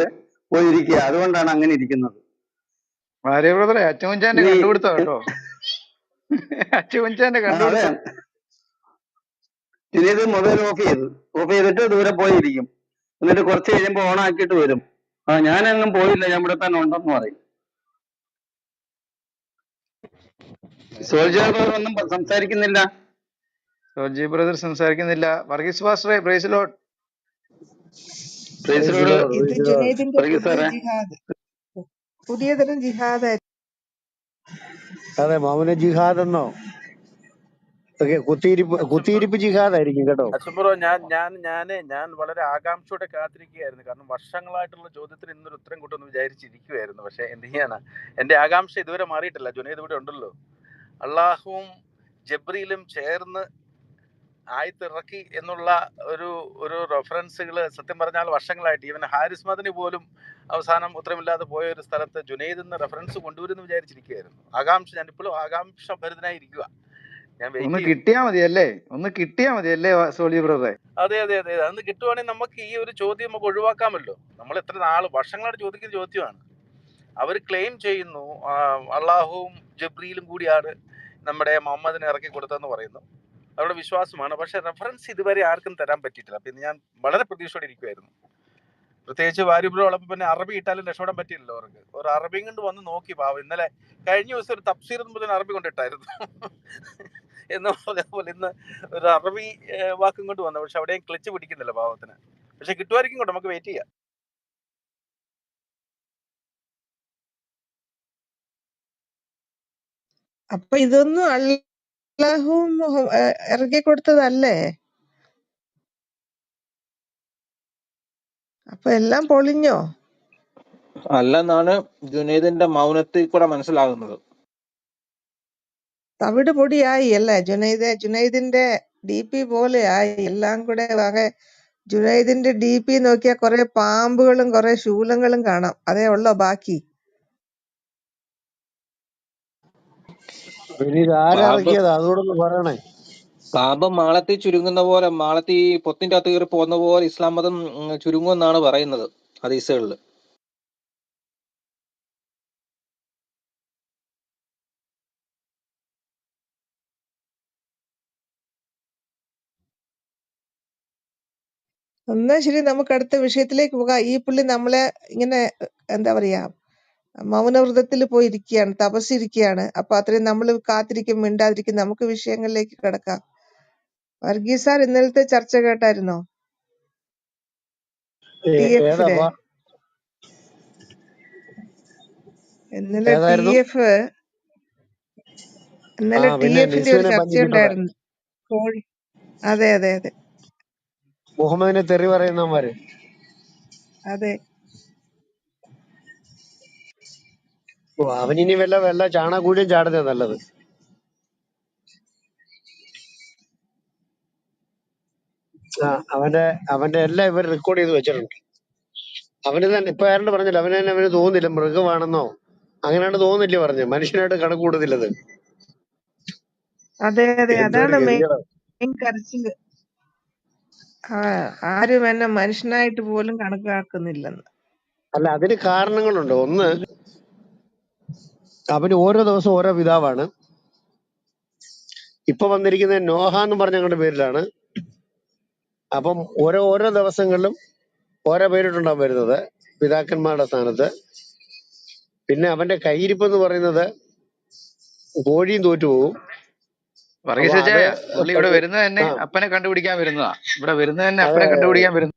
പോയിരിക്കുക, അതുകൊണ്ടാണ് അങ്ങനെ ഇരിക്കുന്നത്. വാര്യർ ബ്രദറെ, അച്ചുമുഞ്ചാന്റെ നീ കണ്ടുപിടുത്തോ കേട്ടോ. അച്ചുമുഞ്ചാന്റെ അതെ, കണ്ടുപിടുത്തം. ജുനീദ് മൊബൈൽ ഓഫ് ചെയ്തിട്ട് ദൂരെ പോയിരിക്കും. എന്നിട്ട് കുറച്ച് കഴിയുമ്പോ ഓൺ ആക്കിയിട്ട് വരും. ഞാനെങ്ങും പോയില്ല, ഞാൻ ഇവിടെ തന്നെ ഉണ്ടെന്ന് പറയും. സോൾജർ ഒന്നും സംസാരിക്കുന്നില്ല. സോജി ബ്രദർ സംസാരിക്കുന്നില്ല. വർഗീസ് പാസ്റ്ററെ, പ്രൈസ് ലോർഡ്. പ്രൈസിലോട് ഇത് ജുനൈദിന്റെ വർഗീസ് പുതിയ സാറേ. ജിഹാദ്, പുതിയ തരം ജിഹാദ്. അതെ, മൗന ജിഹാദ് എന്നോ കുത്തിയിരിപ്പ് ജിഹാദായിരിക്കും കേട്ടോ. അച്ഛൻബ്രോ, ഞാൻ വളരെ ആകാംക്ഷയോടെ കാത്തിരിക്കുകയായിരുന്നു. കാരണം വർഷങ്ങളായിട്ടുള്ള ചോദ്യത്തിന് ഇന്നൊരു ഉത്തരം കിട്ടുമെന്ന് വിചാരിച്ചിരിക്കുവായിരുന്നു. പക്ഷെ എന്ത് ചെയ്യാനാ, എന്റെ ആകാംക്ഷ ഇതുവരെ മാറിയിട്ടില്ല. ജുനൈദ് ഇവിടെ ഉണ്ടല്ലോ. അള്ളാഹുവും ജബ്രീലും ചേർന്ന് ആയത്തിറക്കി എന്നുള്ള ഒരു ഒരു റെഫറൻസുകൾ സത്യം പറഞ്ഞാൽ വർഷങ്ങളായിട്ട്, ഈവൻ ഹാരിസ് മദനി പോലും അവസാനം ഉത്തരമില്ലാതെ പോയ ഒരു സ്ഥലത്ത് ജുനൈദ് എന്ന് റെഫറൻസ് കൊണ്ടുവരുമെന്ന് വിചാരിച്ചിരിക്കുകയായിരുന്നു. ഞാനിപ്പോഴും ആകാംക്ഷ ഭരിതനായിരിക്കുക. ഞാൻ വെയിറ്റ് ഒന്ന് ചെയ്യുന്നു. കിട്ടിയാ മതിയല്ലേ സോജി ബ്രദറെ. അതെ, അന്ന് കിട്ടുവാണെങ്കിൽ നമുക്ക് ഈ ഒരു ചോദ്യം നമുക്ക് ഒഴിവാക്കാമല്ലോ. നമ്മൾ എത്ര വർഷങ്ങളായിട്ട് ചോദിക്കുന്ന ചോദ്യമാണ്. അവർ ക്ലെയിം ചെയ്യുന്നു അള്ളാഹുവും ജബ്രീലും കൂടിയാണ് നമ്മുടെ മുഹമ്മദിനെ ഇറക്കി കൊടുത്തതെന്ന് പറയുന്നു. അവരുടെ വിശ്വാസമാണ്. പക്ഷെ റെഫറൻസ് ഇതുവരെ ആർക്കും തരാൻ പറ്റിയിട്ടില്ല. പിന്നെ ഞാൻ വളരെ പ്രതീക്ഷയോടെ ഇരിക്കുമായിരുന്നു. പ്രത്യേകിച്ച് വാരിബിളുള്ളപ്പോൾ പിന്നെ അറബി ഇട്ടാലും രക്ഷപ്പെടാൻ പറ്റില്ലല്ലോ അവർക്ക്. ഒരു അറബിയും കൊണ്ട് വന്ന് നോക്കി പാവം. ഇന്നലെ കഴിഞ്ഞ ദിവസം ഒരു തഫ്സീർ മുതൽ അറബി കൊണ്ടിട്ടായിരുന്നു എന്ന് പറഞ്ഞ പോലെ ഇന്ന് ഒരു അറബി വാക്കും കൊണ്ട് വന്നു. പക്ഷെ അവിടെയും ക്ലച്ച് പിടിക്കുന്നില്ല പാവത്തിന്. പക്ഷെ കിട്ടുമായിരിക്കും കൊണ്ട് നമുക്ക് വെയിറ്റ് ചെയ്യാം. അപ്പൊ ഇതൊന്നും അല്ലാഹുവും ഇറക്കി കൊടുത്തതല്ലേ? അപ്പൊ എല്ലാം പൊളിഞ്ഞോ? അല്ലെന്നാണ് ജുനൈദിന്റെ മൗനത്തിൽ കൂടെ മനസ്സിലാകുന്നത്. തവിട് പൊടിയായി അല്ലേ ജുനൈദിന്റെ DP പോലെ ആയി എല്ലാം കൂടെ. ജുനൈദിന്റെ DP നോക്കിയാൽ കുറെ പാമ്പുകളും കുറെ ശൂലങ്ങളും കാണാം. അതേ ഉള്ളോ ബാക്കി? ഇനി ഇത് ആരിറക്കിയതാ, അതുകൂടെ ഒന്ന് പറയണേ. പാമ്പ് മാളത്തിൽ ചുരുങ്ങുന്ന പോലെ, മാളത്തിൽ പൊത്തിന്റെ അകത്ത് കയറി പോകുന്ന പോലെ ഇസ്ലാം മതം ചുരുങ്ങുമെന്നാണ് പറയുന്നത് ഹദീസുകളിൽ. എന്നാ ശരി, നമുക്ക് അടുത്ത വിഷയത്തിലേക്ക് പോകാം. ഈ പുള്ളി നമ്മളെ ഇങ്ങനെ എന്താ പറയാ മൗനവ്രതത്തിൽ പോയി ഇരിക്കുകയാണ്, തപസ്സിരിക്കുകയാണ്. അപ്പൊ അത്രയും നമ്മൾ കാത്തിരിക്കും, മിണ്ടാതിരിക്കും. നമുക്ക് വിഷയങ്ങളിലേക്ക് കിടക്കാം. വർഗീസ് സാർ ഇന്നലത്തെ ചർച്ച കേട്ടായിരുന്നോ? TF ലെ ഏതാപ്പാ ഇന്നലെ ഏതായിരുന്നു? ഇന്നലെ പിന്നെ TF ന്റെ ഒരു നിസുവിനെ ചർച്ച ബന്ധിച്ചിട്ടത് ഉണ്ടായിരുന്നു. കോഴി. അതെ അതെ അതെ മുഹമ്മദിനെ തെറി പറയുന്നവന്മാര്. അതെ. അവനിനി വല്ല ചാണകൂടിയും ചാടുന്നേ നല്ലത്. അവന്റെ അവന്റെ എല്ലാം ഇവർ റെക്കോർഡ് ചെയ്ത് വെച്ചിട്ടുണ്ട്. അവന് തന്നെ ഇപ്പൊ ആരോട് പറഞ്ഞില്ല, അവന് തന്നെ അവന് തോന്നുന്നില്ല മൃഗമാണെന്നോ അങ്ങനെയാണ് തോന്നുന്നില്ല പറഞ്ഞു. മനുഷ്യനായിട്ട് കണക്ക് കൂടത്തില്ലത്. അതെ അതെ എന്തൊരു അതാണ് ഗതികേടാ. മെയിൻ കരച്ചില്. ആരും എന്നെ മനുഷ്യനായിട്ട് പോലും കണക്കാക്കുന്നില്ലെന്ന്. അല്ല, അതിന് കാരണങ്ങളുണ്ട്. ഒന്ന്, അവന് ഓരോ ദിവസം ഓരോ പിതാവാണ്. ഇപ്പൊ വന്നിരിക്കുന്ന നോഹ എന്ന് പറഞ്ഞ ഞങ്ങളുടെ പേരിലാണ്. അപ്പം ഓരോ ദിവസങ്ങളിലും ഓരോ പേരിട്ടുണ്ടാവും വരുന്നത് പിതാക്കന്മാരുടെ സ്ഥാനത്ത്. പിന്നെ അവന്റെ കയ്യിരിപ്പ് എന്ന് പറയുന്നത് കോഴിയും തോറ്റുപോകും. അപ്പൊ വർഗീസ് അത് പുള്ളി ഇവിടെ വരുന്നത് തന്നെ ആ അപ്പനെ കണ്ടുപിടിക്കാൻ വരുന്നതാ. ഇവിടെ വരുന്നത് തന്നെ അതെ, അപ്പനെ കണ്ടുപിടിക്കാൻ വരുന്ന.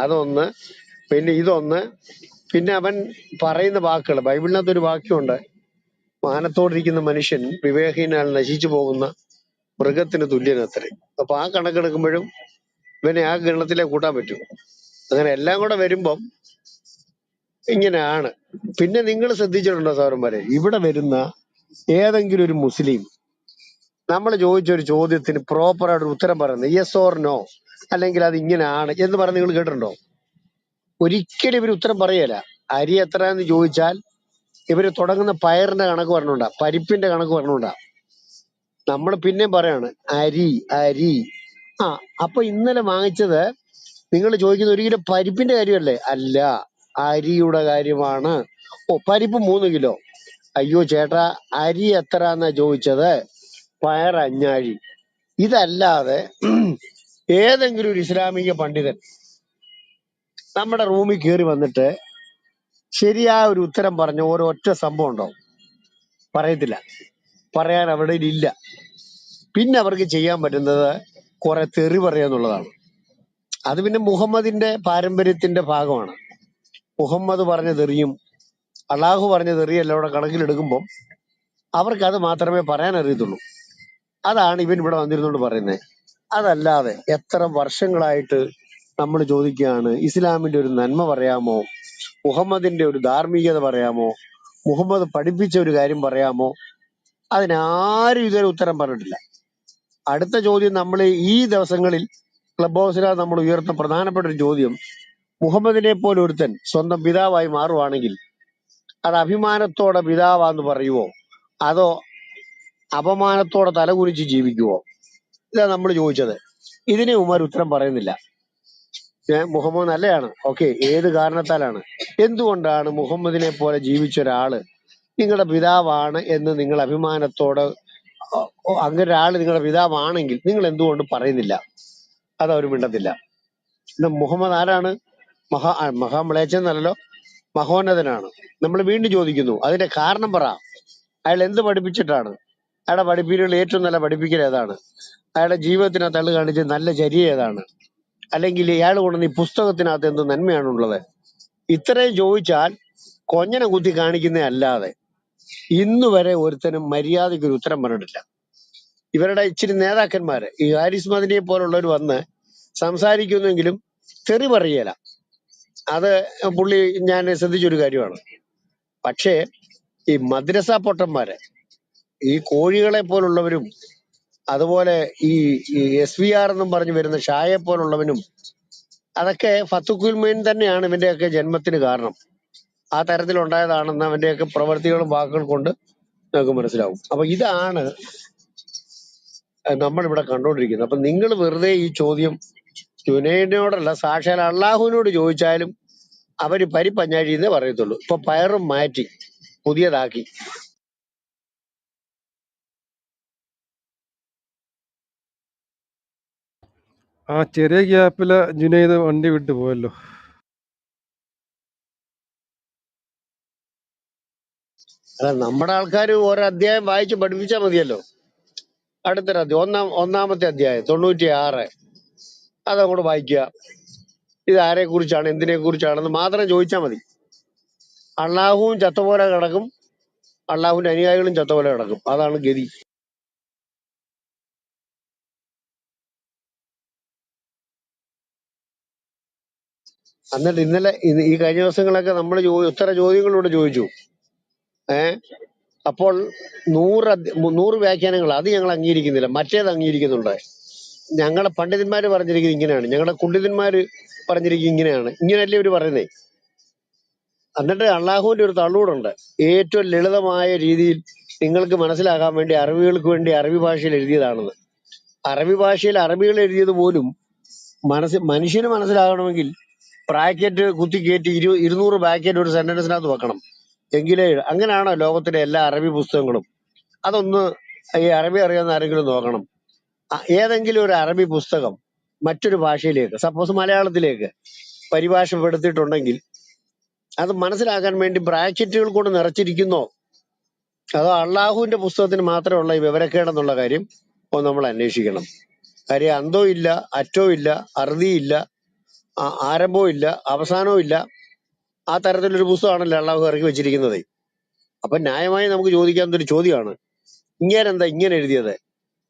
അതൊന്ന്. പിന്നെ ഇതൊന്ന്. പിന്നെ അവൻ പറയുന്ന വാക്കുകൾ, ബൈബിളിനകത്ത് ഒരു വാക്യമുണ്ട്, മാനത്തോടിരിക്കുന്ന മനുഷ്യൻ വിവേകഹീനാൽ നശിച്ചു പോകുന്ന മൃഗത്തിന് തുല്യനത്രേ. അപ്പൊ ആ കണക്കെടുക്കുമ്പോഴും ഇവനെ ആ ഗണത്തിലെ കൂട്ടാൻ പറ്റും. അങ്ങനെ എല്ലാം കൂടെ വരുമ്പം ഇങ്ങനെയാണ്. പിന്നെ നിങ്ങൾ ശ്രദ്ധിച്ചിട്ടുണ്ടോ സൗരന്മാരെ, ഇവിടെ വരുന്ന ഏതെങ്കിലും ഒരു മുസ്ലിം നമ്മൾ ചോദിച്ച ഒരു ചോദ്യത്തിന് പ്രോപ്പറായിട്ട് ഉത്തരം പറയുന്നത് യെസ് ഓർ നോ, അല്ലെങ്കിൽ അത് ഇങ്ങനെയാണ് എന്ന് പറഞ്ഞ് നിങ്ങൾ കേട്ടിട്ടുണ്ടോ? ഒരിക്കലും ഇവർ ഉത്തരം പറയല. അരി എത്ര എന്ന് ചോദിച്ചാൽ ഇവര് തുടങ്ങുന്ന പയറിന്റെ കണക്ക് പറഞ്ഞുകൊണ്ടാ, പരിപ്പിന്റെ കണക്ക് പറഞ്ഞുകൊണ്ടാ. നമ്മൾ പിന്നെയും പറയാണ് അരി അരി. അപ്പൊ ഇന്നലെ വാങ്ങിച്ചത് നിങ്ങൾ ചോദിക്കുന്ന 1 കിലോ പരിപ്പിന്റെ കാര്യമല്ലേ? അല്ല, അരിയുടെ കാര്യമാണ്. പരിപ്പ് 3 കിലോ. അയ്യോ ചേട്ടാ, അരി എത്ര എന്നാ ചോദിച്ചത്? പയർ 5 അരി. ഇതല്ലാതെ ഏതെങ്കിലും ഒരു ഇസ്ലാമിക പണ്ഡിതൻ നമ്മുടെ റൂമിൽ കയറി വന്നിട്ട് ശരിയായ ഒരു ഉത്തരം പറഞ്ഞ ഒരൊറ്റ സംഭവം ഉണ്ടോ? പറയത്തില്ല. പറയാൻ അവിടെ ഇല്ല. പിന്നെ അവർക്ക് ചെയ്യാൻ പറ്റുന്നത് കുറെ തെറി പറയാന്നുള്ളതാണ്. അത് പിന്നെ മുഹമ്മദിന്റെ പാരമ്പര്യത്തിന്റെ ഭാഗമാണ്. മുഹമ്മദ് പറഞ്ഞ തെറിയും അള്ളാഹു പറഞ്ഞ തെറിയും എല്ലാം ഇവിടെ കണക്കിലെടുക്കുമ്പോൾ അവർക്ക് അത് മാത്രമേ പറയാൻ അറിയത്തുള്ളൂ. അതാണ് ഇവൻ ഇവിടെ വന്നിരുന്നോണ്ട് പറയുന്നത്. അതല്ലാതെ എത്ര വർഷങ്ങളായിട്ട് നമ്മൾ ചോദിക്കുകയാണ്, ഇസ്ലാമിന്റെ ഒരു നന്മ പറയാമോ, മുഹമ്മദിന്റെ ഒരു ധാർമ്മികത പറയാമോ, മുഹമ്മദ് പഠിപ്പിച്ച ഒരു കാര്യം പറയാമോ? അതിനാരും ഇതുവരെ ഉത്തരം പറഞ്ഞിട്ടില്ല. അടുത്ത ചോദ്യം നമ്മൾ ഈ ദിവസങ്ങളിൽ ക്ലബ് ഹൗസിലാണ് നമ്മൾ ഉയർത്തുന്ന പ്രധാനപ്പെട്ട ഒരു ചോദ്യം, മുഹമ്മദിനെ പോലെ ഒരുത്തൻ സ്വന്തം പിതാവായി മാറുവാണെങ്കിൽ അത് അഭിമാനത്തോടെ പിതാവാന്ന് പറയുവോ, അതോ അപമാനത്തോടെ തലകുനിച്ച് ജീവിക്കുവോ? ഇതാ നമ്മൾ ചോദിച്ചത്. ഇതിനെ ഉമാർ ഉത്തരം പറയുന്നില്ല. മുഹമ്മദ് നല്ലതാണ്, ഓക്കെ, ഏത് കാരണത്താലാണ്, എന്തുകൊണ്ടാണ് മുഹമ്മദിനെ പോലെ ജീവിച്ച ഒരാള് നിങ്ങളുടെ പിതാവാണ് എന്ന് നിങ്ങൾ അഭിമാനത്തോടെ, അങ്ങനെ ഒരാള് നിങ്ങളുടെ പിതാവാണെങ്കിൽ നിങ്ങൾ എന്തുകൊണ്ട് പറയുന്നില്ല? അതവർ മിണ്ടത്തില്ല. ഇന്ന് മുഹമ്മദ് ആരാണ്? മഹാമ്ലേച്ഛന്നല്ലോ, മഹോന്നതനാണ്. നമ്മൾ വീണ്ടും ചോദിക്കുന്നു, അതിന്റെ കാരണം പറ. അയാൾ എന്ത് പഠിപ്പിച്ചിട്ടാണ്? അയാളുടെ പഠിപ്പിക്കൽ ഏറ്റവും നല്ല പഠിപ്പിക്കൽ ഏതാണ്? അയാളുടെ ജീവിതത്തിനകത്ത് അയാൾ കാണിച്ച നല്ല ചര്യ ഏതാണ്? അല്ലെങ്കിൽ ഇയാൾ കൊണ്ടുവന്ന ഈ പുസ്തകത്തിനകത്ത് എന്ത് നന്മയാണുള്ളത്? ഇത്രയും ചോദിച്ചാൽ കൊഞ്ഞനെ കുത്തി കാണിക്കുന്നേ അല്ലാതെ ഇന്ന് വരെ ഒരുത്തനും മര്യാദയ്ക്ക് ഒരു ഉത്തരം പറഞ്ഞിട്ടില്ല. ഇവരുടെ ഇച്ചിരി നേതാക്കന്മാര്, ഈ ഹാരിസ് മദനിയെ പോലുള്ളവർ വന്ന് സംസാരിക്കുന്നെങ്കിലും തെറി പറയല. അത് പുള്ളി ഞാൻ ശ്രദ്ധിച്ചൊരു കാര്യമാണ്. പക്ഷേ ഈ മദ്രസ പൊട്ടന്മാര്, ഈ കോഴികളെ പോലുള്ളവരും, അതുപോലെ ഈ SVR എന്നും പറഞ്ഞു വരുന്ന ഷായെ പോലുള്ളവനും, അതൊക്കെ ഫത്തുക്കുൽ മൊയ്ൻ തന്നെയാണ് ഇവന്റെയൊക്കെ ജന്മത്തിന് കാരണം. ആ തരത്തിലുണ്ടായതാണെന്ന് അവന്റെയൊക്കെ പ്രവർത്തികളും വാക്കുകൾ കൊണ്ട് നമുക്ക് മനസ്സിലാവും. അപ്പൊ ഇതാണ് നമ്മളിവിടെ കണ്ടുകൊണ്ടിരിക്കുന്നത്. അപ്പൊ നിങ്ങൾ വെറുതെ ഈ ചോദ്യം ജുനൈദിനോടല്ല, സാക്ഷാൽ അള്ളാഹുവിനോട് ചോദിച്ചാലും അവര് പരിപ്പഞ്ഞാഴിന്നേ പറയത്തുള്ളൂ. ഇപ്പൊ പയറും മാറ്റി പുതിയതാക്കി. ആ ചെറിയ ഗ്യാപ്പില് ജുനൈദ് വണ്ടി വിട്ടു പോയല്ലോ. അല്ല, നമ്മുടെ ആൾക്കാർ ഓരോ അധ്യായം വായിച്ച് പഠിപ്പിച്ചാൽ മതിയല്ലോ. അടുത്തൊരു അധ്യായം, ഒന്നാമത്തെ അധ്യായം 96 അതങ്ങോട്ട് വായിക്കുക. ഇത് ആരെ കുറിച്ചാണ്, എന്തിനെ കുറിച്ചാണെന്ന് മാത്രം ചോദിച്ചാൽ മതി. അള്ളാഹുവും ചത്തപോലെ കിടക്കും, അള്ളാഹുവിന്റെ അനുയായികളും ചത്തപോലെ കിടക്കും. അതാണ് ഗതി. എന്നിട്ട് ഇന്നലെ ഈ കഴിഞ്ഞ ദിവസങ്ങളൊക്കെ നമ്മൾ ഉത്തര ചോദ്യങ്ങളിലൂടെ ചോദിച്ചു. അപ്പോൾ 100 വ്യാഖ്യാനങ്ങൾ അത് ഞങ്ങൾ അംഗീകരിക്കുന്നില്ല, മറ്റേത് അംഗീകരിക്കുന്നുണ്ട്. ഞങ്ങളുടെ പണ്ഡിതന്മാര് പറഞ്ഞിരിക്കുന്നത് ഇങ്ങനെയാണ്, ഞങ്ങളുടെ കുണ്ഡിതന്മാര് പറഞ്ഞിരിക്കുന്നത് ഇങ്ങനെയാണ്. ഇങ്ങനെയല്ലേ ഇവര് പറയുന്നേ. എന്നിട്ട് അള്ളാഹുവിന്റെ ഒരു തള്ളൂടുണ്ട്. ഏറ്റവും ലളിതമായ രീതിയിൽ നിങ്ങൾക്ക് മനസ്സിലാകാൻ വേണ്ടി, അറബികൾക്ക് വേണ്ടി അറബി ഭാഷയിൽ എഴുതിയതാണെന്ന്. അറബി ഭാഷയിൽ അറബികൾ എഴുതിയത് പോലും മനുഷ്യന് മനസ്സിലാകണമെങ്കിൽ ബ്രാക്കറ്റ് കുത്തിക്കയറ്റി 200 ബ്രാക്കറ്റ് ഒരു സെന്റൻസിനകത്ത് വെക്കണം, എങ്കിലേ. അങ്ങനെയാണോ ലോകത്തിലെ എല്ലാ അറബി പുസ്തകങ്ങളും? അതൊന്ന് ഈ അറബി അറിയാവുന്ന ആരെങ്കിലും നോക്കണം. ഏതെങ്കിലും ഒരു അറബി പുസ്തകം മറ്റൊരു ഭാഷയിലേക്ക്, സപ്പോസ് മലയാളത്തിലേക്ക് പരിഭാഷപ്പെടുത്തിയിട്ടുണ്ടെങ്കിൽ അത് മനസ്സിലാക്കാൻ വേണ്ടി ബ്രാക്കറ്റുകൾ കൊണ്ട് നിറച്ചിരിക്കുന്നോ, അതോ അള്ളാഹുവിന്റെ പുസ്തകത്തിന് മാത്രമുള്ള ഈ വിവരക്കേടെന്നുള്ള കാര്യം ഒന്ന് നമ്മൾ അന്വേഷിക്കണം. കാര്യം അന്തവും ഇല്ല, അറ്റവും ഇല്ല, അറുതിയില്ല, ആരംഭവും ഇല്ല, അവസാനവും ഇല്ല. ആ തരത്തിലൊരു പുസ്തകമാണല്ലോ അള്ളാഹു ഇറക്കി വെച്ചിരിക്കുന്നത്. അപ്പൊ ന്യായമായി നമുക്ക് ചോദിക്കാവുന്നൊരു ചോദ്യമാണ്, ഇങ്ങനെന്താ ഇങ്ങനെ എഴുതിയത്?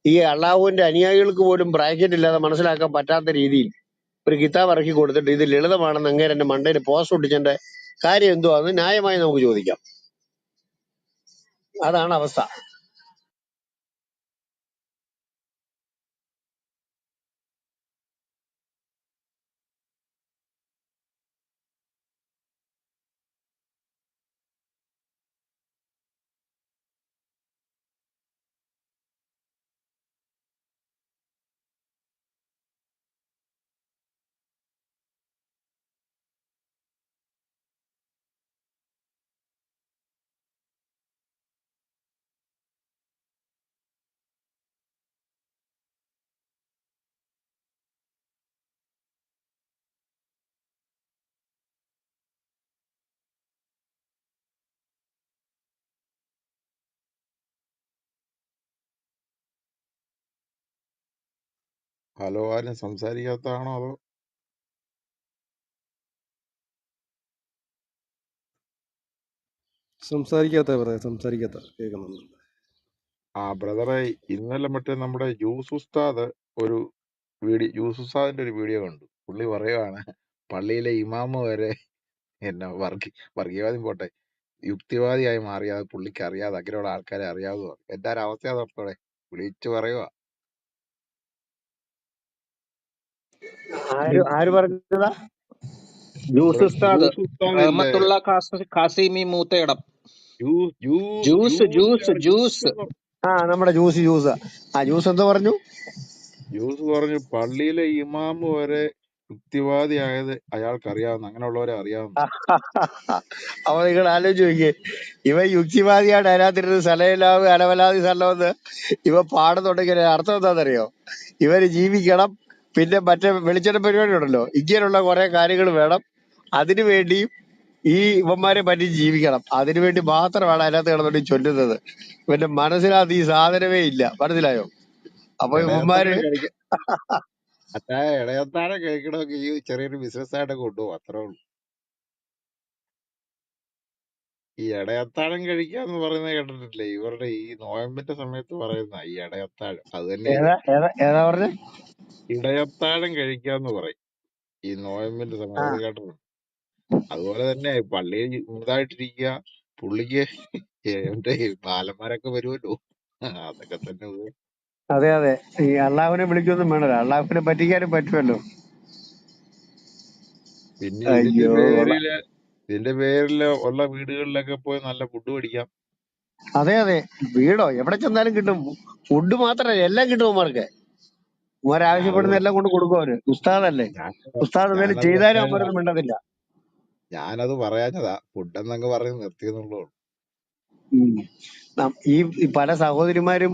ഈ അള്ളാഹുവിന്റെ അനുയായികൾക്ക് പോലും ബ്രാക്കറ്റ് ഇല്ലാതെ മനസ്സിലാക്കാൻ പറ്റാത്ത രീതിയിൽ ഒരു കിതാബ് ഇറക്കി കൊടുത്തിട്ട് ഇത് ലളിതമാണെന്ന് അങ്ങേരെ എന്റെ മണ്ടയിൽ പോസ്റ്റ് ഒട്ടിച്ചതിന്റെ കാര്യം എന്തോ അത് ന്യായമായി നമുക്ക് ചോദിക്കാം. അതാണ് അവസ്ഥ. ഹലോ, ആരും സംസാരിക്കാത്തതാണോ അതോ? സംസാരിക്കാത്ത കേൾക്കുന്നുണ്ട്. ബ്രദറെ, ഇന്നലെ മറ്റേ നമ്മുടെ യൂസ് ഉസ്താദ് ഒരു യൂസ് ഉസ്താദിന്റെ ഒരു വീഡിയോ കണ്ടു. പുള്ളി പറയുവാണ്, പള്ളിയിലെ ഇമാമ് വരെ വർഗീയവാദം പോട്ടെ, യുക്തിവാദിയായി മാറിയത് പുള്ളിക്ക് അറിയാതെ, അങ്ങനെയുള്ള ആൾക്കാരെ അറിയാവുന്ന. എന്റെ ഒരു അവസ്ഥ അതോടെ വിളിച്ചു പറയുക. ആര് പറഞ്ഞതാ? ജ്യൂസ് ഉസ്താദ് യൂസ് ഉസ്താദ് ഇല്ലേ? റഹ്മത്തുള്ള കാസിമി മൂത്തയിടം. ജ്യൂസ് ജ്യൂസ് നമ്മുടെ ജ്യൂസ് ജ്യൂസ് എന്താ പറഞ്ഞു? ജ്യൂസ് പറഞ്ഞു പള്ളിയിലെ ഇമാമ് വരെ യുക്തിവാദിയായത് അയാൾക്ക് അറിയാവുന്ന, അങ്ങനെയുള്ളവരെ അറിയാവുന്ന. അപ്പൊ നിങ്ങൾ ആലോചിച്ച് നോക്കിയേ, ഇവ യുക്തിവാദിയാണ്, അതിനകത്തിരുന്ന് സലയിലാവ് അലവലാതി സ്ഥലമെന്ന് ഇവ പാടുന്നുണ്ടെങ്കിൽ അർത്ഥം എന്താണെന്നറിയോ? ഇവര് ജീവിക്കണം, പിന്നെ മറ്റേ വെളിച്ചെണ്ണ പരിപാടി ഉണ്ടല്ലോ, ഇങ്ങനെയുള്ള കുറെ കാര്യങ്ങൾ വേണം. അതിനു വേണ്ടിയും ഈ ഇവന്മാരെ പറ്റി ജീവിക്കണം. അതിനുവേണ്ടി മാത്രമാണ് അതിനകത്ത് കിടന്നുകൊണ്ട് ചൊല്ലുന്നത്. ഇവന്റെ മനസ്സിനകത്ത് ഈ സാധനമേ ഇല്ല. മനസ്സിലായോ? അപ്പൊ ഇവന്മാര് ഇടയത്താഴം കഴിക്കാൻ ഇടയത്താഴം കഴിക്കണമെങ്കിൽ ഈ ചെറിയൊരു ബിസിനസ് ആയിട്ട് കൊണ്ടുപോകും, അത്രേ ഉള്ളൂ. ഈ ഇടയത്താഴം കഴിക്കാന്ന് പറയുന്നത് കേട്ടിട്ടില്ലേ? ഇവരുടെ ഈ നോയമ്പിന്റെ സമയത്ത് പറയുന്ന ഈ ഇടയത്താഴം, അത് തന്നെ ഇത്. ഏതാ പറഞ്ഞ? ഇടയത്താഴം കഴിക്കാന്ന് പറയും ഈ നോയമ്പിന്റെ സമയത്ത്, അത് കേട്ടിട്ടുണ്ട്. അതുപോലെ തന്നെ പള്ളിയിൽ ഇതായിട്ടിരിക്കുക, പുള്ളിക്ക് എന്റെ ബാലന്മാരൊക്കെ വരുമല്ലോ, അതൊക്കെ തന്നെ ഇത്. അതെ. ഈ അള്ളാഹുവിനെ വിളിക്കൊന്നും വേണല്ലോ, അള്ളാഹുവിനെ പറ്റിക്കാനും പറ്റുമല്ലോ. പിന്നെ അയ്യോ കൊള്ളാം. ഇതിന്റെ പേരില് ഉള്ള വീടുകളിലൊക്കെ പോയി നല്ല ഫുഡ് മേടിക്കാം. അതെ. വീടോ എവിടെ ചെന്നാലും കിട്ടും. ഫുഡ് മാത്രല്ല, എല്ലാം കിട്ടും അവന്മാർക്ക്. അവന്മാർ ആവശ്യപ്പെടുന്ന എല്ലാം കൊണ്ട് കൊടുക്കും അവര്. ഉസ്താദല്ലേ, ഉസ്താദ് എന്തെങ്കിലും ഞാനത് ചെയ്താലും പറയാഞ്ഞതാ അവന്മാരൊന്നും മിണ്ടത്തില്ല. ഫുഡ് എന്നൊക്കെ പറഞ്ഞ് നിർത്തിയെന്നുള്ളൂ. ഉം. ഈ പല സഹോദരിമാരും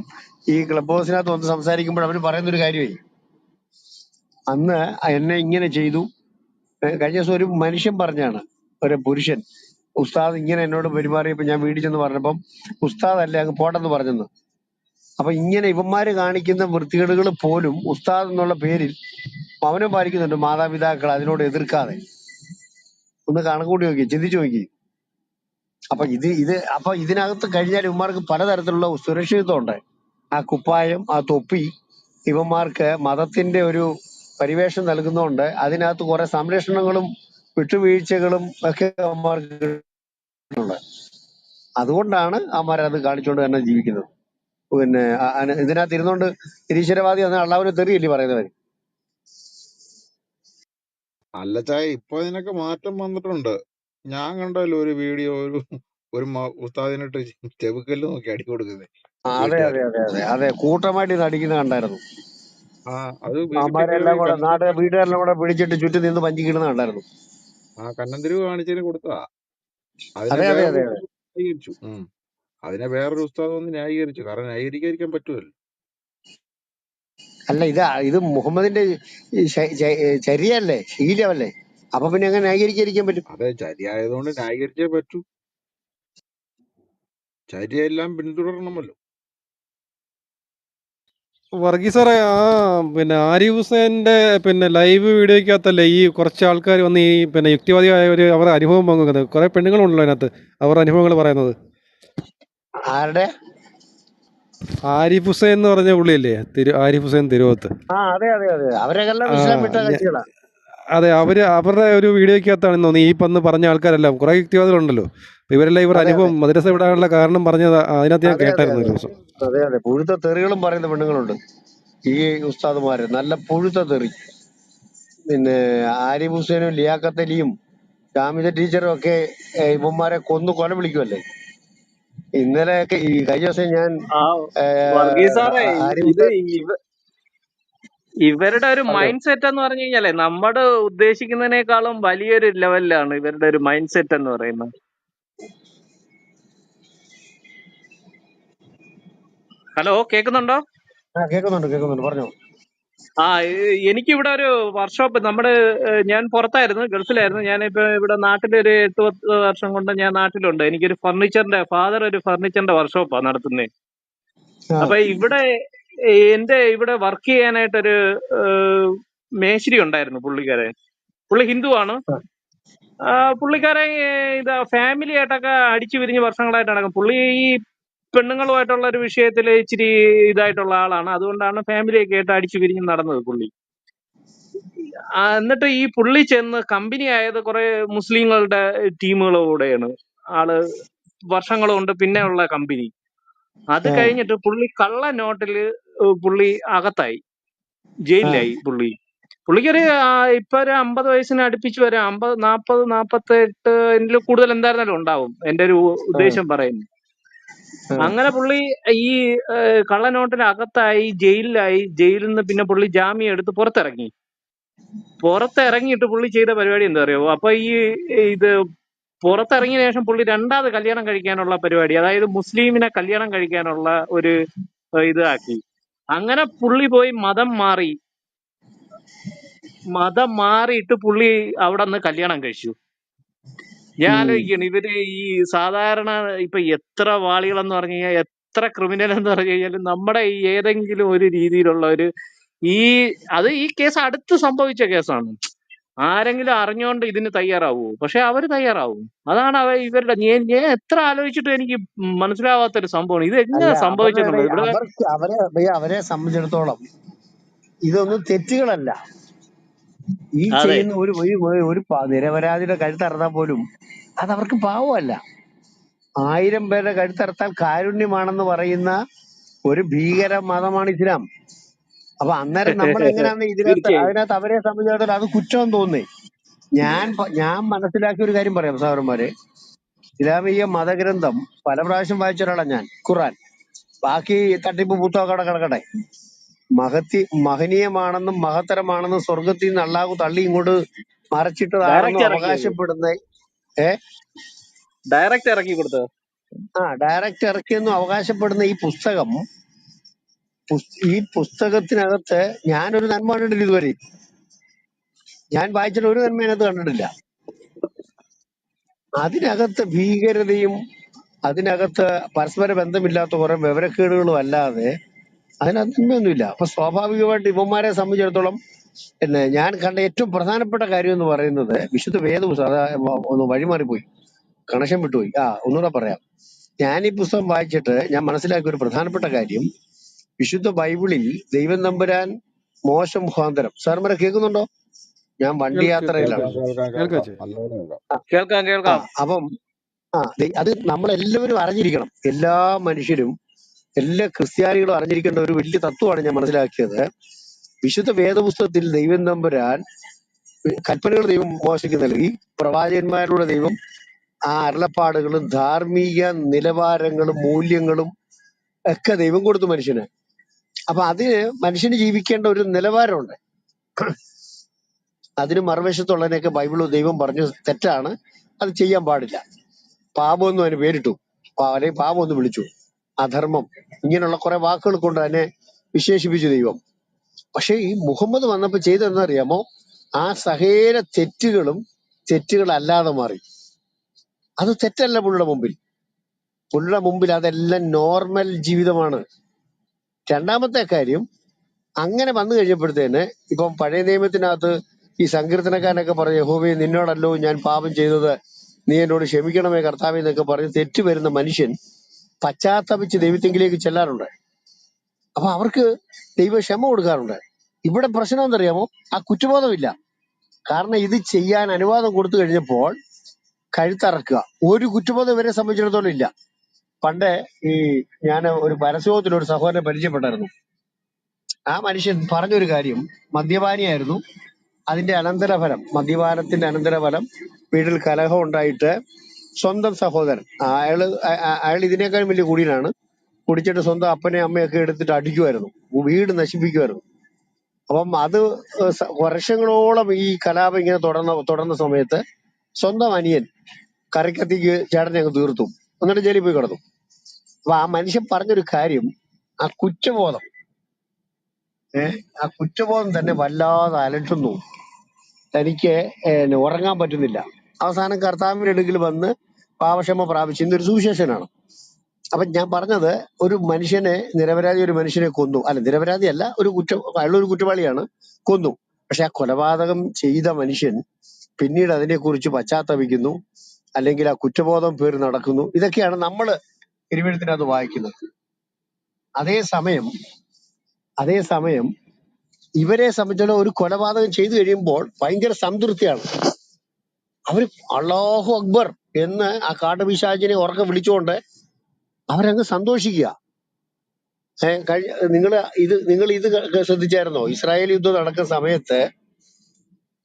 ഈ ക്ലബ് ഹൗസിനകത്ത് വന്ന് സംസാരിക്കുമ്പോൾ അവര് പറയുന്ന ഒരു കാര്യമേ, അന്ന് എന്നെ ഇങ്ങനെ ചെയ്തു. കഴിഞ്ഞ ദിവസം ഒരു മനുഷ്യൻ പറഞ്ഞാണ്, ഒരു പുരുഷൻ, ഉസ്താദ് ഇങ്ങനെ എന്നോട് പെരുമാറിയപ്പോ ഞാൻ വീട്ടിൽ ചെന്ന് പറഞ്ഞപ്പം ഉസ്താദ് അല്ലേ അങ്ങ് പോട്ടെന്ന് പറഞ്ഞെന്ന്. അപ്പൊ ഇങ്ങനെ ഇവന്മാര് കാണിക്കുന്ന വൃത്തികേടുകൾ പോലും ഉസ്താദ് എന്നുള്ള പേരിൽ മൗനം പാലിക്കുന്നുണ്ട് മാതാപിതാക്കൾ അതിനോട് എതിർക്കാതെ. ഒന്ന് കണക്കൂട്ടി നോക്കി, ചിന്തിച്ചു നോക്കി. അപ്പൊ ഇതിനകത്ത് കഴിഞ്ഞാൽ ഇവന്മാർക്ക് പലതരത്തിലുള്ള സുരക്ഷിതത്വം ഉണ്ട്. ആ കുപ്പായം, ആ തൊപ്പി ഇവന്മാർക്ക് മതത്തിന്റെ ഒരു പരിവേഷം നൽകുന്നതുകൊണ്ട് അതിനകത്ത് കുറെ സംരക്ഷണങ്ങളും വിട്ടുവീഴ്ചകളും ഒക്കെ അവന്മാർക്ക് കിട്ടുന്നുണ്ട്. അതുകൊണ്ടാണ് അവന്മാരത് കാണിച്ചുകൊണ്ട് തന്നെ ജീവിക്കുന്നത്. പിന്നെ ഇതിനകത്ത് ഇരുന്നോണ്ട് നിരീശ്വരവാദി എന്ന അള്ളാഹുവിനെ തെറിയല്ലേ പറയുന്നവര്. അല്ല ചായ, ഇപ്പൊ ഇതിനൊക്കെ മാറ്റം വന്നിട്ടുണ്ട്. ഞാൻ കണ്ടല്ലോ ഒരു വീഡിയോ, ഒരു ഉസ്താദിനിട്ട് ചെവുക്കല്ല് നോക്കി അടി കൊടുക്കുന്നത് അതെ അതെ വീട്ടുകാര്. അതെ അതെ അതെ, കൂട്ടമായിട്ട് ഇത് അടിക്കുന്നത് കണ്ടായിരുന്നു. ആ, അത് വീട്ടിൽ അവന്മാരെല്ലാം കയറി കൂടെ വീട്ടുകാരെല്ലാം കൂടെ പിടിച്ചിട്ട് ചുറ്റും നിന്ന് പഞ്ചിക്കിടുന്ന കണ്ടായിരുന്നു. കണ്ണന്തിരിവ് കാണിച്ചതിന് കൊടുത്തതാ. അതിനെ അതെ അതെ വേറൊരു അതെ അതെ. ഉസ്താദ് ന്യായീകരിച്ചു. അതിനെ വേറൊരു ഉസ്താദ് വന്ന് ന്യായീകരിച്ചു. കാരണം ന്യായീകരിക്കാൻ പറ്റുമല്ലോ. അല്ല, ഇത് മുഹമ്മദിന്റെ ചര്യല്ലേ, ശീലമല്ലേ. അപ്പൊ പിന്നെ എങ്ങനെ ന്യായീകരിക്കാതിരിക്കാൻ പറ്റും? അതെ, ചര്യായതുകൊണ്ട് ന്യായീകരിച്ചേ പറ്റൂ. ചര്യ എല്ലാം പിന്തുടരണമല്ലോ. വർഗീസ് സാറേ, പിന്നെ ആരിഫ് ഹുസൈൻ്റെ ലൈവ് വീഡിയോയ്ക്കകത്തല്ലേ ഈ കുറച്ച് ആൾക്കാർ വന്ന് ഈ യുക്തിവാദിയായവർ അവരുടെ അനുഭവം പങ്കുവെക്കുന്നത്? കുറേ പെണ്ണുങ്ങളുണ്ടല്ലോ അതിനകത്ത്, അവരുടെ അനുഭവങ്ങൾ പറയുന്നത്. ആരുടെ? ആരിഫ് ഹുസൈൻ എന്ന് പറഞ്ഞ പുള്ളിയല്ലേ, ആരിഫ് ഹുസൈൻ തിരുവോത്ത്. അതെ അതെ അതെ, അവരെല്ലാം ആ, ഇസ്ലാം വിട്ട കക്ഷികളാ. അതെ, അവരുടെ ഒരു വീഡിയോയ്ക്കകത്താണെന്ന് തോന്നുന്നു ഈ പറഞ്ഞ ആൾക്കാരെല്ലാം, കുറേ യുക്തിവാദികളുണ്ടല്ലോ. അപ്പോൾ ഇവരെല്ലാം ഇവരുടെ അതെ അതെ അനുഭവം മദ്രസ വിടാനുള്ള കാരണം പറഞ്ഞത് അതിനകത്ത് ഞാൻ അതെ അതെ കേട്ടായിരുന്നു അതെ ഒരു ദിവസം. അതെ അതെ, പുഴുത്ത തെറികളും പറയുന്ന പെണ്ണുങ്ങളുണ്ട് ഈ ഉസ്താദുമാര്, നല്ല പുഴുത്ത തെറി. പിന്നെ ആരിഫ് ഹുസൈനും ലിയാഖത്ത് അലിയും ജാമിദ ടീച്ചറും ഒക്കെ ഇവന്മാരെ കൊന്നു കൊല വിളിക്കുമല്ലേ. ഇന്നലെയൊക്കെ ഈ കഴിഞ്ഞ ദിവസം ഞാൻ ആ വർഗീസ് സാറേ, ആരിഫ് ഇത് ഹുസൈൻ ഇവരുടെ ഒരു പറഞ്ഞോ. മൈൻഡ് സെറ്റ് എന്ന് പറഞ്ഞു കഴിഞ്ഞാലേ നമ്മുടെ ഉദ്ദേശിക്കുന്നതിനേക്കാളും വലിയൊരു ലെവലിലാണ് ഇവരുടെ ഒരു മൈൻഡ് സെറ്റ് എന്ന് പറയുന്നത്. ഹലോ, കേൾക്കുന്നുണ്ടോ? കേൾക്കുന്നുണ്ട് പറഞ്ഞോ. എനിക്കിവിടെ ഒരു വർക്ക്ഷോപ്പ് ഞാൻ പുറത്തായിരുന്നു, ഗൾഫിലായിരുന്നു. ഞാനിപ്പോ ഇവിടെ നാട്ടിൽ ഒരു 8-10 വർഷം കൊണ്ട് ഞാൻ നാട്ടിലുണ്ട്. എനിക്കൊരു ഫാദർ ഒരു ഫർണിച്ചറിന്റെ വർക്ക്ഷോപ്പാണ് നടത്തുന്നത്. ആ അപ്പൊ എന്റെ ഇവിടെ വർക്ക് ചെയ്യാനായിട്ടൊരു മേശിരി ഉണ്ടായിരുന്നു. പുള്ളി ഹിന്ദുവാണ്. പുള്ളിക്കാരെ ഫാമിലി ആയിട്ടൊക്കെ അടിച്ചു പിരിഞ്ഞ് വർഷങ്ങളായിട്ട് നടക്കും. പുള്ളി ഈ പെണ്ണുങ്ങളുമായിട്ടുള്ള ഒരു വിഷയത്തിൽ ഇച്ചിരി ഇതായിട്ടുള്ള ആളാണ്. അതുകൊണ്ടാണ് ഫാമിലിയൊക്കെ ആയിട്ട് അടിച്ചു പിരിഞ്ഞ് നടന്നത് പുള്ളി. എന്നിട്ട് ഈ പുള്ളി ചെന്ന് കമ്പനി ആയത് കുറെ മുസ്ലിങ്ങളുടെ ടീമുകളോടെയാണ്. ആള് വർഷങ്ങൾ കൊണ്ട് പിന്നെ ഉള്ള കമ്പനി. അത് കഴിഞ്ഞിട്ട് പുള്ളി കള്ള നോട്ടില് പുള്ളി അകത്തായി, ജയിലിലായി. പുള്ളിക്കൊരു ഇപ്പൊ ഒരു 50 വയസ്സിന് അടുപ്പിച്ച് വരാം. 50, 40, 48 കൂടുതൽ എന്തായിരുന്നാലും ഉണ്ടാവും, എന്റെ ഒരു ഉദ്ദേശം പറയുന്നു. അങ്ങനെ പുള്ളി ഈ കള്ളനോട്ടിന് അകത്തായി, ജയിലിലായി. ജയിലിൽ നിന്ന് പിന്നെ പുള്ളി ജാമ്യം എടുത്ത് പുറത്തിറങ്ങിയിട്ട് പുള്ളി ചെയ്ത പരിപാടി എന്താ അറിയോ? അപ്പൊ ഇത് പുറത്തിറങ്ങിയ ശേഷം പുള്ളി രണ്ടാമത് കല്യാണം കഴിക്കാനുള്ള പരിപാടി, അതായത് മുസ്ലിമിനെ കല്യാണം കഴിക്കാനുള്ള ഒരു ഇതാക്കി. അങ്ങനെ പുള്ളി പോയി മതം മാറിയിട്ട് പുള്ളി അവിടെ നിന്ന് കല്യാണം കഴിച്ചു. ഞാൻ ആലോചിക്കണം, ഇവര് ഈ സാധാരണ ഇപ്പൊ എത്ര വാളികളെന്ന് പറഞ്ഞു കഴിഞ്ഞാൽ, എത്ര ക്രിമിനൽ എന്ന് പറഞ്ഞു കഴിഞ്ഞാൽ, നമ്മുടെ ഈ ഏതെങ്കിലും ഒരു രീതിയിലുള്ള ഈ കേസ് അടുത്ത് സംഭവിച്ച കേസാണ്. ആരെങ്കിലും അറിഞ്ഞുകൊണ്ട് ഇതിന് തയ്യാറാവൂ? പക്ഷെ അവര് തയ്യാറാവും. അതാണ് ഇവരുടെ ഞാൻ എത്ര ആലോചിച്ചിട്ട് എനിക്ക് മനസ്സിലാവാത്തൊരു സംഭവമാണ് ഇത് എങ്ങനെ അല്ല, സംഭവിച്ചെന്നുള്ളത്. ഇവിടെ അവരെ സംബന്ധിച്ചിടത്തോളം ഇതൊന്നും തെറ്റുകളല്ല. ഈ അതെ, ചെയ്യുന്ന ഒരു നിരപരാധിയുടെ കഴുത്തറുത്താൽ പോലും അത് അവർക്ക് പാവമല്ല. 1000 പേരുടെ കഴുത്തറുത്താൽ കാരുണ്യമാണെന്ന് പറയുന്ന ഒരു ഭീകര മതമാണ് ഇസ്ലാം. അപ്പൊ അന്നേരം നമ്മൾ എങ്ങനെയാന്ന് തീർച്ചയായും. അതിനകത്ത് അവരെ സംബന്ധിച്ചിടത്തോളം അത് കുറ്റം തോന്നേ. ഞാൻ മനസ്സിലാക്കിയ ഒരു കാര്യം പറയാം സഹോദരന്മാരെ. ഇസ്ലാമിക മതഗ്രന്ഥം പല പ്രാവശ്യം വായിച്ച ഒരാളാണ് ഞാൻ, ഖുറാൻ. ബാക്കി തട്ടിപ്പ് പുസ്തകമൊക്കെ കിടക്കട്ടെ. മഹനീയമാണെന്നും മഹത്തരമാണെന്നും സ്വർഗത്തിൽ നിന്ന് അള്ളാഹു തള്ളി ഇങ്ങോട്ട് മറച്ചിട്ടതാണെന്നും ഡയറക്റ്റ് ഇറക്കിയത്, അവകാശപ്പെടുന്ന ഡയറക്റ്റ് ഇറക്കി കൊടുത്തത്. ഡയറക്റ്റ് ഇറക്കിയെന്നും അവകാശപ്പെടുന്ന ഈ പുസ്തകത്തിനകത്ത് ഞാനൊരു നന്മ കണ്ടിട്ടില്ല ഇതുവരെ. ഞാൻ വായിച്ചിട്ട് ഒരു നന്മ അതിനകത്ത് കണ്ടിട്ടില്ല. അതിനകത്ത് ഭീകരതയും അതിനകത്ത് പരസ്പര ബന്ധമില്ലാത്ത കുറെ വിവരക്കേടുകളും അല്ലാതെ അതിനകത്ത് നന്മയൊന്നുമില്ല. അപ്പൊ സ്വാഭാവികമായിട്ട് ഇവന്മാരെ സംബന്ധിച്ചിടത്തോളം പിന്നെ ഞാൻ കണ്ട ഏറ്റവും പ്രധാനപ്പെട്ട കാര്യം എന്ന് പറയുന്നത് വിശുദ്ധ വേദപുസ്തകം. ഒന്ന് വഴിമാറിപ്പോയി, കണക്ഷൻ വിട്ടുപോയി. ഒന്നുകൂടെ പറയാം. ഞാൻ ഈ പുസ്തകം വായിച്ചിട്ട് ഞാൻ മനസ്സിലാക്കിയ ഒരു പ്രധാനപ്പെട്ട കാര്യം, വിശുദ്ധ ബൈബിളിൽ ദൈവം തമ്പുരാൻ മോശ മുഖാന്തരം, സാർമാരെ കേൾക്കുന്നുണ്ടോ? ഞാൻ വണ്ടി യാത്രയിലാണ്. കേൾക്കാം നല്ലപോലെ കേൾക്കാം. കേൾക്കാം ആ കേൾക്കാം. അപ്പം അത് നമ്മളെല്ലാവരും അറിഞ്ഞിരിക്കണം. എല്ലാ മനുഷ്യരും, എല്ലാ ക്രിസ്ത്യാനികളും അറിഞ്ഞിരിക്കേണ്ട ഒരു വലിയ തത്വമാണ് ഞാൻ മനസ്സിലാക്കിയത്. വിശുദ്ധ വേദപുസ്തകത്തിൽ ദൈവം തമ്പുരാൻ കൽപ്പനകൾ ദൈവം മോശയ്ക്ക് നൽകി, പ്രവാചകന്മാരുടെ ദൈവം ആ അരുളപ്പാടുകളും ധാർമ്മിക നിലവാരങ്ങളും മൂല്യങ്ങളും ഒക്കെ ദൈവം കൊടുത്തു മനുഷ്യന്. അപ്പൊ അതിന് മനുഷ്യന് ജീവിക്കേണ്ട ഒരു നിലവാരമുണ്ട്. അതിന് മറുവശത്തുള്ളതിനൊക്കെ ബൈബിള് ദൈവം പറഞ്ഞു തെറ്റാണ്, അത് ചെയ്യാൻ പാടില്ല. പാപമൊന്നും അതിന് പേരിട്ടു, അല്ലെങ്കിൽ പാപം ഒന്ന് വിളിച്ചു, അധർമ്മം, ഇങ്ങനെയുള്ള കുറെ വാക്കുകൾ കൊണ്ട് അതിനെ വിശേഷിപ്പിച്ചു ദൈവം. പക്ഷെ ഈ മുഹമ്മദ് വന്നപ്പോ ചെയ്തതെന്നറിയാമോ? ആ സകല തെറ്റുകളും തെറ്റുകളല്ലാതെ മാറി. അത് തെറ്റല്ല പുള്ളിയുടെ മുമ്പിൽ അതെല്ലാം നോർമൽ ജീവിതമാണ്. രണ്ടാമത്തെ കാര്യം, അങ്ങനെ വന്നു കഴിഞ്ഞപ്പോഴത്തേന് ഇപ്പം പഴയ നിയമത്തിനകത്ത് ഈ സങ്കീർത്തനക്കാരനൊക്കെ പറഞ്ഞു, യഹോവേ നിന്നോടല്ലോ ഞാൻ പാപം ചെയ്തത്, നീ എന്നോട് ക്ഷമിക്കണമേ കർത്താവേ എന്നൊക്കെ പറഞ്ഞ് തെറ്റ് വരുന്ന മനുഷ്യൻ പശ്ചാത്തപിച്ച് ദൈവത്തെങ്കിലേക്ക് ചെല്ലാറുണ്ട്. അപ്പൊ അവർക്ക് ദൈവം ക്ഷമ കൊടുക്കാറുണ്ട്. ഇവിടെ പ്രശ്നം എന്തറിയാമോ? ആ കുറ്റബോധമില്ല. കാരണം ഇത് ചെയ്യാൻ അനുവാദം കൊടുത്തു കഴിഞ്ഞപ്പോൾ കഴുത്തറക്കുക, ഒരു കുറ്റബോധം ഇവരെ സംബന്ധിച്ചിടത്തോളം ഇല്ല. പണ്ട് ഈ ഞാൻ ഒരു പരസ്യത്തിൽ ഒരു സഹോദരനെ പരിചയപ്പെട്ടായിരുന്നു. ആ മനുഷ്യൻ പറഞ്ഞൊരു കാര്യം, മദ്യപാനിയായിരുന്നു. അതിന്റെ അനന്തരഫലം, മദ്യപാനത്തിന്റെ അനന്തരഫലം, വീട്ടിൽ കലഹം ഉണ്ടായിട്ട് സ്വന്തം സഹോദരൻ, അയാൾ ഇതിനേക്കാളും വലിയ കുടിയനാണ്, കുടിച്ചിട്ട് സ്വന്തം അപ്പനെയും അമ്മയൊക്കെ എടുത്തിട്ട് അടിക്കുമായിരുന്നു, വീട് നശിപ്പിക്കുമായിരുന്നു. അപ്പം അത് വർഷങ്ങളോളം ഈ കലാപം ഇങ്ങനെ തുടർന്ന സമയത്ത് സ്വന്തം അനിയൻ കറിക്കത്തിക്ക് ചേട്ടനെ അങ്ങ് തീർത്തു, എന്നിട്ട് ജയിലിൽ പോയി കിടന്നു. അപ്പൊ ആ മനുഷ്യൻ പറഞ്ഞൊരു കാര്യം, ആ കുറ്റബോധം ആ കുറ്റബോധം തന്നെ വല്ലാതെ അലട്ടുന്നു, തനിക്ക് ഉറങ്ങാൻ പറ്റുന്നില്ല. അവസാനം കർത്താവിന്റെ അടുക്കൽ വന്ന് പാപക്ഷമ പ്രാപിച്ചു. ഇന്നൊരു സുവിശേഷനാണ്. അപ്പൊ ഞാൻ പറഞ്ഞത്, ഒരു മനുഷ്യനെ, നിരപരാധി ഒരു മനുഷ്യനെ കൊന്നു, അല്ല നിരപരാധി അല്ല, അയാളൊരു കുറ്റവാളിയാണ്, കൊന്നു. പക്ഷെ ആ കൊലപാതകം ചെയ്ത മനുഷ്യൻ പിന്നീട് അതിനെക്കുറിച്ച് പശ്ചാത്തപിക്കുന്നു, അല്ലെങ്കിൽ ആ കുറ്റബോധം പേര് നടക്കുന്നു. ഇതൊക്കെയാണ് നമ്മൾ തിരുവഴുത്തിനകത്ത് വായിക്കുന്നത്. അതേസമയം ഇവരെ സംബന്ധിച്ചിടത്തോളം ഒരു കൊലപാതകം ചെയ്തു കഴിയുമ്പോൾ ഭയങ്കര സംതൃപ്തിയാണ്. അവർ അല്ലാഹു അക്ബർ എന്ന് ആ കാട്ടുപിശാചിനെ ഉറക്കെ വിളിച്ചുകൊണ്ട് അവരങ്ങ് സന്തോഷിക്കുക. നിങ്ങൾ ഇത് ശ്രദ്ധിച്ചായിരുന്നോ? ഇസ്രായേൽ യുദ്ധം നടക്കുന്ന സമയത്ത്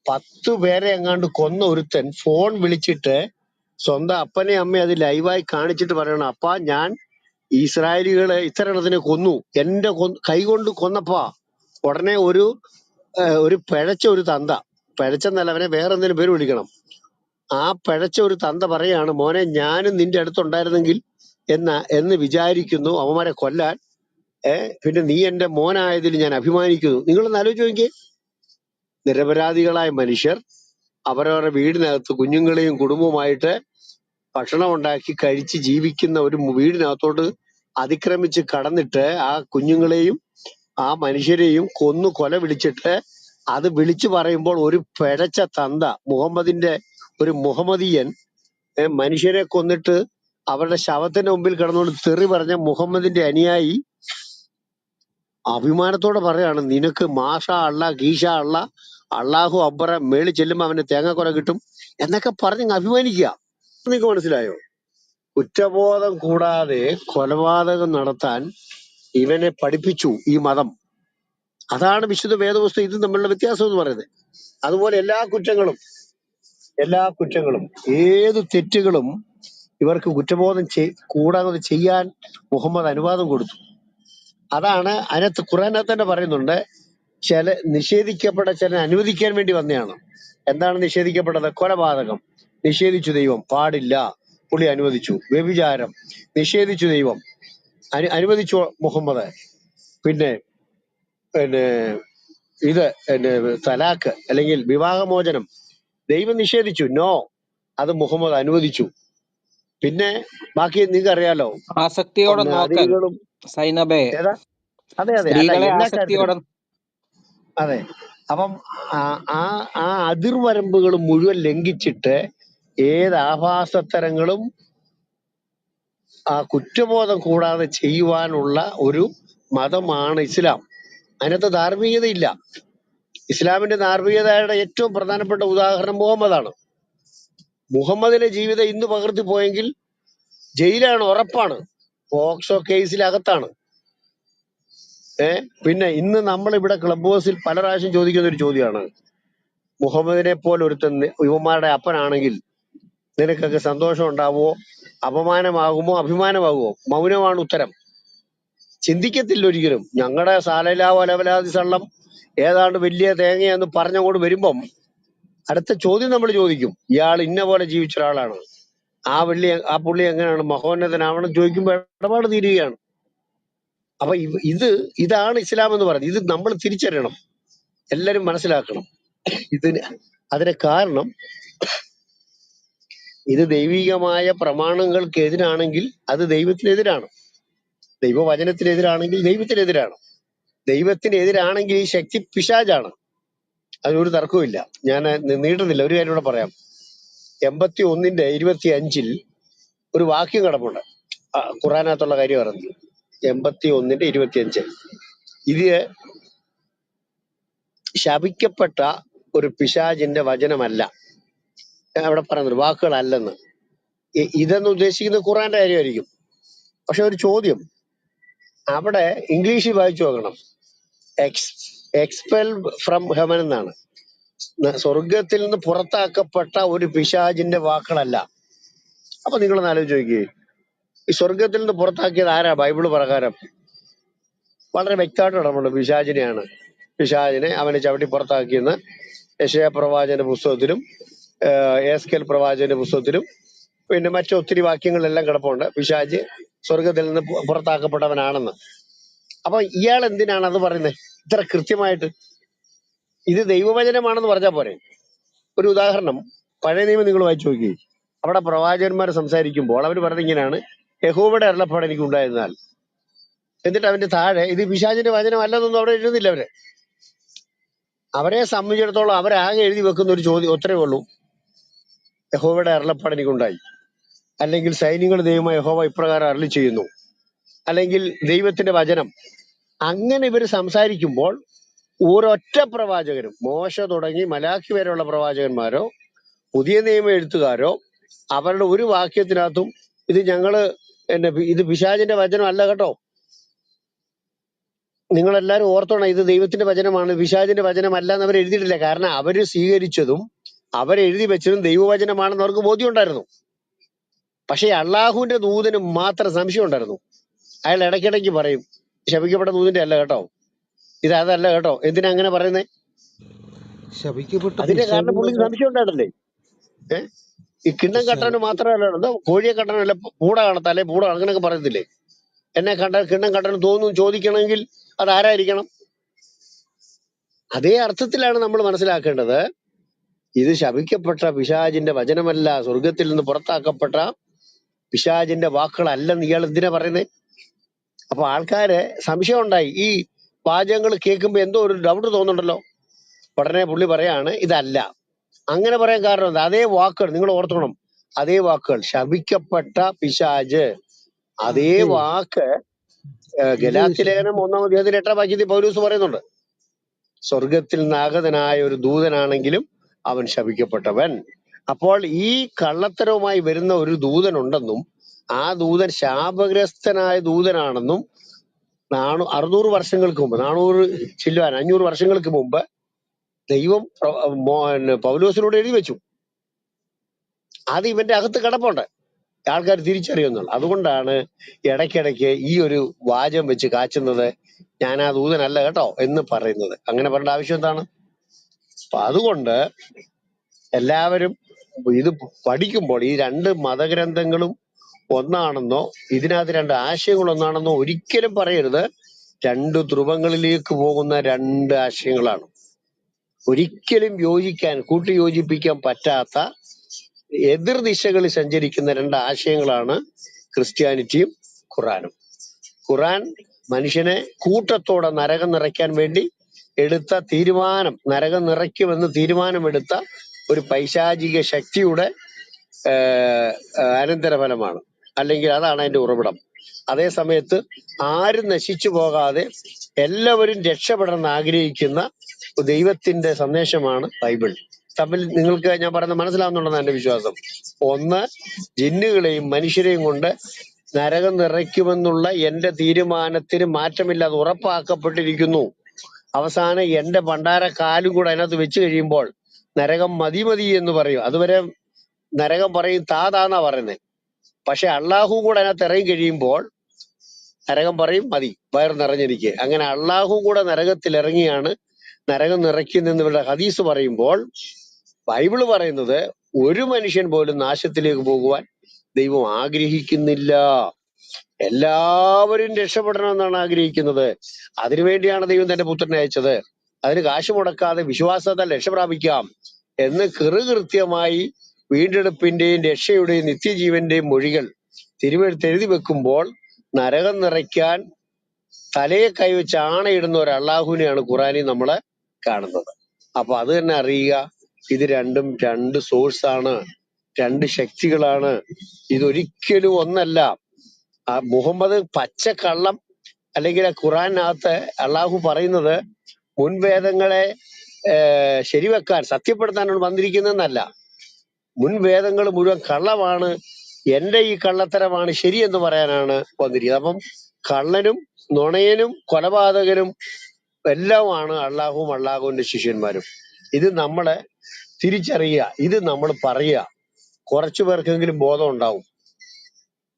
10 പേരെ എങ്ങാണ്ട് കൊന്ന ഒരുത്തൻ ഫോൺ വിളിച്ചിട്ട് സ്വന്തം അപ്പനെ അമ്മയെ അത് ലൈവായി കാണിച്ചിട്ട് പറയണം, അപ്പാ ഞാൻ ഇസ്രായേലികളെ ഇത്ര എണ്ണത്തിനെ കൊന്നു, എന്റെ കൈ കൊണ്ട് കൊന്നപ്പാ. ഉടനെ ഒരു പിഴച്ച ഒരു തന്ത, പിഴച്ചെന്നല്ല, അവനെ വേറെ എന്തെങ്കിലും പേര് വിളിക്കണം, ആ പിഴച്ച ഒരു തന്ത പറയാണ്, മോനെ ഞാനും നിന്റെ അടുത്തുണ്ടായിരുന്നെങ്കിൽ എന്ന് വിചാരിക്കുന്നു അവന്മാരെ കൊല്ലാൻ. പിന്നെ നീ എന്റെ മോനായതിൽ ഞാൻ അഭിമാനിക്കുന്നു. നിങ്ങളൊന്ന് ആലോചിച്ച് നോക്കിയേ. നിരപരാധികളായ മനുഷ്യർ അവരവരുടെ വീടിനകത്ത് കുഞ്ഞുങ്ങളെയും കുടുംബവുമായിട്ട് ഭക്ഷണം ഉണ്ടാക്കി കഴിച്ച് ജീവിക്കുന്ന ഒരു വീടിനകത്തോട്ട് അതിക്രമിച്ച് കടന്നിട്ട് ആ കുഞ്ഞുങ്ങളെയും ആ മനുഷ്യരെയും കൊല വിളിച്ചിട്ട് അത് വിളിച്ചു പറയുമ്പോൾ ഒരു പിഴച്ച തന്ത, മുഹമ്മദിന്റെ ഒരു മുഹമ്മദീയൻ മനുഷ്യരെ കൊന്നിട്ട് അവരുടെ ശവത്തിന്റെ മുമ്പിൽ കിടന്നുകൊണ്ട് തെറി പറഞ്ഞ മുഹമ്മദിന്റെ അനുയായി അഭിമാനത്തോടെ പറയാണ്, നിനക്ക് മാഷ അള്ള ഗീഷ അള്ള അള്ളാഹു അബ്ബറ, മേളിൽ ചെല്ലുമ്പോ അവന് തേങ്ങാക്കൊല കിട്ടും എന്നൊക്കെ പറഞ്ഞ് അഭിമാനിക്കുക. നിങ്ങൾക്ക് മനസ്സിലായോ? കുറ്റബോധം കൂടാതെ കൊലപാതകം നടത്താൻ ഇവനെ പഠിപ്പിച്ചു ഈ മതം. അതാണ് വിശുദ്ധ വേദപുസ്തകം ഇതും തമ്മിലുള്ള വ്യത്യാസം എന്ന് പറയുന്നത്. അതുപോലെ എല്ലാ കുറ്റങ്ങളും ഏത് തെറ്റുകളും ഇവർക്ക് കുറ്റബോധം കൂടാതെ ചെയ്യാൻ മുഹമ്മദ് അനുവാദം കൊടുത്തു. അതാണ് അതിനകത്ത് ഖുർആനകത്ത് തന്നെ പറയുന്നുണ്ട്, നിഷേധിക്കപ്പെട്ട ചില അനുവദിക്കാൻ വേണ്ടി വന്നതാണ്. എന്താണ് നിഷേധിക്കപ്പെട്ടത്? കൊലപാതകം നിഷേധിച്ചു ദൈവം, പാടില്ല, പുള്ളി അനുവദിച്ചു. വ്യഭിചാരം നിഷേധിച്ചു ദൈവം, അനുവദിച്ചു മുഹമ്മദ്. പിന്നെ ഇത് പിന്നെ തലാക്ക് അല്ലെങ്കിൽ വിവാഹമോചനം ദൈവം നിഷേധിച്ചു. നോ, അത് മുഹമ്മദ് അനുവദിച്ചു. പിന്നെ ബാക്കി നിങ്ങൾക്ക് അറിയാലോ, ആസക്തിയോടെ നോക്കൽ അതിരുകളും സൈനബെ, ഏതാ. അതെ അതെ, അല്ല സ്ത്രീകളെ എല്ലാ കാര്യത്തിലും ആസക്തിയോടെ. അതെ. അപ്പം ആ ആ ആ അതിർവരമ്പുകൾ മുഴുവൻ ലംഘിച്ചിട്ട് ഏത് ആഭാസത്തരങ്ങളും ആ കുറ്റബോധം കൂടാതെ ചെയ്യുവാനുള്ള ഒരു മതമാണ് ഇസ്ലാം. അതിനകത്ത് ധാർമ്മികതയില്ല. ഇസ്ലാമിന്റെ ധാർമ്മികതയുടെ ഏറ്റവും പ്രധാനപ്പെട്ട ഉദാഹരണം മുഹമ്മദാണ്. മുഹമ്മദിന്റെ ജീവിതം ഇന്ന് പകർത്തി പോയെങ്കിൽ ജയിലാണ്, ഉറപ്പാണ്. പോക്സോ കേസിലകത്താണ്. പിന്നെ ഇന്ന് നമ്മൾ ഇവിടെ ക്ലബ് ഹൗസിൽ പല പ്രാവശ്യം ചോദിക്കുന്ന ഒരു ചോദ്യമാണ്, മുഹമ്മദിനെ പോലെ ഒരുത്തൻ യുവന്മാരുടെ അപ്പനാണെങ്കിൽ നിനക്കൊക്കെ സന്തോഷം ഉണ്ടാവുമോ, അപമാനമാകുമോ, അഭിമാനമാകുമോ? മൗനമാണ് ഉത്തരം. ചിന്തിക്കത്തില്ല ഒരിക്കലും. ഞങ്ങളുടെ സാലലാവോ അലവലാതി സള്ളം ഏതാണ്ട് വലിയ തേങ്ങയെന്ന് പറഞ്ഞങ്ങോട്ട് വരുമ്പം അടുത്ത ചോദ്യം നമ്മൾ ചോദിക്കും, ഇയാൾ ഇന്ന പോലെ ജീവിച്ച ഒരാളാണ്, ആ പുള്ളി എങ്ങനെയാണ് മഹോന്നതനാവണം ചോദിക്കുമ്പോൾ ഇടപാട് തീരുകയാണ്. അപ്പൊ ഇതാണ് ഇസ്ലാം എന്ന് പറയുന്നത്. ഇത് നമ്മൾ തിരിച്ചറിയണം, എല്ലാരും മനസ്സിലാക്കണം. അതിന് കാരണം ഇത് ദൈവികമായ പ്രമാണങ്ങൾക്ക് എതിരാണെങ്കിൽ അത് ദൈവത്തിനെതിരാണ്, ദൈവവചനത്തിനെതിരാണെങ്കിൽ ദൈവത്തിനെതിരാണ്, ദൈവത്തിനെതിരാണെങ്കിൽ ഈ ശക്തി പിശാചാണ്. അതിനൊരു തർക്കവുമില്ല. ഞാൻ നീട്ടുന്നില്ല, ഒരു കാര്യം കൂടെ പറയാം. 81:25 ഒരു വാക്യം കിടപ്പുണ്ട്, ഖുറാനകത്തുള്ള കാര്യം പറയുന്നത്. 81:25 ഇത് ശപിക്കപ്പെട്ട ഒരു പിശാചിന്റെ വചനമല്ല, അവിടെ പറയുന്നത് വാക്കുകളല്ലെന്ന്. ഇതെന്ന് ഉദ്ദേശിക്കുന്നത് ഖുറാന്റെ കാര്യമായിരിക്കും. പക്ഷെ ഒരു ചോദ്യം, അവിടെ ഇംഗ്ലീഷിൽ വായിച്ചു നോക്കണം. എക്സ്പെൽ ഫ്രം ഹെവൻ എന്നാണ്. സ്വർഗത്തിൽ നിന്ന് പുറത്താക്കപ്പെട്ട ഒരു പിശാചിന്റെ വാക്കുകളല്ല. അപ്പൊ നിങ്ങളൊന്ന് ആലോചിച്ച് നോക്കിയേ, ഈ സ്വർഗത്തിൽ നിന്ന് പുറത്താക്കിയത് ആരാ? ബൈബിള് പ്രകാരം വളരെ വ്യക്തമായിട്ട് ഇടപെടും, പിശാചിനെയാണ്. പിശാചിനെ അവനെ ചവിട്ടി പുറത്താക്കിയെന്ന് യെശയ്യാ പ്രവാചകന്റെ പുസ്തകത്തിലും ഏസ്കേൽ പ്രവാചകന്റെ പുസ്തകത്തിലും പിന്നെ മറ്റൊത്തിരി വാക്യങ്ങളിലെല്ലാം കിടപ്പുണ്ട്, പിശാച് സ്വർഗത്തിൽ നിന്ന് പുറത്താക്കപ്പെട്ടവനാണെന്ന്. അപ്പൊ ഇയാൾ എന്തിനാണ് അത് പറയുന്നത് ഇത്ര കൃത്യമായിട്ട്? ഇത് ദൈവവചനമാണെന്ന് പറഞ്ഞാൽ പോരെ? ഒരു ഉദാഹരണം, പഴയ നിയമം നിങ്ങൾ വായിച്ചു നോക്കി. അവിടെ പ്രവാചകന്മാർ സംസാരിക്കുമ്പോൾ അവർ പറഞ്ഞത് ഇങ്ങനെയാണ്, യഹോവയുടെ അരുളപ്പാട് എനിക്ക് ഉണ്ടായിരുന്നാൽ. എന്നിട്ട് അവന്റെ താഴെ ഇത് പിശാചിന്റെ വചനം അല്ലെന്നൊന്നും അവിടെ എഴുതുന്നില്ല. അവരെ സംബന്ധിച്ചിടത്തോളം അവരാകെ എഴുതി വെക്കുന്ന ഒരു ചോദ്യം ഉത്തരവേ ഉള്ളൂ, യഹോവയുടെ അരുളപ്പാട് എനിക്കുണ്ടായി, അല്ലെങ്കിൽ സൈന്യങ്ങളുടെ ദൈവമായ യഹോവ ഇപ്രകാരം അരുളി ചെയ്യുന്നു, അല്ലെങ്കിൽ ദൈവത്തിന്റെ വചനം. അങ്ങനെ ഇവര് സംസാരിക്കുമ്പോൾ ഒരൊറ്റ പ്രവാചകരും, മോശ തുടങ്ങി മലാഖി വരെയുള്ള പ്രവാചകന്മാരോ പുതിയ നിയമ എഴുത്തുകാരോ അവരുടെ ഒരു വാക്യത്തിനകത്തും ഇത് പിശാചിന്റെ വചനം അല്ല കേട്ടോ, നിങ്ങളെല്ലാരും ഓർത്തോണം, ഇത് ദൈവത്തിന്റെ വചനമാണ്, പിശാചിന്റെ വചനമല്ല എന്ന് അവർ എഴുതിയിട്ടില്ല. കാരണം അവര് സ്വീകരിച്ചതും അവരെഴുതി വെച്ചതും ദൈവവചനമാണെന്ന് അവർക്ക് ബോധ്യം ഉണ്ടായിരുന്നു. പക്ഷെ അള്ളാഹുവിന്റെ ദൂതന് മാത്രം സംശയം ഉണ്ടായിരുന്നു. അയാൾ ഇടയ്ക്കിടയ്ക്ക് പറയും, ശപിക്കപ്പെട്ട ദൂതിന്റെ അല്ല കേട്ടോ, ഇത് അതല്ല കേട്ടോ. എന്തിനാ അങ്ങനെ പറയുന്നേ? ശപിക്കപ്പെട്ട അതിന്റെ കാരണം പിശാചെന്ന് പുള്ളിക്ക് പറഞ്ഞാൽ സംശയം ഉണ്ടായിട്ടല്ലേ. ഈ കിണ്ണം കെട്ടാനും മാത്രമല്ല, എന്തോ കോഴിയെ കെട്ടാനല്ല, പൂട കാണത്തല്ലേ, പൂട അങ്ങനെയൊക്കെ പറയത്തില്ലേ. എന്നെ കിണ്ണം കെട്ടാനും തോന്നുന്നു ചോദിക്കണമെങ്കിൽ അത് ആരായിരിക്കണം? അതേ അർത്ഥത്തിലാണ് നമ്മൾ മനസ്സിലാക്കേണ്ടത്. ഇത് ശപിക്കപ്പെട്ട പിശാചിന്റെ വചനമല്ല, സ്വർഗത്തിൽ നിന്ന് പുറത്താക്കപ്പെട്ട പിശാചിന്റെ വാക്കുകളല്ലെന്ന് ഇയാൾ എന്തിനാ പറയുന്നേ? അപ്പൊ ആൾക്കാര് സംശയം ഉണ്ടായി. ഈ വാചകങ്ങൾ കേൾക്കുമ്പോ എന്തോ ഒരു ഡൗട്ട് തോന്നുന്നുണ്ടല്ലോ. ഉടനെ പുള്ളി പറയാണ് ഇതല്ല. അങ്ങനെ പറയാൻ കാരണം എന്താ? അതേ വാക്കുകൾ നിങ്ങൾ ഓർത്തോണം, അതേ വാക്കുകൾ ശപിക്കപ്പെട്ട പിശാജ്, അതേ അതെ. വാക്ക് ഇത് ഗലാത്യ ലേഖനം 1-8 വാക്യത്തിൽ പൗലൂസ് പറയുന്നുണ്ട്. സ്വർഗത്തിൽ നാഗതനായ ഒരു ദൂതനാണെങ്കിലും അവൻ ശപിക്കപ്പെട്ടവൻ. അപ്പോൾ ഈ കള്ളത്തരവുമായി വരുന്ന ഒരു ദൂതനുണ്ടെന്നും ആ ദൂതൻ ശാപഗ്രസ്തനായ ദൂതനാണെന്നും 600 വർഷങ്ങൾക്ക് മുമ്പ്, 500 വർഷങ്ങൾക്ക് മുമ്പ് ദൈവം പൗലോസിനോട് എഴുതി വെച്ചു. അത് ഇവന്റെ അകത്ത് കിടപ്പുണ്ട്, ആൾക്കാർ തിരിച്ചറിയുന്നുള്ളു. അതുകൊണ്ടാണ് ഇടയ്ക്കിടയ്ക്ക് ഈ ഒരു വാചകം വെച്ച് കാച്ചുന്നത്, ഞാൻ ആ ദൂതനല്ല കേട്ടോ എന്ന് പറയുന്നത്. അങ്ങനെ പറയേണ്ട ആവശ്യം എന്താണ്? അപ്പൊ അതുകൊണ്ട് എല്ലാവരും ഇത് പഠിക്കുമ്പോൾ ഈ രണ്ട് മതഗ്രന്ഥങ്ങളും ഒന്നാണെന്നോ ഇതിനകത്ത് രണ്ട് ആശയങ്ങൾ ഒന്നാണെന്നോ ഒരിക്കലും പറയരുത്. രണ്ട് ധ്രുവങ്ങളിലേക്ക് പോകുന്ന രണ്ട് ആശയങ്ങളാണ്. ഒരിക്കലും കൂട്ടിയോജിപ്പിക്കാൻ പറ്റാത്ത എതിർ ദിശകളിൽ സഞ്ചരിക്കുന്ന രണ്ട് ആശയങ്ങളാണ് ക്രിസ്ത്യാനിറ്റിയും ഖുറാനും. ഖുറാൻ മനുഷ്യനെ കൂട്ടത്തോടെ നരകം നിറയ്ക്കാൻ വേണ്ടി എടുത്ത തീരുമാനം, നരകം നിറയ്ക്കുമെന്ന് തീരുമാനമെടുത്ത ഒരു പൈശാചിക ശക്തിയുടെ അനന്തരഫലമാണ്, അല്ലെങ്കിൽ അതാണ് അതിന്റെ ഉറവിടം. അതേ സമയത്ത് ആരും നശിച്ചു പോകാതെ എല്ലാവരും രക്ഷപ്പെടണമെന്ന് ആഗ്രഹിക്കുന്ന ദൈവത്തിന്റെ സന്ദേശമാണ് ബൈബിൾ. തമ്മിൽ നിങ്ങൾക്ക് ഞാൻ പറയുന്നത് മനസ്സിലാവുന്നുണ്ടെന്നാണ് എന്റെ വിശ്വാസം. ഒന്ന്, ജിന്നുകളെയും മനുഷ്യരെയും കൊണ്ട് നരകം നിറയ്ക്കുമെന്നുള്ള എന്റെ തീരുമാനത്തിന് മാറ്റമില്ലാതെ ഉറപ്പാക്കപ്പെട്ടിരിക്കുന്നു. അവസാനം എന്റെ പണ്ടാര കാലും കൂടെ അതിനകത്ത് വെച്ച് കഴിയുമ്പോൾ നരകം മതി മതി എന്ന് പറയും. അതുവരെ നരകം പറയും താതാന്നാ പറയുന്നത്. പക്ഷെ അള്ളാഹു കൂടെ അതിനകത്ത് ഇറങ്ങി കഴിയുമ്പോൾ നരകം പറയും മതി, വയർ നിറഞ്ഞിരിക്കെ. അങ്ങനെ അള്ളാഹു കൂടെ നരകത്തിൽ ഇറങ്ങിയാണ് നരകം നിറയ്ക്കുന്നെന്ന് ഇവരുടെ ഹദീസ് പറയുമ്പോൾ ബൈബിള് പറയുന്നത് ഒരു മനുഷ്യൻ പോലും നാശത്തിലേക്ക് പോകുവാൻ ദൈവം ആഗ്രഹിക്കുന്നില്ല. എല്ലാവരും രക്ഷപ്പെടണമെന്നാണ് ആഗ്രഹിക്കുന്നത്. അതിനുവേണ്ടിയാണ് ദൈവം തന്റെ പുത്രനെ അയച്ചത്. അതിന് കാശ് മുടക്കാതെ വിശ്വാസത്താൽ രക്ഷ പ്രാപിക്കാം എന്ന് കൃത്യമായി വീണ്ടെടുപ്പിന്റെയും രക്ഷയുടെയും നിത്യജീവന്റെയും മൊഴികൾ തിരുവെഴുത്ത് എഴുതി വെക്കുമ്പോൾ നരകം നിറയ്ക്കാൻ തലയെ കൈവച്ച് ആണയിടുന്ന ഒരു അള്ളാഹുവിനെയാണ് ഖുറാനിൽ നമ്മള് കാണുന്നത്. അപ്പൊ അത് തന്നെ അറിയുക, ഇത് രണ്ടും രണ്ട് സോഴ്സാണ്, രണ്ട് ശക്തികളാണ്. ഇതൊരിക്കലും ഒന്നല്ല. മുഹമ്മദ് പച്ചക്കള്ളം, അല്ലെങ്കിൽ ആ ഖുറാനകത്ത് അള്ളാഹു പറയുന്നത് മുൻവേദങ്ങളെ ശരിവെക്കാൻ, സത്യപ്പെടുത്താനാണ് വന്നിരിക്കുന്നതെന്നല്ല. മുൻവേദങ്ങൾ മുഴുവൻ കള്ളമാണ്, എന്റെ ഈ കള്ളത്തരമാണ് ശരിയെന്ന് പറയാനാണ് വന്നിരിക്കുന്നത്. അപ്പം കള്ളനും നുണയനും കൊലപാതകനും എല്ലാമാണ് അള്ളാഹുവും അള്ളാഹുവിന്റെ ശിഷ്യന്മാരും. ഇത് നമ്മളെ തിരിച്ചറിയുക, ഇത് നമ്മൾ പറയുക. കുറച്ചു പേർക്കെങ്കിലും ബോധം ഉണ്ടാവും,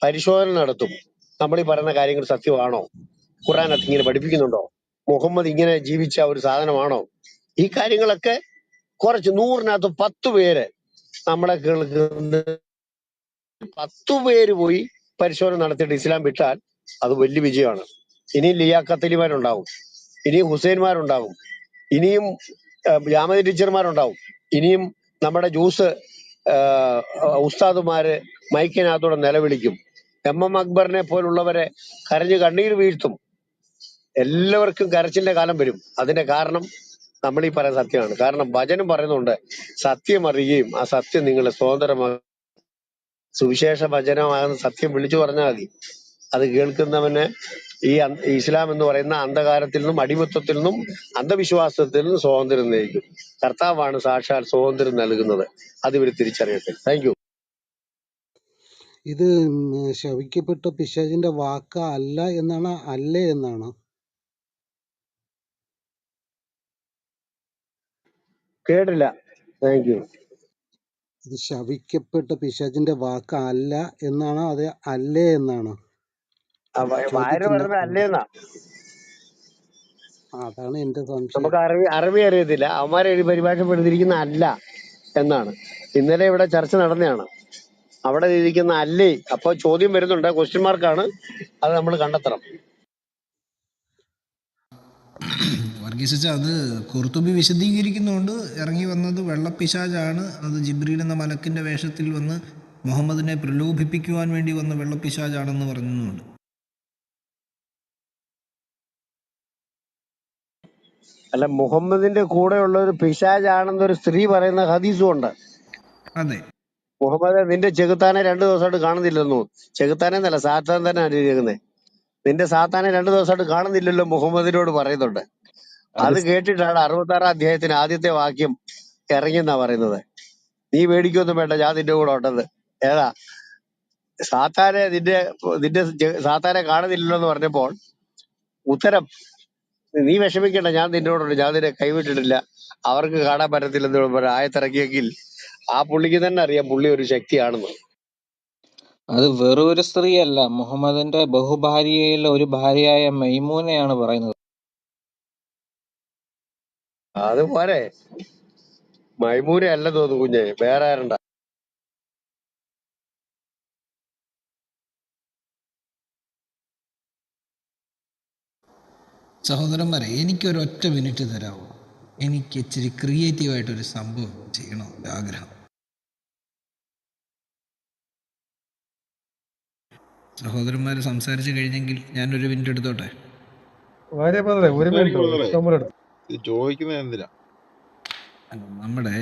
പരിശോധന നടത്തും. നമ്മൾ ഈ പറയുന്ന കാര്യങ്ങൾ സത്യമാണോ? ഖുറാനകത്ത് ഇങ്ങനെ പഠിപ്പിക്കുന്നുണ്ടോ? മുഹമ്മദ് ഇങ്ങനെ ജീവിച്ച ഒരു സാധനമാണോ? ഈ കാര്യങ്ങളൊക്കെ കുറച്ച് 100-നകത്ത് 10 പേര് നമ്മളെ കേൾക്കുന്ന 10 പേര് പോയി പരിശോധന നടത്തിയിട്ട് ഇസ്ലാം വിട്ടാൽ അത് വലിയ വിജയമാണ്. ഇനിയും ലിയാഖത്തലിമാരുണ്ടാവും, ഇനിയും ഹുസൈൻമാരുണ്ടാവും, ഇനിയും ജാമതി ടീച്ചർമാരുണ്ടാവും, ഇനിയും നമ്മുടെ ജ്യൂസ് ഉസ്താദുമാര് മൈക്കിനകത്തൂടെ നിലവിളിക്കും. MM അക്ബറിനെ പോലുള്ളവരെ കരഞ്ഞ് കണ്ണീര് വീഴ്ത്തും. എല്ലാവർക്കും കരച്ചിലിന്റെ കാലം വരും. അതിന്റെ കാരണം നമ്മൾ ഈ പറയുന്ന സത്യമാണ്. കാരണം വചനം പറയുന്നുണ്ട്, സത്യം അറിയുകയും ആ സത്യം നിങ്ങളെ സ്വതന്ത്രമാകും. സുവിശേഷ വചനമാകുന്ന സത്യം വിളിച്ചു പറഞ്ഞാൽ മതി. അത് കേൾക്കുന്നവന് ഈ ഇസ്ലാം എന്ന് പറയുന്ന അന്ധകാരത്തിൽ നിന്നും അടിമത്തത്തിൽ നിന്നും അന്ധവിശ്വാസത്തിൽ നിന്നും സ്വാതന്ത്ര്യം നയിക്കും. കർത്താവാണ് സാക്ഷാൽ സ്വാതന്ത്ര്യം നൽകുന്നത്. അത് ഇവർ തിരിച്ചറിയട്ടെ. Thank you. ഇത് ശപിക്കപ്പെട്ട പിശാചിന്റെ വാക്ക അല്ല എന്നാണ്, അല്ലേ എന്നാണ്? കേട്ടില്ല. Thank you. ഇത് ശപിക്കപ്പെട്ട പിശാചിന്റെ വാക്ക അല്ല എന്നാണോ അത് അല്ലേ എന്നാണോ വായര് ചോദ്യത്തിന്റെ? പറയുന്നത് അല്ലേന്നാ. അതാണ് എന്റെ സംശയം. നമുക്ക് അറബി അറിയത്തില്ല. അവന്മാരെ എഴുതി പരിഭാഷപ്പെടുത്തിയിരിക്കുന്ന അല്ല എന്നാണ്. ഇന്നലെ ഇവിടെ ചർച്ച നടന്നതാണ്. അവിടെ ഇരിക്കുന്ന അല്ലേ. അപ്പൊ ചോദ്യം വരുന്നുണ്ട്, ക്വസ്റ്റ്യൻ മാർക്കാണ്. അത് നമ്മൾ കണ്ടെത്തണം. വർഗീസിച്ച അത് കുർത്തുബി വിശദീകരിക്കുന്നുണ്ട്. ഇറങ്ങി വന്നത് വെള്ളപ്പിശാചാണ്, അത് ജിബ്രീൽ എന്ന മലക്കിൻ്റെ വേഷത്തിൽ വന്ന് മുഹമ്മദിനെ പ്രലോഭിപ്പിക്കുവാൻ വേണ്ടി വന്ന വെള്ളപ്പിശാചാണെന്ന് പറയുന്നുണ്ട്. അല്ല, മുഹമ്മദിന്റെ കൂടെയുള്ള ഒരു പിശാചാണെന്നൊരു സ്ത്രീ പറയുന്ന ഹദീസും ഉണ്ട്. അതെ, മുഹമ്മദ് നിന്റെ ചെകുത്താനെ 2 ദിവസമായിട്ട് കാണുന്നില്ലെന്നു. ചെകുത്താനെ എന്നല്ല, സാത്താൻ തന്നെ അനുകരിക്കുന്നത്. നിന്റെ സാത്താനെ 2 ദിവസമായിട്ട് കാണുന്നില്ലല്ലോ മുഹമ്മദിനോട് പറയുന്നുണ്ട്. അത് അത് കേട്ടിട്ടാണ് 66-ാം അധ്യായത്തിന് ആദ്യത്തെ വാക്യം ഇറങ്ങിയെന്നാ പറയുന്നത്. നീ പേടിക്കൊന്നും വേണ്ട, ഞാൻ നിന്റെ കൂടെ ഉണ്ടെന്ന്. ഏതാ നിന്റെ സാത്താനെ കാണുന്നില്ലല്ലോ എന്ന് പറഞ്ഞപ്പോൾ ഉത്തരം, നീ വിഷമിക്കണ്ട, ഞാൻ നിന്നോടുണ്ട്, ഞാൻ നിന്നെ കൈവിട്ടിട്ടില്ല, അവർക്ക് കാണാൻ പറ്റത്തില്ലെന്ന് ആയത്തിറക്കിയെങ്കിൽ ആ പുള്ളിക്ക് തന്നെ അറിയാം പുള്ളി ഒരു ശക്തിയാണെന്ന്. അത് വെറും ഒരു സ്ത്രീയല്ല, മുഹമ്മദിന്റെ ബഹുഭാര്യയിൽ ഒരു ഭാര്യയായ മൈമൂനയാണ് പറയുന്നത്. അത് പോരെ, മൈമൂന അല്ല തോന്നുന്നു കുഞ്ഞെ, വേറെ ആരുണ്ട? സഹോദരന്മാരെ എനിക്കൊരൊറ്റ മിനിറ്റ് തരാമോ? എനിക്ക് ഇച്ചിരി ക്രിയേറ്റീവായിട്ടൊരു സംഭവം ചെയ്യണമെന്ന് ആഗ്രഹം. സഹോദരന്മാർ സംസാരിച്ച് കഴിഞ്ഞെങ്കിൽ ഞാനൊരു മിനിറ്റ് എടുത്തോട്ടെ? ഭാര്യ ബ്രദറെ ഒരു മിനിറ്റ് സംസാരിക്കും ബ്രദറെ, ഇഷ്ടംപോലെ എടുത്തു. ഇത് ചോദിക്കുന്നത് എന്തിനാ? നമ്മുടെ